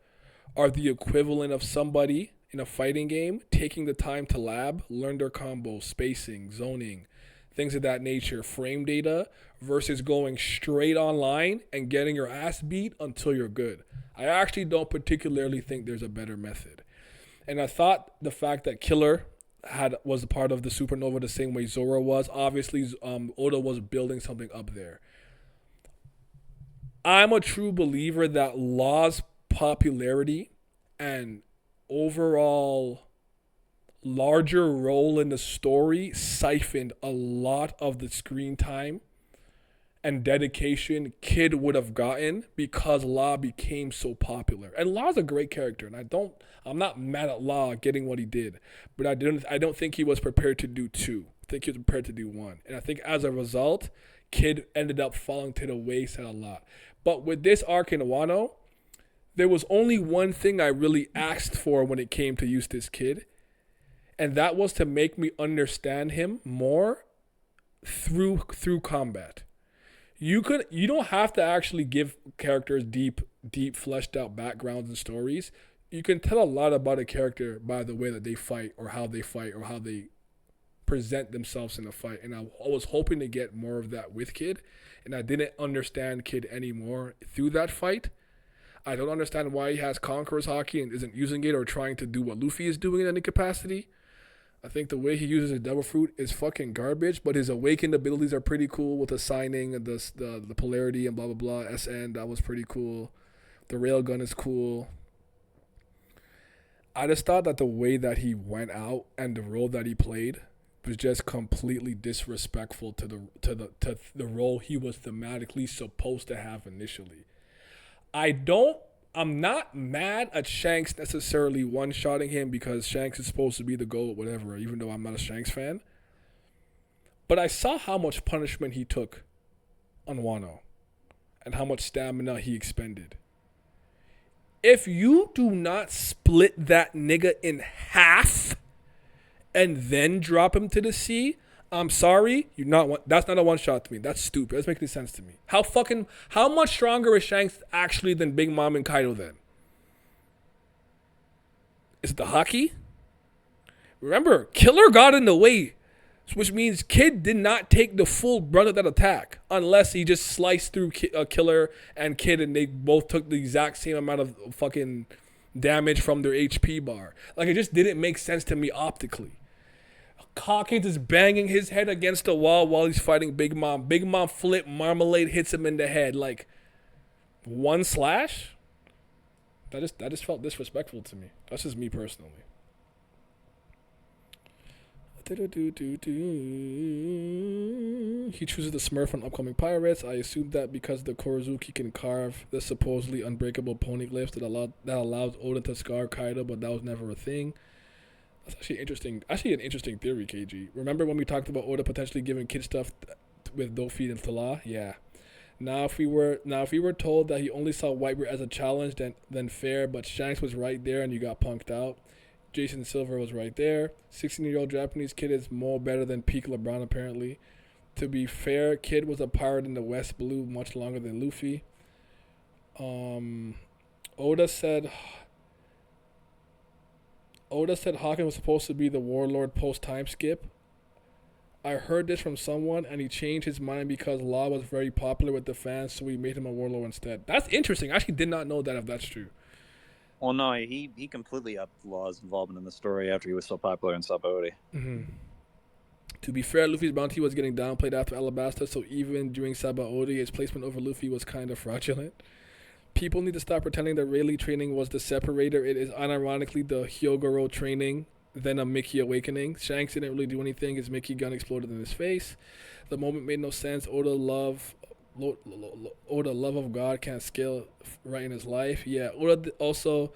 are the equivalent of somebody in a fighting game taking the time to lab, learn their combos, spacing, zoning, things of that nature, frame data, versus going straight online and getting your ass beat until you're good. I actually don't particularly think there's a better method. And I thought the fact that Killer was a part of the supernova the same way Zoro was, obviously Oda was building something up there. I'm a true believer that Law's popularity and overall larger role in the story siphoned a lot of the screen time and dedication Kid would have gotten because Law became so popular. And Law's a great character, and I'm not mad at Law getting what he did, but I don't think he was prepared to do two. I think he was prepared to do one. And I think as a result, Kid ended up falling to the wayside a lot. But with this arc in Wano, there was only one thing I really asked for when it came to Eustace Kid, and that was to make me understand him more through combat. You don't have to actually give characters deep fleshed out backgrounds and stories. You can tell a lot about a character by the way that they fight or how they present themselves in a fight. And I was hoping to get more of that with Kid, and I didn't understand Kid anymore through that fight. I don't understand why he has Conqueror's Haki and isn't using it or trying to do what Luffy is doing in any capacity. I think the way he uses his Devil Fruit is fucking garbage, but his awakened abilities are pretty cool with the signing and the polarity and blah, blah, blah. SN, that was pretty cool. The railgun is cool. I just thought that the way that he went out and the role that he played was just completely disrespectful to the role he was thematically supposed to have initially. I'm not mad at Shanks necessarily one-shotting him because Shanks is supposed to be the GOAT, whatever, even though I'm not a Shanks fan. But I saw how much punishment he took on Wano and how much stamina he expended. If you do not split that nigga in half and then drop him to the sea, I'm sorry, that's not a one shot to me. That's stupid. That doesn't make any sense to me. How much stronger is Shanks actually than Big Mom and Kaido then? Is it the Haki? Remember, Killer got in the way, which means Kid did not take the full brunt of that attack unless he just sliced through Killer and Kid, and they both took the exact same amount of fucking damage from their HP bar. Like, it just didn't make sense to me optically. Hawkins is banging his head against the wall while he's fighting Big Mom. Big Mom flip, Marmalade hits him in the head. Like, one slash? That just felt disrespectful to me. That's just me personally. He chooses the Smurf on upcoming Pirates. I assume that because the Korozuki can carve the supposedly unbreakable poneglyphs that allows Oda to scar Kaido, but that was never a thing. That's actually interesting. Actually, an interesting theory, KG. Remember when we talked about Oda potentially giving Kid stuff with Dofi and Thala? Yeah. Now, if we were told that he only saw Whitebeard as a challenge, then fair. But Shanks was right there, and you got punked out. Jason Silver was right there. 16-year-old Japanese Kid is more better than peak LeBron, apparently. To be fair, Kid was a pirate in the West Blue much longer than Luffy. Oda said Hawkins was supposed to be the warlord post-time skip. I heard this from someone, and he changed his mind because Law was very popular with the fans, so we made him a warlord instead. That's interesting. I actually did not know that, if that's true. Well, no, he completely upped Law's involvement in the story after he was so popular in Sabaody. Mm-hmm. To be fair, Luffy's bounty was getting downplayed after Alabasta, so even during Sabaody, his placement over Luffy was kind of fraudulent. People need to stop pretending that Rayleigh training was the separator. It is unironically the Hyogoro training, then a Mickey awakening. Shanks didn't really do anything. His Mickey gun exploded in his face. The moment made no sense. Oda love of God can't scale right in his life. Yeah, Oda also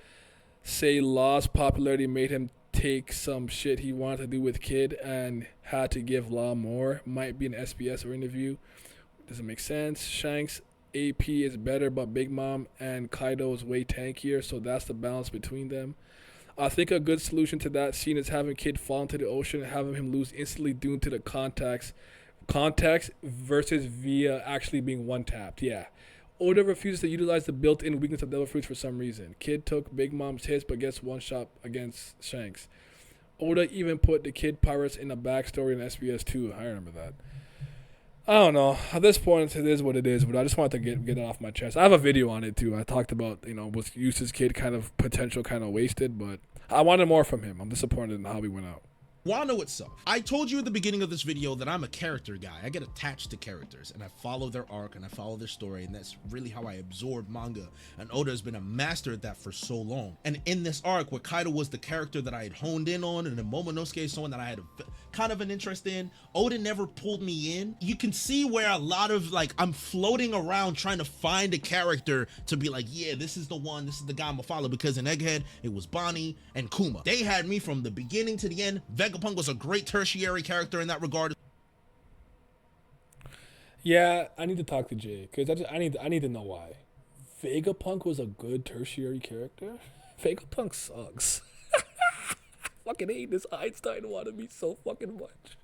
say Law's popularity made him take some shit he wanted to do with Kid and had to give Law more. Might be an SBS or interview. Doesn't make sense. Shanks AP is better, but Big Mom and Kaido is way tankier, so that's the balance between them. I think a good solution to that scene is having Kid fall into the ocean and having him lose instantly due to the context versus via actually being one-tapped. Yeah. Oda refuses to utilize the built-in weakness of Devil Fruits for some reason. Kid took Big Mom's hits but gets one shot against Shanks. Oda even put the Kid Pirates in a backstory in SBS 2. I remember that. I don't know. At this point, it is what it is, but I just wanted to get it off my chest. I have a video on it, too. I talked about, was Eustace Kid kind of potential kind of wasted, but I wanted more from him. I'm disappointed in how he went out. Wano itself. I told you at the beginning of this video that I'm a character guy. I get attached to characters and I follow their arc and I follow their story, and that's really how I absorb manga. And Oda has been a master at that for so long. And in this arc where Kaido was the character that I had honed in on, and then Momonosuke is someone that I had kind of an interest in, Oda never pulled me in. You can see where a lot of I'm floating around trying to find a character to be like, yeah, this is the one, this is the guy I'm gonna follow, because in Egghead it was Bonnie and Kuma. They had me from the beginning to the end. Vegapunk was a great tertiary character in that regard. Yeah, I need to talk to Jay because I need to know why. Vegapunk was a good tertiary character. Vegapunk sucks. I fucking hate this Einstein wannabe so fucking much.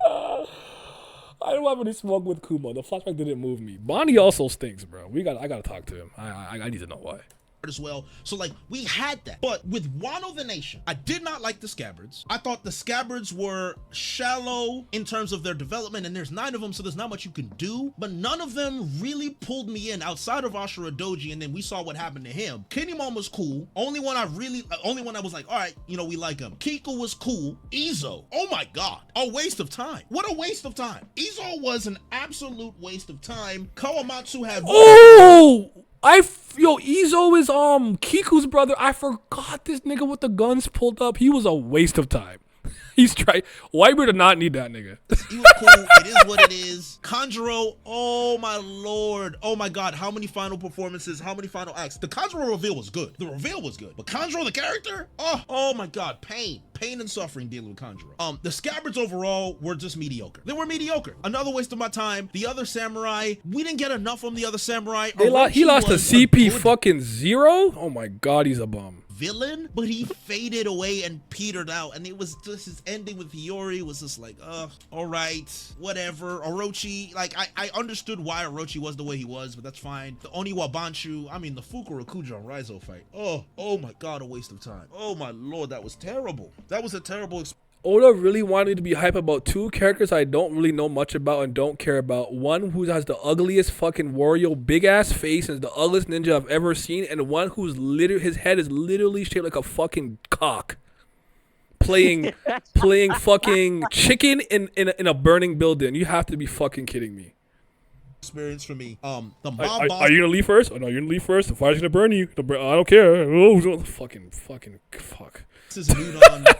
I don't have any smoke with Kuma. The flashback didn't move me. Bonnie also stinks, bro. I gotta talk to him. I need to know why. As well. So we had that. But with Wano the Nation, I did not like the Scabbards. I thought the Scabbards were shallow in terms of their development, and there's 9 of them, so there's not much you can do. But none of them really pulled me in outside of Ashura Doji, and then we saw what happened to him. Kinemon was cool. Only one I was like, all right, we like him. Kiku was cool. Izo, oh my god, a waste of time. What a waste of time. Izo was an absolute waste of time. Kawamatsu had Izo is Kiku's brother. I forgot this nigga with the guns pulled up. He was a waste of time. He's trying. Whitebeard did not need that nigga. He was cool. It is what it is. Kanjuro, oh my lord. Oh my god, how many final performances, how many final acts. The Kanjuro reveal was good. The reveal was good. But Kanjuro, the character? Oh my god, pain and suffering dealing with Kanjuro. The Scabbards overall were just mediocre. They were mediocre. Another waste of my time. The other samurai, we didn't get enough from the other samurai. He lost to CP fucking 0? Oh my god, he's a bum. villain, but he faded away and petered out. And it was just his ending with Hiyori was just like, all right, whatever. Orochi, like I understood why Orochi was the way he was, but that's fine. The Oniwa Banshu, I mean the Fukuro Kujo Raizo fight. Oh my god, a waste of time. Oh my lord, that was terrible. That was a terrible experience. Oda really wanted to be hype about two characters I don't really know much about and don't care about. One who has the ugliest fucking Wario big ass face and is the ugliest ninja I've ever seen, and one who's literally his head is literally shaped like a fucking cock. Playing fucking chicken in a burning building. You have to be fucking kidding me. Experience for me. The mob boss. Are you gonna leave first? Oh no, you're gonna leave first. The fire's gonna burn you. I don't care. Oh, fucking fuck.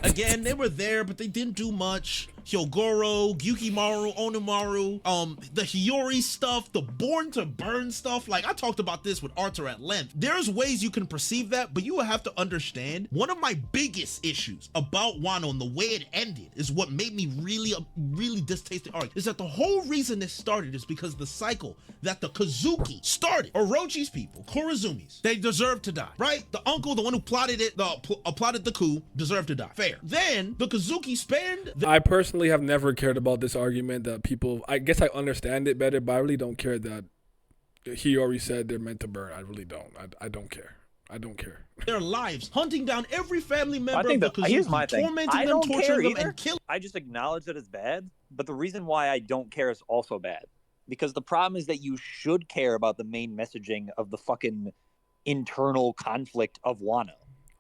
Again, they were there, but they didn't do much. Hyogoro, Gyukimaru, Onimaru, the Hiyori stuff, the Born to Burn stuff. Like, I talked about this with Arthur at length. There's ways you can perceive that, but you will have to understand, one of my biggest issues about Wano and the way it ended is what made me really distaste the arc, is that the whole reason this started is because the cycle that the Kazuki started. Orochi's people, Korazumi's, they deserve to die, right? The uncle, the one who plotted it, plotted the coup, deserved to die. Fair. Then, the Kazuki spend... I personally have never cared about this argument that people, I guess I understand it better, but I really don't care that Hiyori said they're meant to burn. I really don't. I don't care. I don't care. Their lives, hunting down every family member I think of the Kazuki, here's my thing. tormenting I them, don't care torturing them, either. and killing. I just acknowledge that it's bad, but the reason why I don't care is also bad. Because the problem is that you should care about the main messaging of the fucking internal conflict of Wano.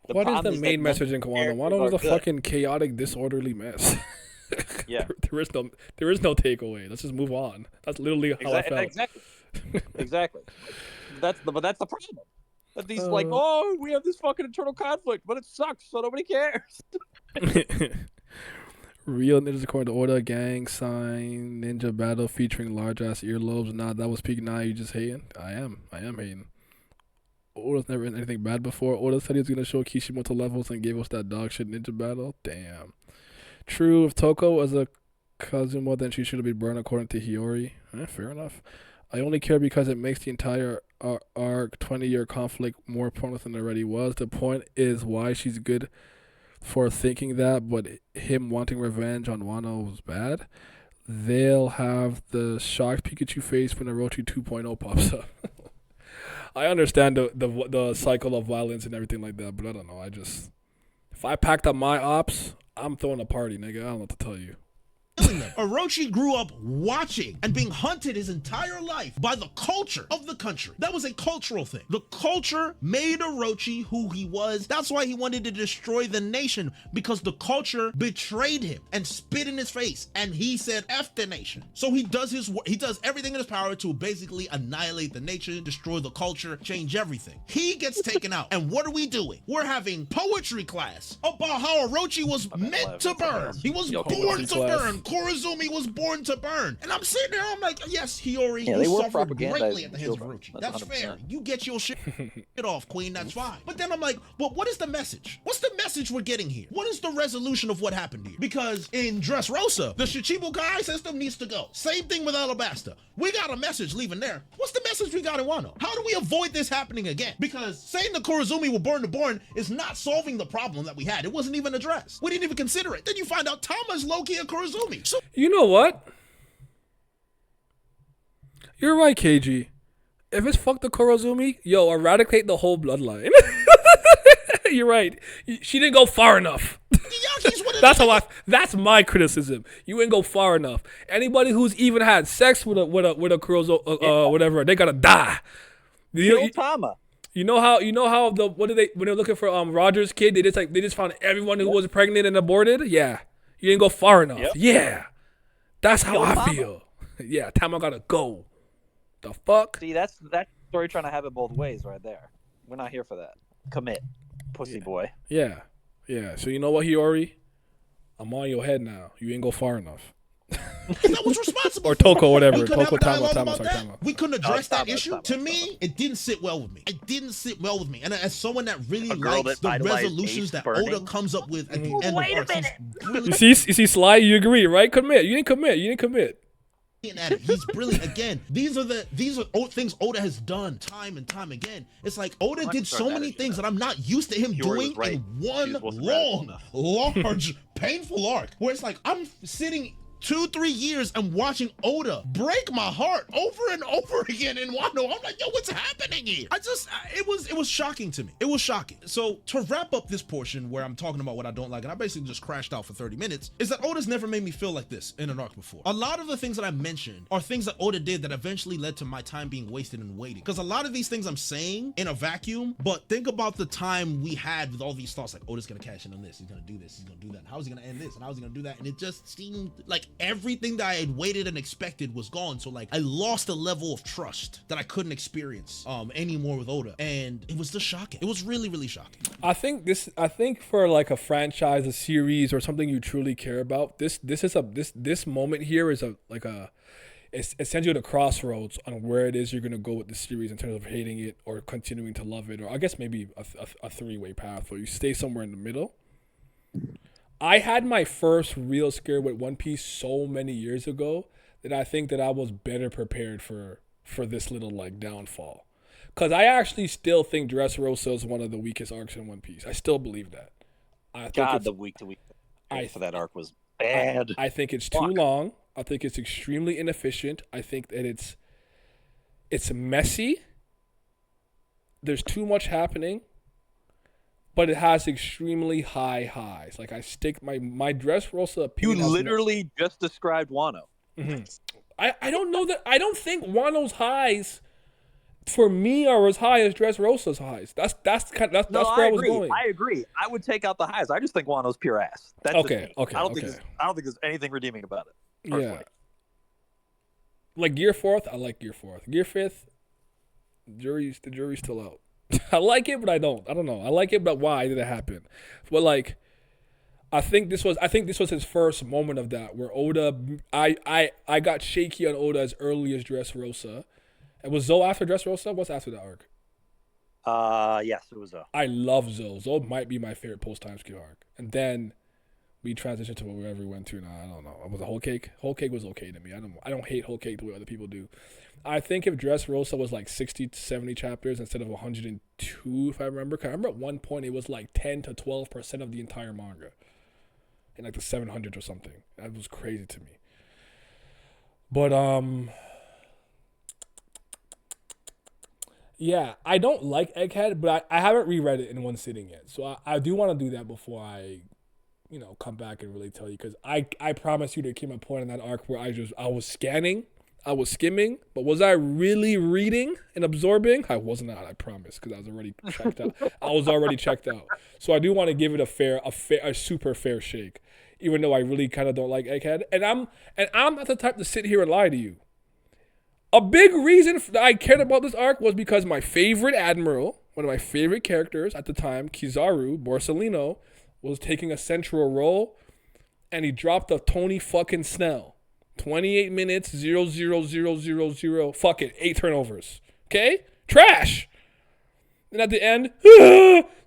What is the main message in Wano? Wano is a fucking chaotic, disorderly mess. Yeah. there is no takeaway. Let's just move on. That's literally how I felt. Exactly. But that's the problem. That these like, oh, we have this fucking internal conflict, but it sucks, so nobody cares. Real ninjas according to Oda, gang sign, ninja battle featuring large ass earlobes. Nah, that was peak. Nah, you just hating? I am hating. Oda's never written anything bad before. Oda said he was gonna show Kishimoto levels and gave us that dog shit ninja battle. Damn. True, if Toko was a Kazuma, then she should have been burned according to Hiyori. Fair enough. I only care because it makes the entire arc 20-year conflict more pointless than it already was. The point is why she's good for thinking that, but him wanting revenge on Wano was bad. They'll have the shocked Pikachu face when Orochi 2.0 pops up. I understand the cycle of violence and everything like that, but I don't know. If I packed up my ops, I'm throwing a party, nigga. I don't know what to tell you. Orochi grew up watching and being hunted his entire life by the culture of the country. That was a cultural thing. The culture made Orochi who he was. That's why he wanted to destroy the nation, because the culture betrayed him and spit in his face, and he said F the nation. So he does everything in his power to basically annihilate the nation, destroy the culture, change everything. He gets taken out, and what are we doing? We're having poetry class about how Orochi was meant to burn. He was born to burn. Korazumi was born to burn. And I'm sitting there, I'm like, yes, Hiyori, you suffered greatly at the hands of Orochi. That's fair. You get your shit off, queen, that's fine. But then I'm like, but what is the message? What's the message we're getting here? What is the resolution of what happened here? Because in Dressrosa, the Shichibukai system needs to go. Same thing with Alabasta. We got a message leaving there. What's the message we got in Wano? How do we avoid this happening again? Because saying the Korazumi were born to burn is not solving the problem that we had. It wasn't even addressed. We didn't even consider it. Then you find out Tama's low-key a Korazumi. So you know what? You're right, KG. If it's fuck the Korazumi, yo, eradicate the whole bloodline. You're right. She didn't go far enough. That's my criticism. You ain't go far enough. Anybody who's even had sex with a Kurozo, whatever, they gotta die. Kill Tama. You know how when they're looking for Roger's kid, they just found everyone who was pregnant and aborted. Yeah, you didn't go far enough. Yep. Yeah, that's how I feel. Yeah, Tama gotta go. The fuck? See, that's story trying to have it both ways right there. We're not here for that. Commit, pussy boy. Yeah. So you know what, Hiyori? I'm on your head now. You ain't go far enough. That was responsible. Or Toko, whatever. Toko, Tama. We couldn't address that issue. To me, it didn't sit well with me. And as someone that really likes the resolutions that Oda comes up with at the end of arcs, you see, Sly, you agree, right? You didn't commit. at it. He's brilliant. Again, these are things Oda has done time and time again. It's like Oda did so many things that I'm not used to him doing in one long, large, painful arc. Where it's like I'm sitting 2-3 years and watching Oda break my heart over and over again in Wano. I'm like, yo, what's happening here? It was shocking to me. It was shocking. So to wrap up this portion where I'm talking about what I don't like, and I basically just crashed out for 30 minutes, is that Oda's never made me feel like this in an arc before. A lot of the things that I mentioned are things that Oda did that eventually led to my time being wasted and waiting. Because a lot of these things I'm saying in a vacuum, but think about the time we had with all these thoughts like, Oda's gonna cash in on this, he's gonna do this, he's gonna do that, how is he gonna end this, and how is he gonna do that? And it just seemed like everything that I had waited and expected was gone. So like I lost a level of trust that I couldn't experience anymore with Oda, and it was just shocking. It was really, really shocking. I think for like a franchise, a series, or something you truly care about, this moment here is it sends you to the crossroads on where it is you're gonna go with the series in terms of hating it or continuing to love it, or I guess maybe a three-way path where you stay somewhere in the middle. I had my first real scare with One Piece so many years ago that I think that I was better prepared for this little like downfall. Cause I actually still think Dressrosa is one of the weakest arcs in One Piece. I still believe that. The week to week for that arc was bad. I think it's too long. I think it's extremely inefficient. I think that it's messy. There's too much happening. But it has extremely high highs. Like I stick my Dressrosa opinion. You literally just described Wano. Mm-hmm. I don't know that. I don't think Wano's highs for me are as high as Dressrosa's highs. That's where I was going. I agree. I would take out the highs. I just think Wano's pure ass. That's okay. I don't think there's anything redeeming about it. Personally. Yeah. Like Gear 4th, I like Gear 4th. Gear 5th, the jury's still out. I like it, but I don't know. I like it, but why did it happen? But like, I think this was his first moment of that, where Oda, I got shaky on Oda as early as Dressrosa. And was Zoe after Dressrosa? What's after that arc? Yes, it was Zoe. I love Zoe. Zoe might be my favorite post-time skip arc. And then we transitioned to wherever we went to now. I don't know. Was it Whole Cake? Whole Cake was okay to me. I don't hate Whole Cake the way other people do. I think if Dressrosa was like 60 to 70 chapters instead of 102, if I remember. Cause I remember at one point it was like 10 to 12% of the entire manga. In like the 700s or something. That was crazy to me. But, yeah, I don't like Egghead, but I haven't reread it in one sitting yet. So I do want to do that before I, come back and really tell you. Because I promise you there came a point in that arc where I was scanning. I was skimming, but was I really reading and absorbing? I was not, I promise, because I was already checked out. I was already checked out. So I do want to give it a super fair shake, even though I really kind of don't like Egghead. And I'm not the type to sit here and lie to you. A big reason that I cared about this arc was because my favorite admiral, one of my favorite characters at the time, Kizaru Borsellino, was taking a central role, and he dropped a Tony fucking Snell. 28 minutes, 0.0000. Fuck it, 8 turnovers. Okay? Trash! And at the end,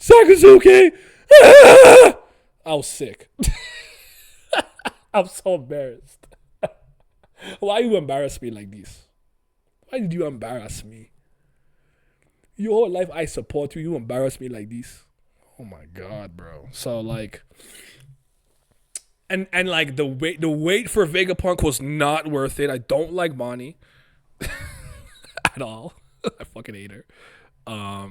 Sakazuki! I was sick. I'm so embarrassed. Why you embarrass me like this? Why did you embarrass me? Your whole life I support you. You embarrass me like this. Oh my God, bro. So like... And like the wait for Vegapunk was not worth it. I don't like Bonnie at all. I fucking hate her. I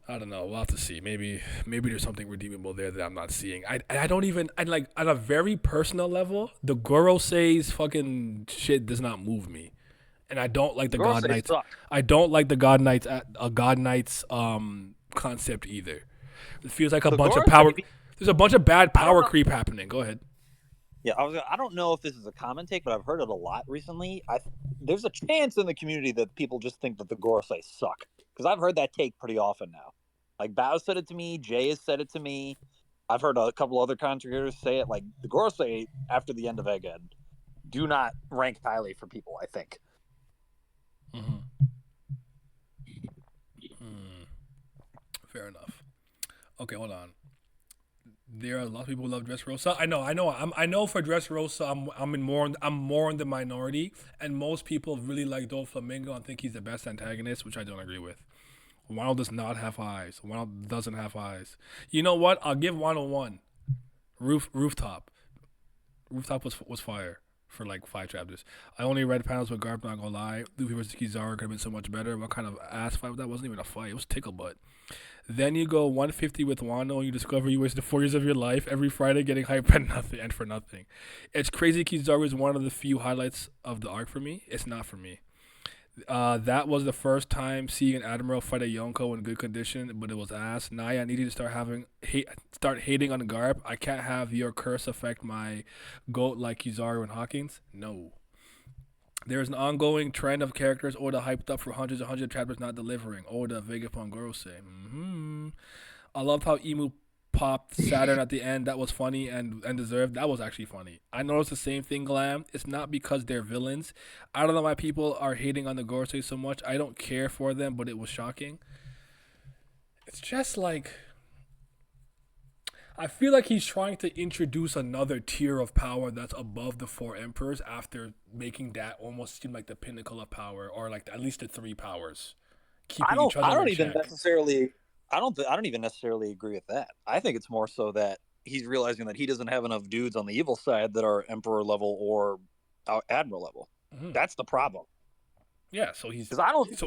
don't know. We'll have to see. Maybe there's something redeemable there that I'm not seeing. I don't even. I like on a very personal level. The Gorosei's fucking shit does not move me, and I don't like the God Knights. I don't like the God Knights. God Knights concept either. It feels like a bunch of power. There's a bunch of bad power creep happening. Go ahead. Yeah, I don't know if this is a common take, but I've heard it a lot recently. There's a chance in the community that people just think that the Gorosei suck. Because I've heard that take pretty often now. Like, Bao said it to me. Jay has said it to me. I've heard a couple other contributors say it. Like, the Gorosei, after the end of Egghead, do not rank highly for people, I think. Mm-hmm. Fair enough. Okay, hold on. There are a lot of people who love Dressrosa. I know for Dressrosa, I'm more in the minority, and most people really like Doflamingo and think he's the best antagonist, which I don't agree with. Wano does not have eyes. Wano doesn't have eyes. You know what? I'll give Wano one. Rooftop. Rooftop was fire for like 5 chapters. I only read panels with Garp, not gonna lie. Luffy versus Kizaru could have been so much better. What kind of ass fight? That wasn't even a fight. It was tickle butt. Then you go 150 with Wano and you discover you wasted 4 years of your life every Friday getting hype and nothing and for nothing. It's crazy. Kizaru is one of the few highlights of the arc for me. It's not for me. That was the first time seeing an Admiral fight a Yonko in good condition, but it was ass. Naya needed to start hating on Garp. I can't have your curse affect my goat like Kizaru and Hawkins. No. There is an ongoing trend of characters Oda hyped up for hundreds and hundreds of chapters not delivering. Oda, Vegapunk, Gorosei. I loved how Emu popped Saturn at the end. That was funny and deserved. That was actually funny. I noticed the same thing, Glam. It's not because they're villains. I don't know why people are hating on the Gorosei so much. I don't care for them, but it was shocking. It's just like... I feel like he's trying to introduce another tier of power that's above the 4 emperors after making that almost seem like the pinnacle of power, or like at least the 3 powers. I don't even necessarily agree with that. I think it's more so that he's realizing that he doesn't have enough dudes on the evil side that are emperor level or admiral level. Mm-hmm. That's the problem. Yeah, so he's because I don't think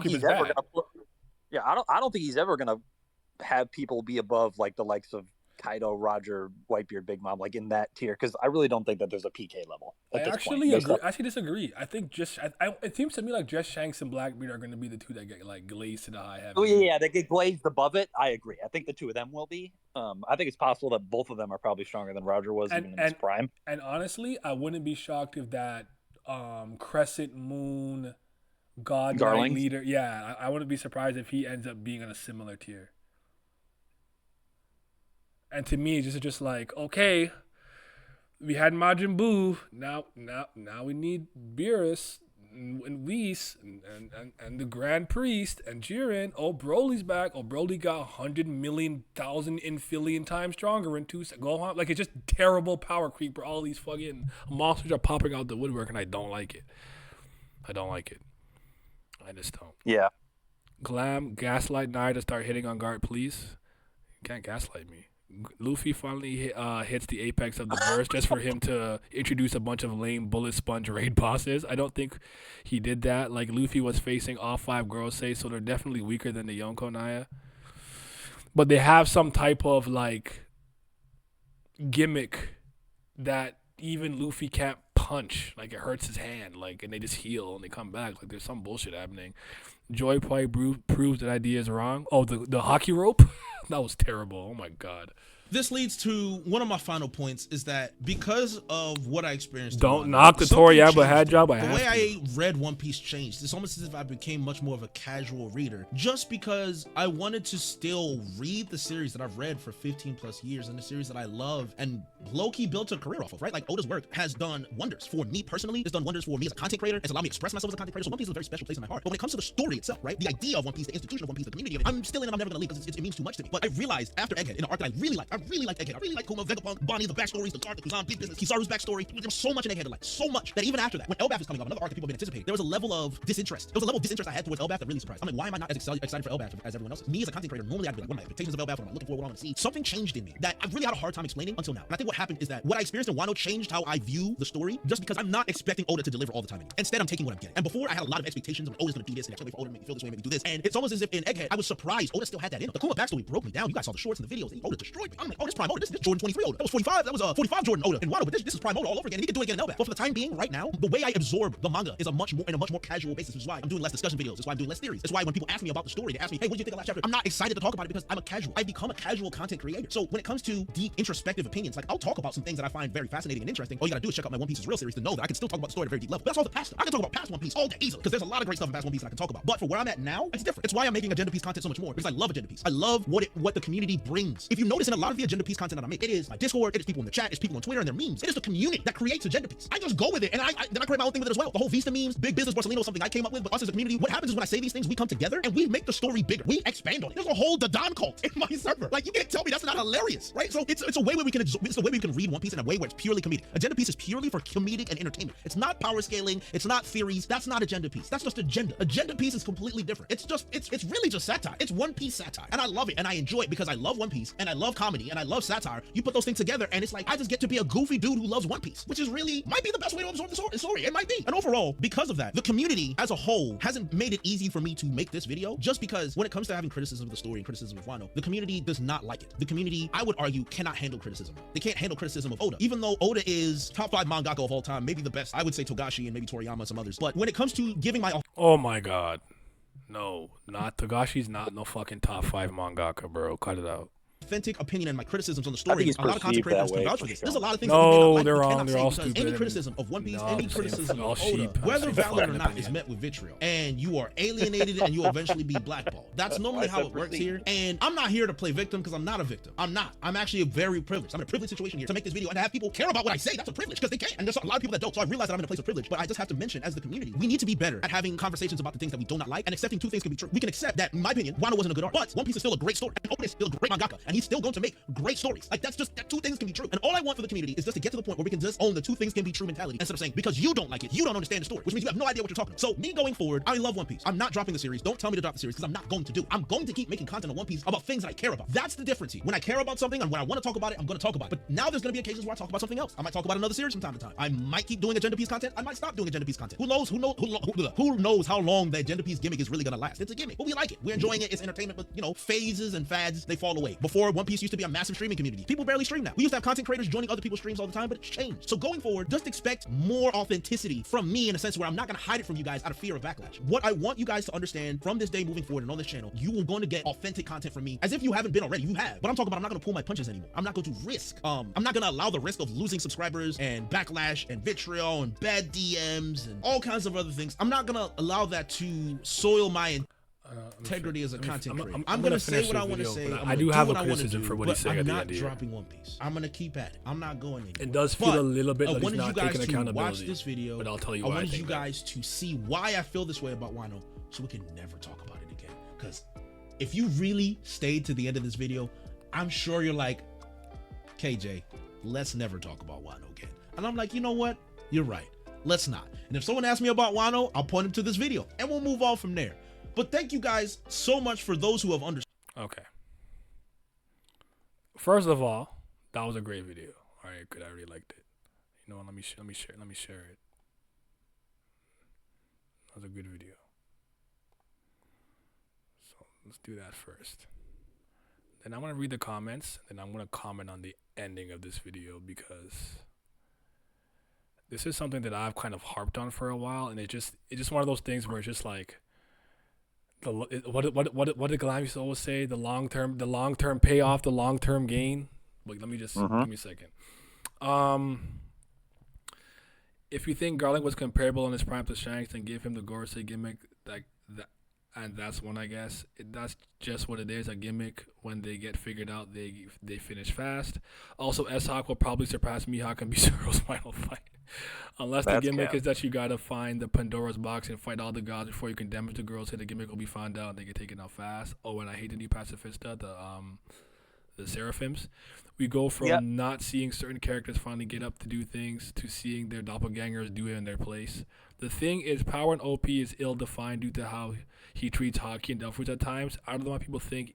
he's ever gonna. Yeah, I don't think he's ever gonna have people be above like the likes of Kaido, Roger, Whitebeard, Big Mom, like in that tier, because I really don't think that there's a PK level. I actually disagree. I think it seems to me like just Shanks and Blackbeard are going to be the 2 that get like glazed to the high heaven. Oh yeah, they get glazed above it. I agree. I think the 2 of them will be. I think it's possible that both of them are probably stronger than Roger was even in his prime. And honestly, I wouldn't be shocked if that Crescent Moon God Knight leader. Yeah, I wouldn't be surprised if he ends up being in a similar tier. And to me, it's just like, okay, we had Majin Buu. Now we need Beerus and Whis and the Grand Priest and Jiren. Oh, Broly's back. Oh, Broly got 100 million thousand infillion times stronger in 2 seconds. Gohan, like, it's just terrible power creep where all these fucking monsters are popping out the woodwork, and I don't like it. I just don't. Yeah. Glam, gaslight Naya to start hitting on guard, please. You can't gaslight me. Luffy finally hits the apex of the verse just for him to introduce a bunch of lame bullet sponge raid bosses. I don't think he did that. Like, Luffy was facing all 5 Gorosei, so they're definitely weaker than the Yonko Naya. But they have some type of, like, gimmick that even Luffy can't punch. Like, it hurts his hand, like, and they just heal and they come back. Like, there's some bullshit happening. Joy Play proves that idea is wrong. Oh, the hockey rope? That was terrible. Oh, my God. This leads to one of my final points is that because of what I experienced. Don't knock the Toriyama head job. The way I read One Piece changed. It's almost as if I became much more of a casual reader just because I wanted to still read the series that I've read for 15 plus years and the series that I love and low-key built a career off of, right? Like, Oda's work has done wonders for me personally. It's done wonders for me as a content creator. It's allowed me to express myself as a content creator. So One Piece is a very special place in my heart. But when it comes to the story itself, right? The idea of One Piece, the institution of One Piece, the community of it, I'm still in and I'm never gonna leave because it means too much to me. But I realized after Egghead, in an arc that I really like Egghead. I really like Kuma, Vegapunk, Bonnie, the backstories, the Garp, the Kazan, big business, Kizaru's backstory. There was so much in Egghead to like. So much that even after that, when Elbaf is coming up, another arc that people have been anticipating, there was a level of disinterest. There was a level of disinterest I had towards Elbaf that really surprised. I'm like, why am I not as excited for Elbaf as everyone else? Me as a content creator, normally I'd be like, what are my expectations of Elbaf? What am I looking for? What I want to see? Something changed in me that I've really had a hard time explaining until now. And I think what happened is that what I experienced in Wano changed how I view the story just because I'm not expecting Oda to deliver all the time anymore. Instead, I'm taking what I'm getting. And before, I had a lot of expectations of Oda's gonna do this and I can't wait for Oda to make me feel this way, make me do this. And it's almost as if in Egghead, I was surprised Oda still had that in him. The Kuma backstory broke me down. You guys saw the shorts and the videos. Oda destroyed me. I'm like, oh, this Prime Oda. This Jordan 23 Oda. That was 45. That was 45 Jordan Oda in Wano. But this is Prime Oda all over again. And he can do it again in Elbaf. But for the time being, right now, the way I absorb the manga is a much more casual basis, which is why I'm doing less discussion videos. That's why I'm doing less theories. That's why when people ask me about the story, they ask me, hey, what did you think of last chapter? I'm not excited to talk about it because I'm a casual. I've become a casual content creator. So when it comes to deep introspective opinions, like I'll talk about some things that I find very fascinating and interesting. All you gotta do is check out my One Piece is Real series to know that I can still talk about the story at a very deep level. But that's all the past stuff. I can talk about past One Piece all day easily because there's a lot of great stuff in past One Piece that I can talk about. But for where I'm at now, it's different. It's why I'm making Agenda Piece content so much more because I love Agenda Piece. I love what the community brings. If you notice in a lot of the Agenda Piece content that I make. It is my Discord, it is people in the chat, it's people on Twitter and their memes. It is the community that creates Agenda Piece. I just go with it, and then I create my own thing with it as well. The whole Vista memes, Big Business Barcelona, something I came up with, but us as a community, what happens is when I say these things, we come together and we make the story bigger. We expand on it. There's a whole Dodon cult in my server. Like, you can't tell me that's not hilarious, right? So it's a way where it's a way we can read One Piece in a way where it's purely comedic. Agenda Piece is purely for comedic and entertainment. It's not power scaling. It's not theories. That's not Agenda Piece. That's just agenda. Agenda Piece is completely different. It's really just satire. It's One Piece satire, and I love it and I enjoy it because I love One Piece and I love comedy and I love satire. You put those things together, and it's like I just get to be a goofy dude who loves One Piece, which is really might be the best way to absorb the story. It might be. And overall, because of that, the community as a whole hasn't made it easy for me to make this video, just because when it comes to having criticism of the story and criticism of Wano, the community does not like it. The community, I would argue, cannot handle criticism. They can't handle criticism of Oda, even though Oda is top 5 mangaka of all time, maybe the best. I would say Togashi and maybe Toriyama and some others. But when it comes to giving my Oh my god. No, not Togashi's not no fucking top 5 mangaka, bro. Cut it out. authentic opinion and my criticisms on the I story, think he's a lot of content perceived that creators can way vouch for for this. sure. There's a lot of things No, that we may not like, they're we wrong. cannot They're say all because stupid any and- criticism of One Piece, No, any same- criticism all of sheep. Oda, whether Same valid or fucking not, is opinion. met with vitriol, and you are alienated and you'll eventually be blackballed. That's normally I how said it works perceived. here. And I'm not here to play victim because I'm not a victim. I'm not. I'm actually very privileged. I'm in a privileged situation here to make this video and to have people care about what I say. That's a privilege because they can. And there's a lot of people that don't. So I realize that I'm in a place of privilege, but I just have to mention, as the community, we need to be better at having conversations about the things that we do not like and accepting two things can be true. We can accept that, in my opinion, Wano wasn't a good art, but One Piece is still a great story. And Oda is still a great mangaka, and he's still going to make great stories. Like, that's just, that two things can be true. And all I want for the community is just to get to the point where we can just own the two things can be true mentality instead of saying, because you don't like it, you don't understand the story, which means you have no idea what you're talking about. So me going forward, I love One Piece. I'm not dropping the series. Don't tell me to drop the series because I'm not going to do. I'm going to keep making content on One Piece about things that I care about. That's the difference here. When I care about something and when I want to talk about it, I'm going to talk about it. But now there's going to be occasions where I talk about something else. I might talk about another series from time to time. I might keep doing Agenda Piece content. I might stop doing Agenda Piece content. Who knows? Who knows how long the Agenda Piece gimmick is really going to last? It's a gimmick, but we like it. We're enjoying it. It's entertainment, but you know, phases and fads, they fall away. Before, One Piece used to be a massive streaming community. People barely stream now. We used to have content creators joining other people's streams all the time, but it's changed. So going forward, just expect more authenticity from me in a sense where I'm not going to hide it from you guys out of fear of backlash. What I want you guys to understand from this day moving forward and on this channel, you are going to get authentic content from me, as if you haven't been already. You have. But I'm talking about, I'm not going to pull my punches anymore. I'm not going to risk. I'm not going to allow the risk of losing subscribers and backlash and vitriol and bad DMs and all kinds of other things. I'm not going to allow that to soil my integrity as a content creator. I'm gonna say what I want to say. I do have a criticism for what he's saying at the end I'm here. not dropping One Piece. I'm gonna keep at it. I'm not going anywhere. It does feel But a little bit I like he's wanted you not guys taking to accountability. watch this video. But I'll tell you I why I wanted think you that. guys to see why I feel this way about Wano, so we can never talk about it again. Because if you really stayed to the end of this video, I'm sure you're like, KJ, let's never talk about Wano again. And I'm like, you know what? You're right. Let's not. And if someone asks me about Wano, I'll point them to this video and we'll move on from there. But thank you guys so much for those who have understood. Okay. First of all, that was a great video. All right, good. I really liked it. You know, let me share it. That was a good video. So let's do that first. Then I'm gonna read the comments, and I'm gonna comment on the ending of this video because this is something that I've kind of harped on for a while, and it's just one of those things where it's just like what did Glam used to always say? The long term payoff, the long term gain. Wait, let me just give me a second. If you think Garlic was comparable in his prime to Shanks, then give him the Gorosei gimmick, like that, and that's one, I guess. That's just what it is, a gimmick. When they get figured out, they finish fast. Also, S-Hawk will probably surpass Mihawk and be Zoro's final fight. Unless the gimmick is that you gotta find the Pandora's box and fight all the gods before you can damage the girls. So the gimmick will be found out and they get taken out fast. Oh, and I hate the new Pacifista, the Seraphims. We go from not seeing certain characters finally get up to do things to seeing their doppelgangers do it in their place. The thing is, power and OP is ill-defined due to how he treats Haki and Delphus at times. I don't know why people think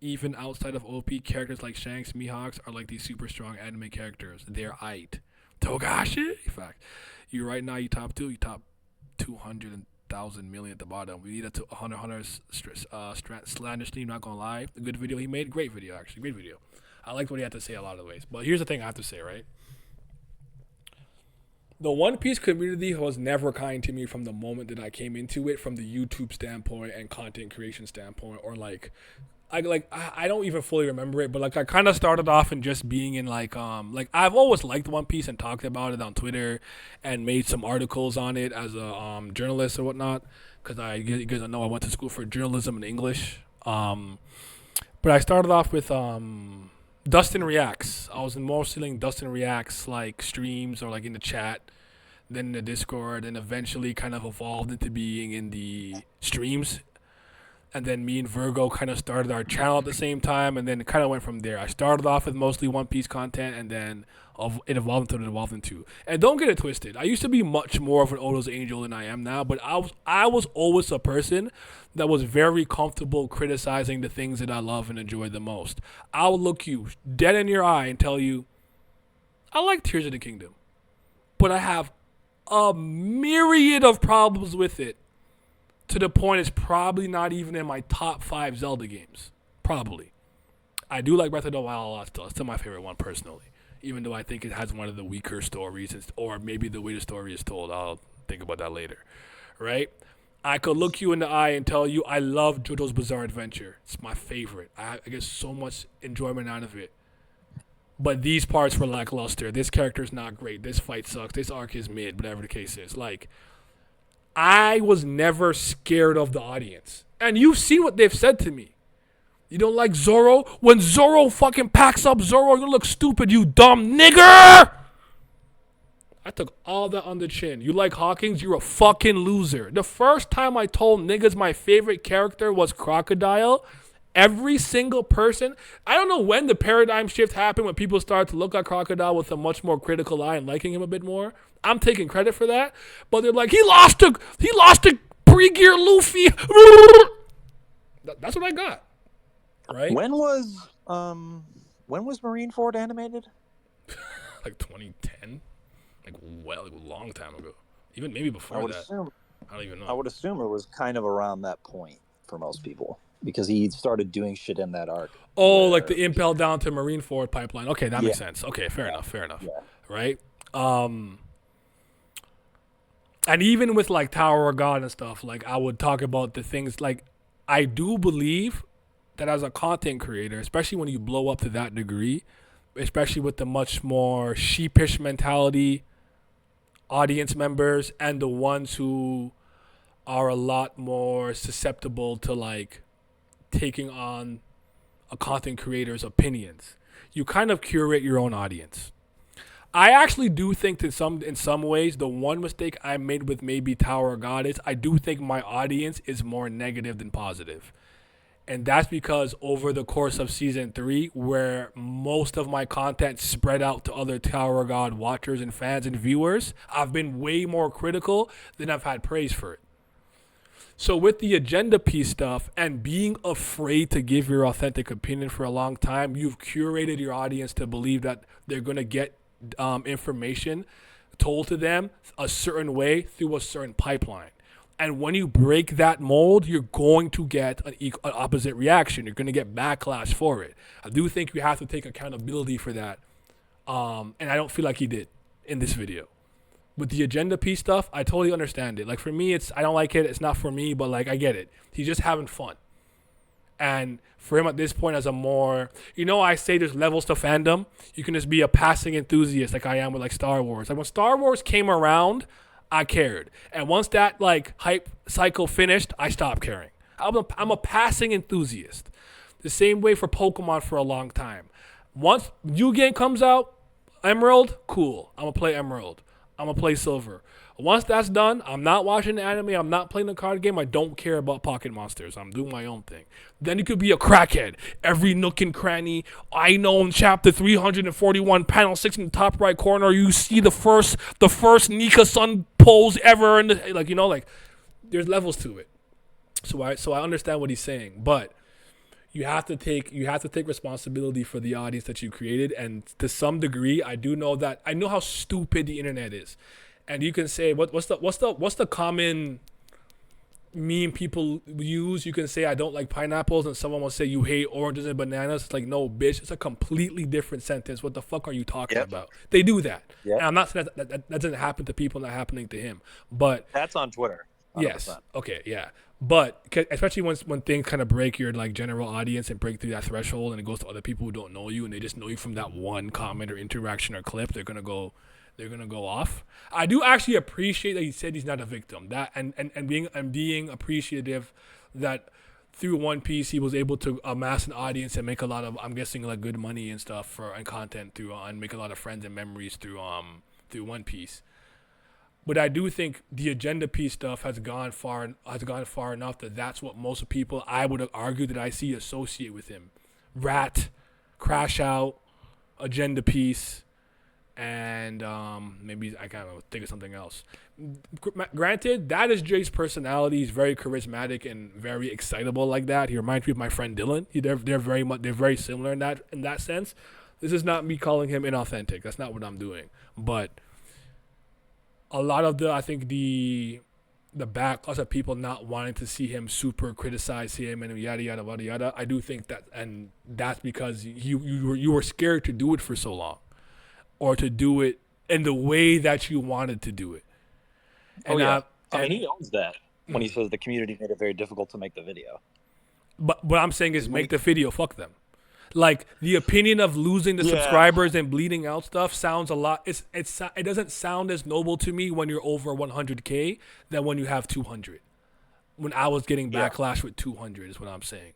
even outside of OP, characters like Shanks, Mihawks are like these super strong anime characters. They're aight. Togashi? In fact, you right now, you top 200,000 million at the bottom. We need a 100 slander stream, not gonna lie. A good video he made. Great video, actually. Great video. I liked what he had to say a lot of ways. But here's the thing I have to say, right? The One Piece community was never kind to me from the moment that I came into it, from the YouTube standpoint and content creation standpoint, or I don't even fully remember it, but like I kind of started off in just being in like I've always liked One Piece and talked about it on Twitter and made some articles on it as a journalist or whatnot, because you guys know I went to school for journalism and English. But I started off with Dustin Reacts. I was mostly in Dustin Reacts like streams or like in the chat, then in the Discord, and eventually kind of evolved into being in the streams. And then me and Virgo kind of started our channel at the same time, and then it kind of went from there. I started off with mostly One Piece content, and then it evolved into what it evolved into. And don't get it twisted. I used to be much more of an Odo's Angel than I am now, but I was always a person that was very comfortable criticizing the things that I love and enjoy the most. I will look you dead in your eye and tell you, I like Tears of the Kingdom, but I have a myriad of problems with it, to the point it's probably not even in my top 5 Zelda games. Probably. I do like Breath of the Wild a lot still. It's still my favorite one personally. Even though I think it has one of the weaker stories, or maybe the way the story is told. I'll think about that later. Right? I could look you in the eye and tell you I love JoJo's Bizarre Adventure. It's my favorite. I get so much enjoyment out of it. But these parts were lackluster. This character's not great. This fight sucks. This arc is mid, whatever the case is. Like, I was never scared of the audience. And you've seen what they've said to me. You don't like Zoro? When Zoro fucking packs up Zoro, you look stupid, you dumb nigger! I took all that on the chin. You like Hawkins? You're a fucking loser. The first time I told niggas my favorite character was Crocodile, every single person, I don't know when the paradigm shift happened, when people started to look at Crocodile with a much more critical eye and liking him a bit more. I'm taking credit for that, but they're like, he lost to pre-gear Luffy. That's what I got. Right? When was Marineford animated? Like 2010, like a long time ago. Even maybe before that. I don't even know. I would assume it was kind of around that point for most people, because he started doing shit in that arc. Oh, like the Impel down to Marineford pipeline. Okay, that makes sense. Okay, fair enough. Yeah. Right? And even with like Tower of God and stuff, like I would talk about the things, like I do believe that as a content creator, especially when you blow up to that degree, especially with the much more sheepish mentality audience members and the ones who are a lot more susceptible to like taking on a content creator's opinions, you kind of curate your own audience. I actually do think that in some ways, the one mistake I made with maybe Tower of God is I do think my audience is more negative than positive. And that's because over the course of season 3, where most of my content spread out to other Tower of God watchers and fans and viewers, I've been way more critical than I've had praise for it. So with the agenda piece stuff and being afraid to give your authentic opinion for a long time, you've curated your audience to believe that they're going to get information told to them a certain way through a certain pipeline. And when you break that mold, you're going to get an opposite reaction. You're going to get backlash for it. I do think you have to take accountability for that. And I don't feel like he did in this video. With the agenda piece stuff, I totally understand it. Like for me, I don't like it. It's not for me, but like I get it. He's just having fun. And for him at this point, as a more, I say there's levels to fandom. You can just be a passing enthusiast like I am with like Star Wars. Like when Star Wars came around, I cared. And once that like hype cycle finished, I stopped caring. I'm a passing enthusiast. The same way for Pokemon for a long time. Once new game comes out, Emerald, cool. I'm going to play Emerald. I'm going to play Silver. Once that's done, I'm not watching the anime. I'm not playing the card game. I don't care about Pocket Monsters. I'm doing my own thing. Then you could be a crackhead. Every nook and cranny. I know in chapter 341, panel 6 in the top right corner, you see the first Nika Sun pose ever. And there's levels to it. So I understand what he's saying, but you have to take responsibility for the audience that you created. And to some degree, I know how stupid the internet is. And you can say, what's the common meme people use? You can say, I don't like pineapples, and someone will say, you hate oranges and bananas. It's like, no, bitch, it's a completely different sentence. What the fuck are you talking about? They do that. Yep. And I'm not saying that doesn't happen to people, not happening to him. But that's on Twitter. 100%. Yes. Okay, yeah. But especially when things kind of break your like general audience and break through that threshold, and it goes to other people who don't know you, and they just know you from that one comment or interaction or clip, they're gonna go off. I do actually appreciate that he said he's not a victim. That and being appreciative that through One Piece, he was able to amass an audience and make a lot of, I'm guessing, like good money and stuff and content through and make a lot of friends and memories through One Piece. But I do think the agenda piece stuff has gone far enough that that's what most people, I would argue, that I see associate with him. Rat, Crash Out, agenda piece, and maybe I can't think of something else. Granted, that is Jay's personality. He's very charismatic and very excitable like that. He reminds me of my friend Dylan. They're very similar in that sense. This is not me calling him inauthentic. That's not what I'm doing. But a lot of I think the backlash of people not wanting to see him super criticize him and yada yada yada yada. I do think that, and that's because you were scared to do it for so long, or to do it in the way that you wanted to do it. And I mean, he owns that when he says the community made it very difficult to make the video. But what I'm saying is, make the video. Fuck them. Like, the opinion of losing the subscribers and bleeding out stuff sounds a lot. It doesn't sound as noble to me when you're over 100K than when you have 200. When I was getting backlash with 200 is what I'm saying.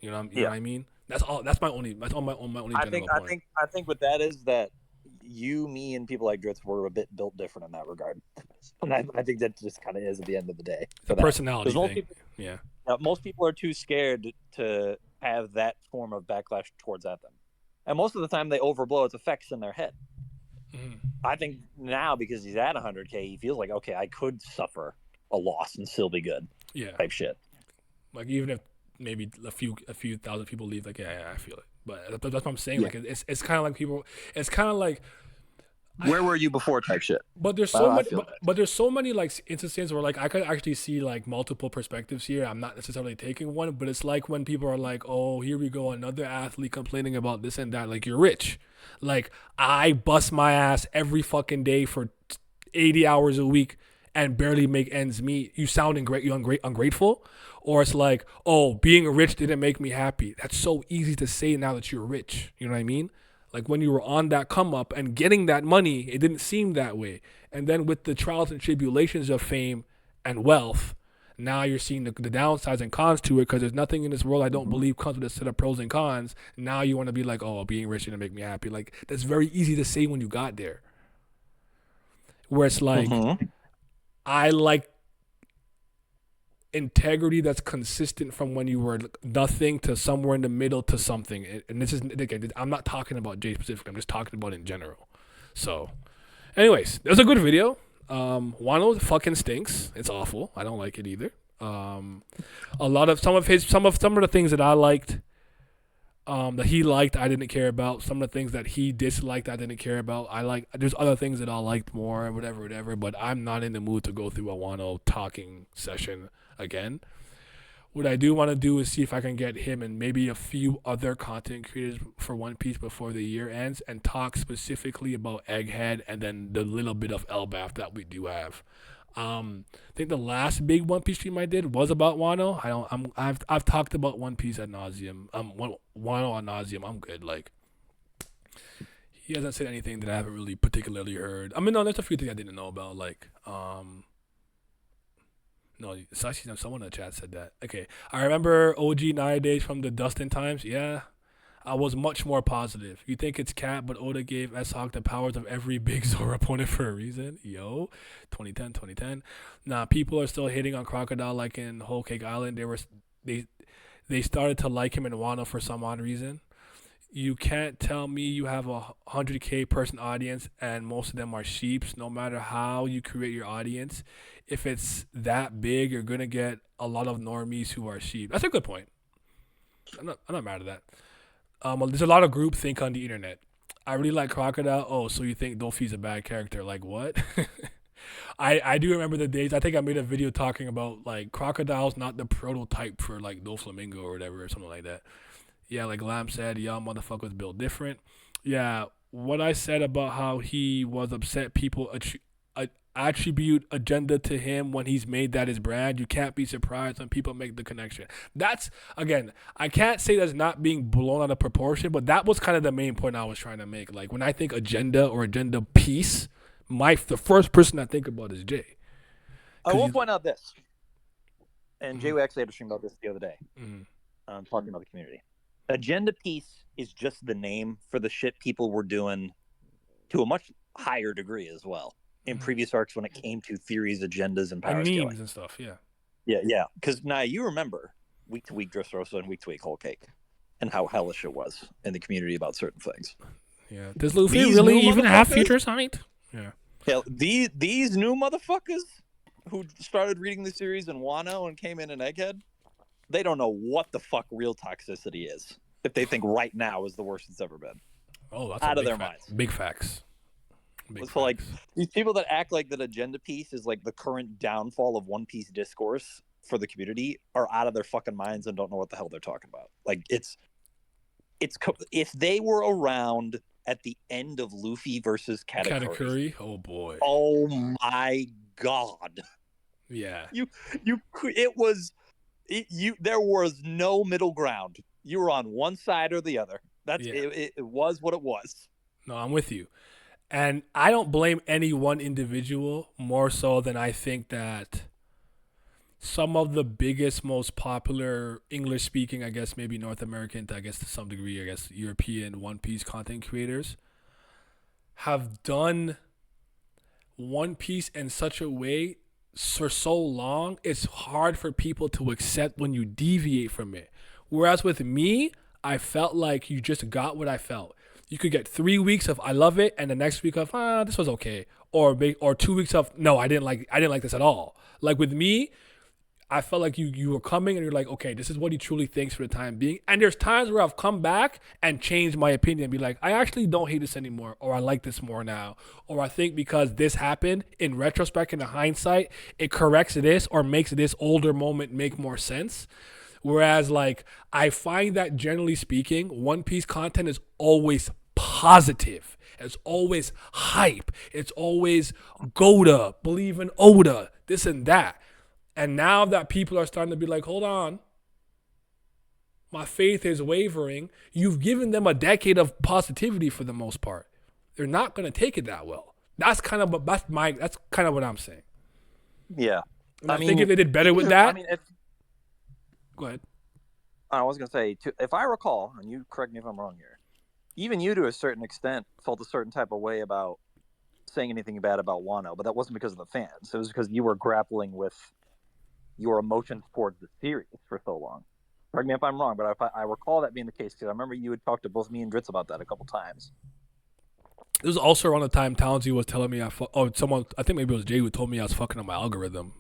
You know what I mean? That's all. That's my only. That's all my only. I think what that is that you, me, and people like Dritz were a bit built different in that regard, and I think that just kind of is at the end of the day. The personality thing. People, yeah. Most people are too scared to have that form of backlash towards them, and most of the time they overblow its effects in their head. Mm. I think now, because he's at 100K, he feels like, okay, I could suffer a loss and still be good. Yeah. Type shit. Like, even if maybe a few thousand people leave, like, yeah, I feel it. But that's what I'm saying. Yeah. Like, it's kind of like people. It's kind of like, where were you before type shit. But there's so many. But there's so many like instances where like I could actually see like multiple perspectives here. I'm not necessarily taking one, but it's like when people are like, "Oh, here we go, another athlete complaining about this and that." Like, you're rich. Like, I bust my ass every fucking day for 80 hours a week and barely make ends meet. You sound ungrateful. Or it's like, oh, being rich didn't make me happy. That's so easy to say now that you're rich. You know what I mean? Like, when you were on that come up and getting that money, it didn't seem that way. And then with the trials and tribulations of fame and wealth, now you're seeing the downsides and cons to it, because there's nothing in this world I don't believe comes with a set of pros and cons. Now you want to be like, oh, being rich didn't make me happy. Like, that's very easy to say when you got there. Where it's like, I like integrity that's consistent from when you were nothing to somewhere in the middle to something. And this is, again, I'm not talking about Jay specifically, I'm just talking about in general. So anyways, it was a good video. Wano fucking stinks. It's awful. I don't like it either. A lot of some of the things that I liked, that he liked, I didn't care about. Some of the things that he disliked, I didn't care about. There's other things that I liked more and whatever, but I'm not in the mood to go through a Wano talking session again. What I do want to do is see if I can get him and maybe a few other content creators for One Piece before the year ends and talk specifically about Egghead and then the little bit of Elbaf that we do have. I think the last big One Piece stream I did was about Wano. I've talked about One Piece ad nauseum. Wano ad nauseum. I'm good. Like, he hasn't said anything that I haven't really particularly heard. I mean, no, there's a few things I didn't know about. Like, no, it's actually someone in the chat said that. Okay, I remember OG nowadays from the Dustin times. Yeah, I was much more positive. You think it's cat, but Oda gave S-Hawk the powers of every big Zoro opponent for a reason. Yo, 2010. Nah, people are still hating on Crocodile like in Whole Cake Island. They started to like him in Wano for some odd reason. You can't tell me you have a 100K person audience and most of them are sheeps. No matter how you create your audience, if it's that big, you're gonna get a lot of normies who are sheep. That's a good point. I'm not mad at that. There's a lot of groupthink on the internet. I really like Crocodile. Oh, so you think Dofi's a bad character? Like, what? I do remember the days. I think I made a video talking about like Crocodile's not the prototype for like Doflamingo or whatever or something like that. Yeah, like Lamb said, y'all motherfuckers built different. Yeah, what I said about how he was upset people attribute agenda to him when he's made that his brand, you can't be surprised when people make the connection. That's, again, I can't say that's not being blown out of proportion, but that was kind of the main point I was trying to make. Like, when I think agenda or agenda piece, the first person I think about is Jay. I will point out this. and Jay actually had a stream about this the other day, talking about the community. Agenda piece is just the name for the shit people were doing to a much higher degree as well in previous arcs when it came to theories, agendas, and power and scaling. memes and stuff. Yeah. Yeah. Because now you remember week to week Dressrosa and week to week Whole Cake, and how hellish it was in the community about certain things. Yeah. Does Luffy These really new even have motherfuckers? future sight? Yeah. Yeah, these new motherfuckers who started reading the series in Wano and came in Egghead, they don't know what the fuck real toxicity is if they think right now is the worst it's ever been. Oh, that's Out a of their minds. Big facts. Big So like facts. these people that act like that agenda piece is like the current downfall of One Piece discourse for the community are out of their fucking minds and don't know what the hell they're talking about. Like it's if they were around at the end of Luffy versus Katakuri. Oh boy. Oh my god. Yeah. There was no middle ground. You were on one side or the other. Yeah. It was what it was. No, I'm with you. And I don't blame any one individual more so than I think that some of the biggest, most popular English speaking, I guess maybe North American, I guess to some degree, I guess European One Piece content creators have done One Piece in such a way for so long, it's hard for people to accept when you deviate from it. Whereas with me, I felt like you just got what I felt. You could get 3 weeks of I love it, and the next week of this was okay, or 2 weeks of no, I didn't like this at all. Like with me, I felt like you were coming and you're like, okay, this is what he truly thinks for the time being. And there's times where I've come back and changed my opinion and be like, I actually don't hate this anymore, or I like this more now, or I think because this happened in retrospect, in the hindsight, it corrects this or makes this older moment make more sense. Whereas like I find that generally speaking, One Piece content is always positive. It's always hype. It's always Goda, believe in Oda, this and that. And now that people are starting to be like, hold on, my faith is wavering, you've given them a decade of positivity for the most part. They're not going to take it that well. That's kind of what I'm saying. Yeah. And I think if they did better with that. Go ahead. I was going to say, if I recall, and you correct me if I'm wrong here, even you to a certain extent felt a certain type of way about saying anything bad about Wano, but that wasn't because of the fans. It was because you were grappling with your emotions towards the series for so long. Correct me if I'm wrong, but I recall that being the case because I remember you had talked to both me and Dritz about that a couple times. This was also around the time Townsy was telling me I think maybe it was Jay who told me I was fucking up my algorithm.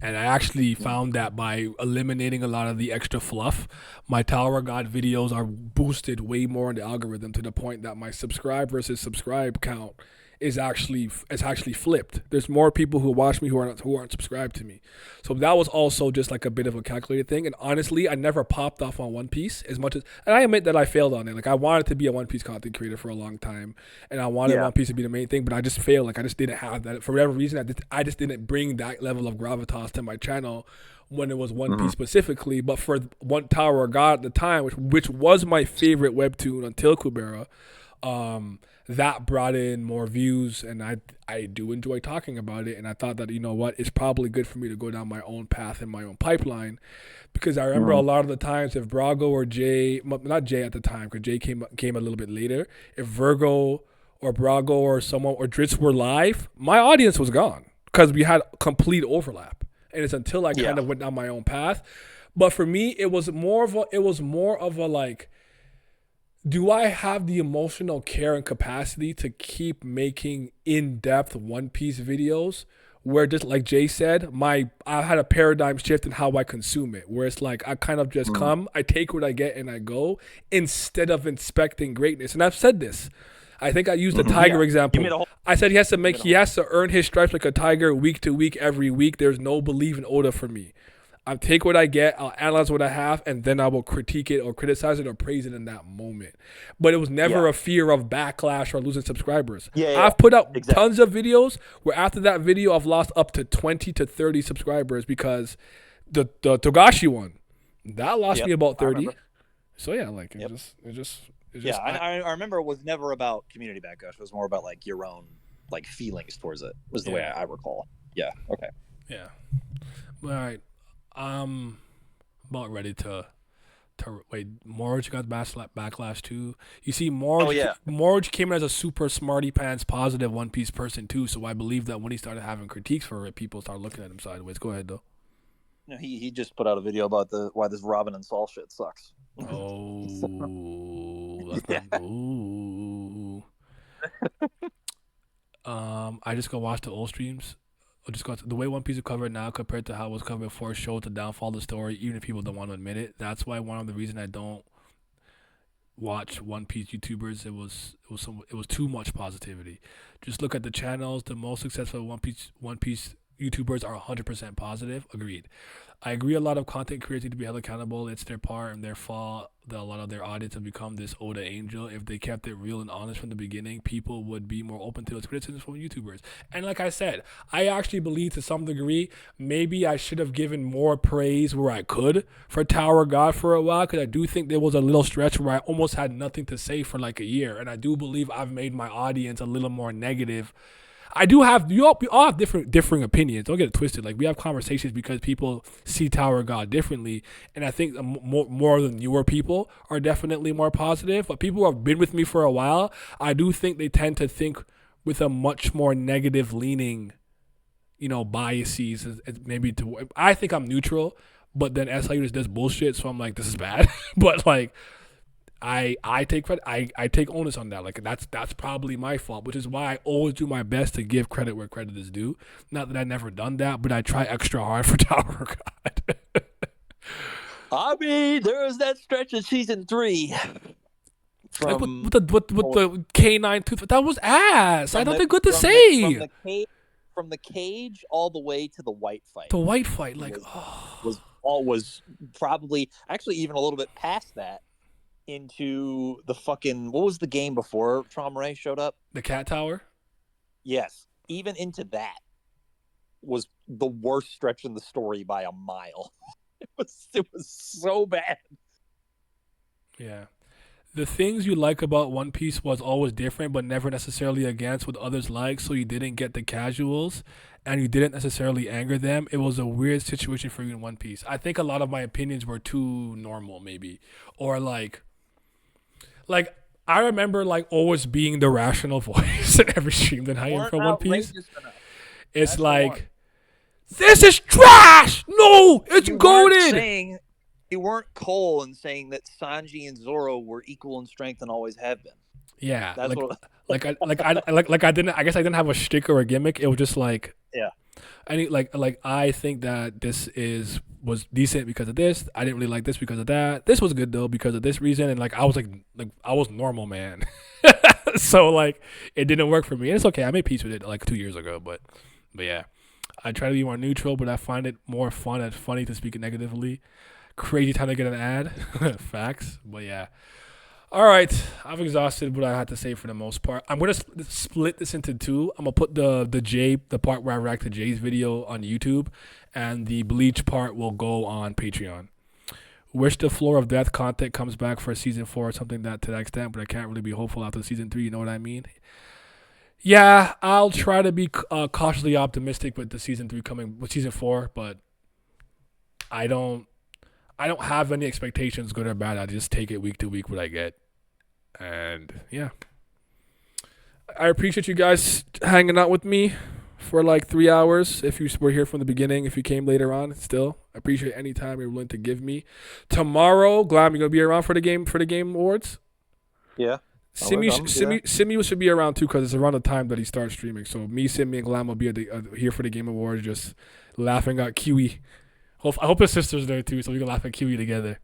And I actually found that by eliminating a lot of the extra fluff, my Tower of God videos are boosted way more in the algorithm to the point that my subscribe versus subscribe count is actually flipped. There's more people who watch me who aren't subscribed to me. So that was also just like a bit of a calculated thing. And honestly, I never popped off on One Piece as much as, and I admit that I failed on it. Like I wanted to be a One Piece content creator for a long time, and I wanted One Piece to be the main thing, but I just failed. Like I just didn't have that for whatever reason. I just didn't bring that level of gravitas to my channel when it was One Piece specifically. But for One Tower of God at the time, which was my favorite webtoon until Kubera, that brought in more views, and I do enjoy talking about it. And I thought that, you know what, it's probably good for me to go down my own path and my own pipeline, because I remember a lot of the times if Brago or Jay, not Jay at the time, because Jay came a little bit later, if Virgo or Brago or someone or Dritz were live, my audience was gone because we had complete overlap. And it's until I kind of went down my own path. But for me, it was more of a like, do I have the emotional care and capacity to keep making in-depth One Piece videos where, just like Jay said, I had a paradigm shift in how I consume it, where it's like I kind of just come, I take what I get and I go, instead of inspecting greatness. And I've said this. I think I used the Tiger example. I said he has to earn his stripes like a tiger week to week, every week. There's no believe in Oda for me. I'll take what I get, I'll analyze what I have, and then I will critique it or criticize it or praise it in that moment. But it was never a fear of backlash or losing subscribers. I've put out tons of videos where after that video, I've lost up to 20 to 30 subscribers because the Togashi one, that lost me about 30. So yeah, like it just. I remember it was never about community backlash. It was more about like your own like feelings towards it. Was the way I recall. Yeah. Okay. Yeah. All right. I'm about ready to wait. Morge got backlash too. You see, Oh yeah. Morge came in as a super smarty pants positive One Piece person too. So I believe that when he started having critiques for it, people started looking at him sideways. Go ahead though. No, he just put out a video about the why this Robin and Saul shit sucks. Oh, that's Yeah. not. Ooh. I just go watch the old streams. I just got the way One Piece is covered now compared to how it was covered before shows the downfall of the story. Even if people don't want to admit it, that's why one of the reasons I don't watch One Piece YouTubers. It was too much positivity. Just look at the channels. The most successful One Piece YouTubers are 100% positive. Agreed. I agree. A lot of content creators need to be held accountable. It's their part and their fault that a lot of their audience have become this Oda Angel. If they kept it real and honest from the beginning, people would be more open to those criticisms from YouTubers. And like I said, I actually believe to some degree maybe I should have given more praise where I could for Tower of God for a while, because I do think there was a little stretch where I almost had nothing to say for like a year, and I do believe I've made my audience a little more negative. I do have we all have differing opinions. Don't get it twisted. Like we have conversations because people see Tower of God differently, and I think more than newer people are definitely more positive. But people who have been with me for a while, I do think they tend to think with a much more negative leaning, biases. Maybe to I think I'm neutral, but then SIU just does bullshit, so I'm like, this is bad. But like I take credit. I take onus on that. Like that's probably my fault, which is why I always do my best to give credit where credit is due. Not that I never done that, but I try extra hard for Tower of God. I mean, there was that stretch of season 3 Like from with the K9 tooth, that was ass. I from don't the think good to from say. the cage from the cage all the way to the white fight The white fight, like was probably actually even a little bit past that into the fucking what was the game before Tom Ray showed up? the Cat Tower. Yes, even into that was the worst stretch in the story by a mile. It was so bad. Yeah. The things you like about One Piece was always different, but never necessarily against what others like. So you didn't get the casuals, and you didn't necessarily anger them. It was a weird situation for you in One Piece. I think a lot of my opinions were too normal, maybe, or like I remember like always being the rational voice in every stream that I am for One Piece. It's like, this is trash. No, it's goaded. You weren't Cole and saying that Sanji and Zoro were equal in strength and always have been. Yeah, That's what. I didn't. I guess I didn't have a shtick or a gimmick. It was just like, Yeah. I think that this was decent because of this. I didn't really like this because of that. This was good though because of this reason. And like I was like I was normal, man. So like it didn't work for me. And it's okay. I made peace with it like 2 years ago. But yeah, I try to be more neutral, but I find it more fun and funny to speak negatively. Crazy time to get an ad. Facts. But yeah. All right, I've exhausted what I had to say for the most part. I'm gonna split this into two. I'm gonna put the part where I react to Jay's video on YouTube, and the Bleach part will go on Patreon. Wish the Floor of Death content comes back for season 4 or something to that extent, but I can't really be hopeful after season 3. You know what I mean? Yeah, I'll try to be cautiously optimistic with the season 3 coming with season 4, but I don't have any expectations, good or bad. I just take it week to week what I get. And yeah, I appreciate you guys hanging out with me for like 3 hours. If you were here from the beginning, if you came later on, still I appreciate any time you're willing to give me. Tomorrow, Glam, you gonna be around for the game awards? Yeah. Simi should be around too because it's around the time that he starts streaming. So me, Simi, and Glam will be here for the game awards, just laughing at Kiwi. I hope his sister's there too, so we can laugh at Kiwi together.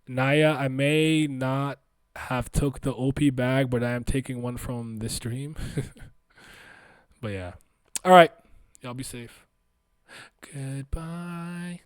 Naya, I may not have took the OP bag, but I am taking one from this stream. But yeah. All right. Y'all be safe. Goodbye.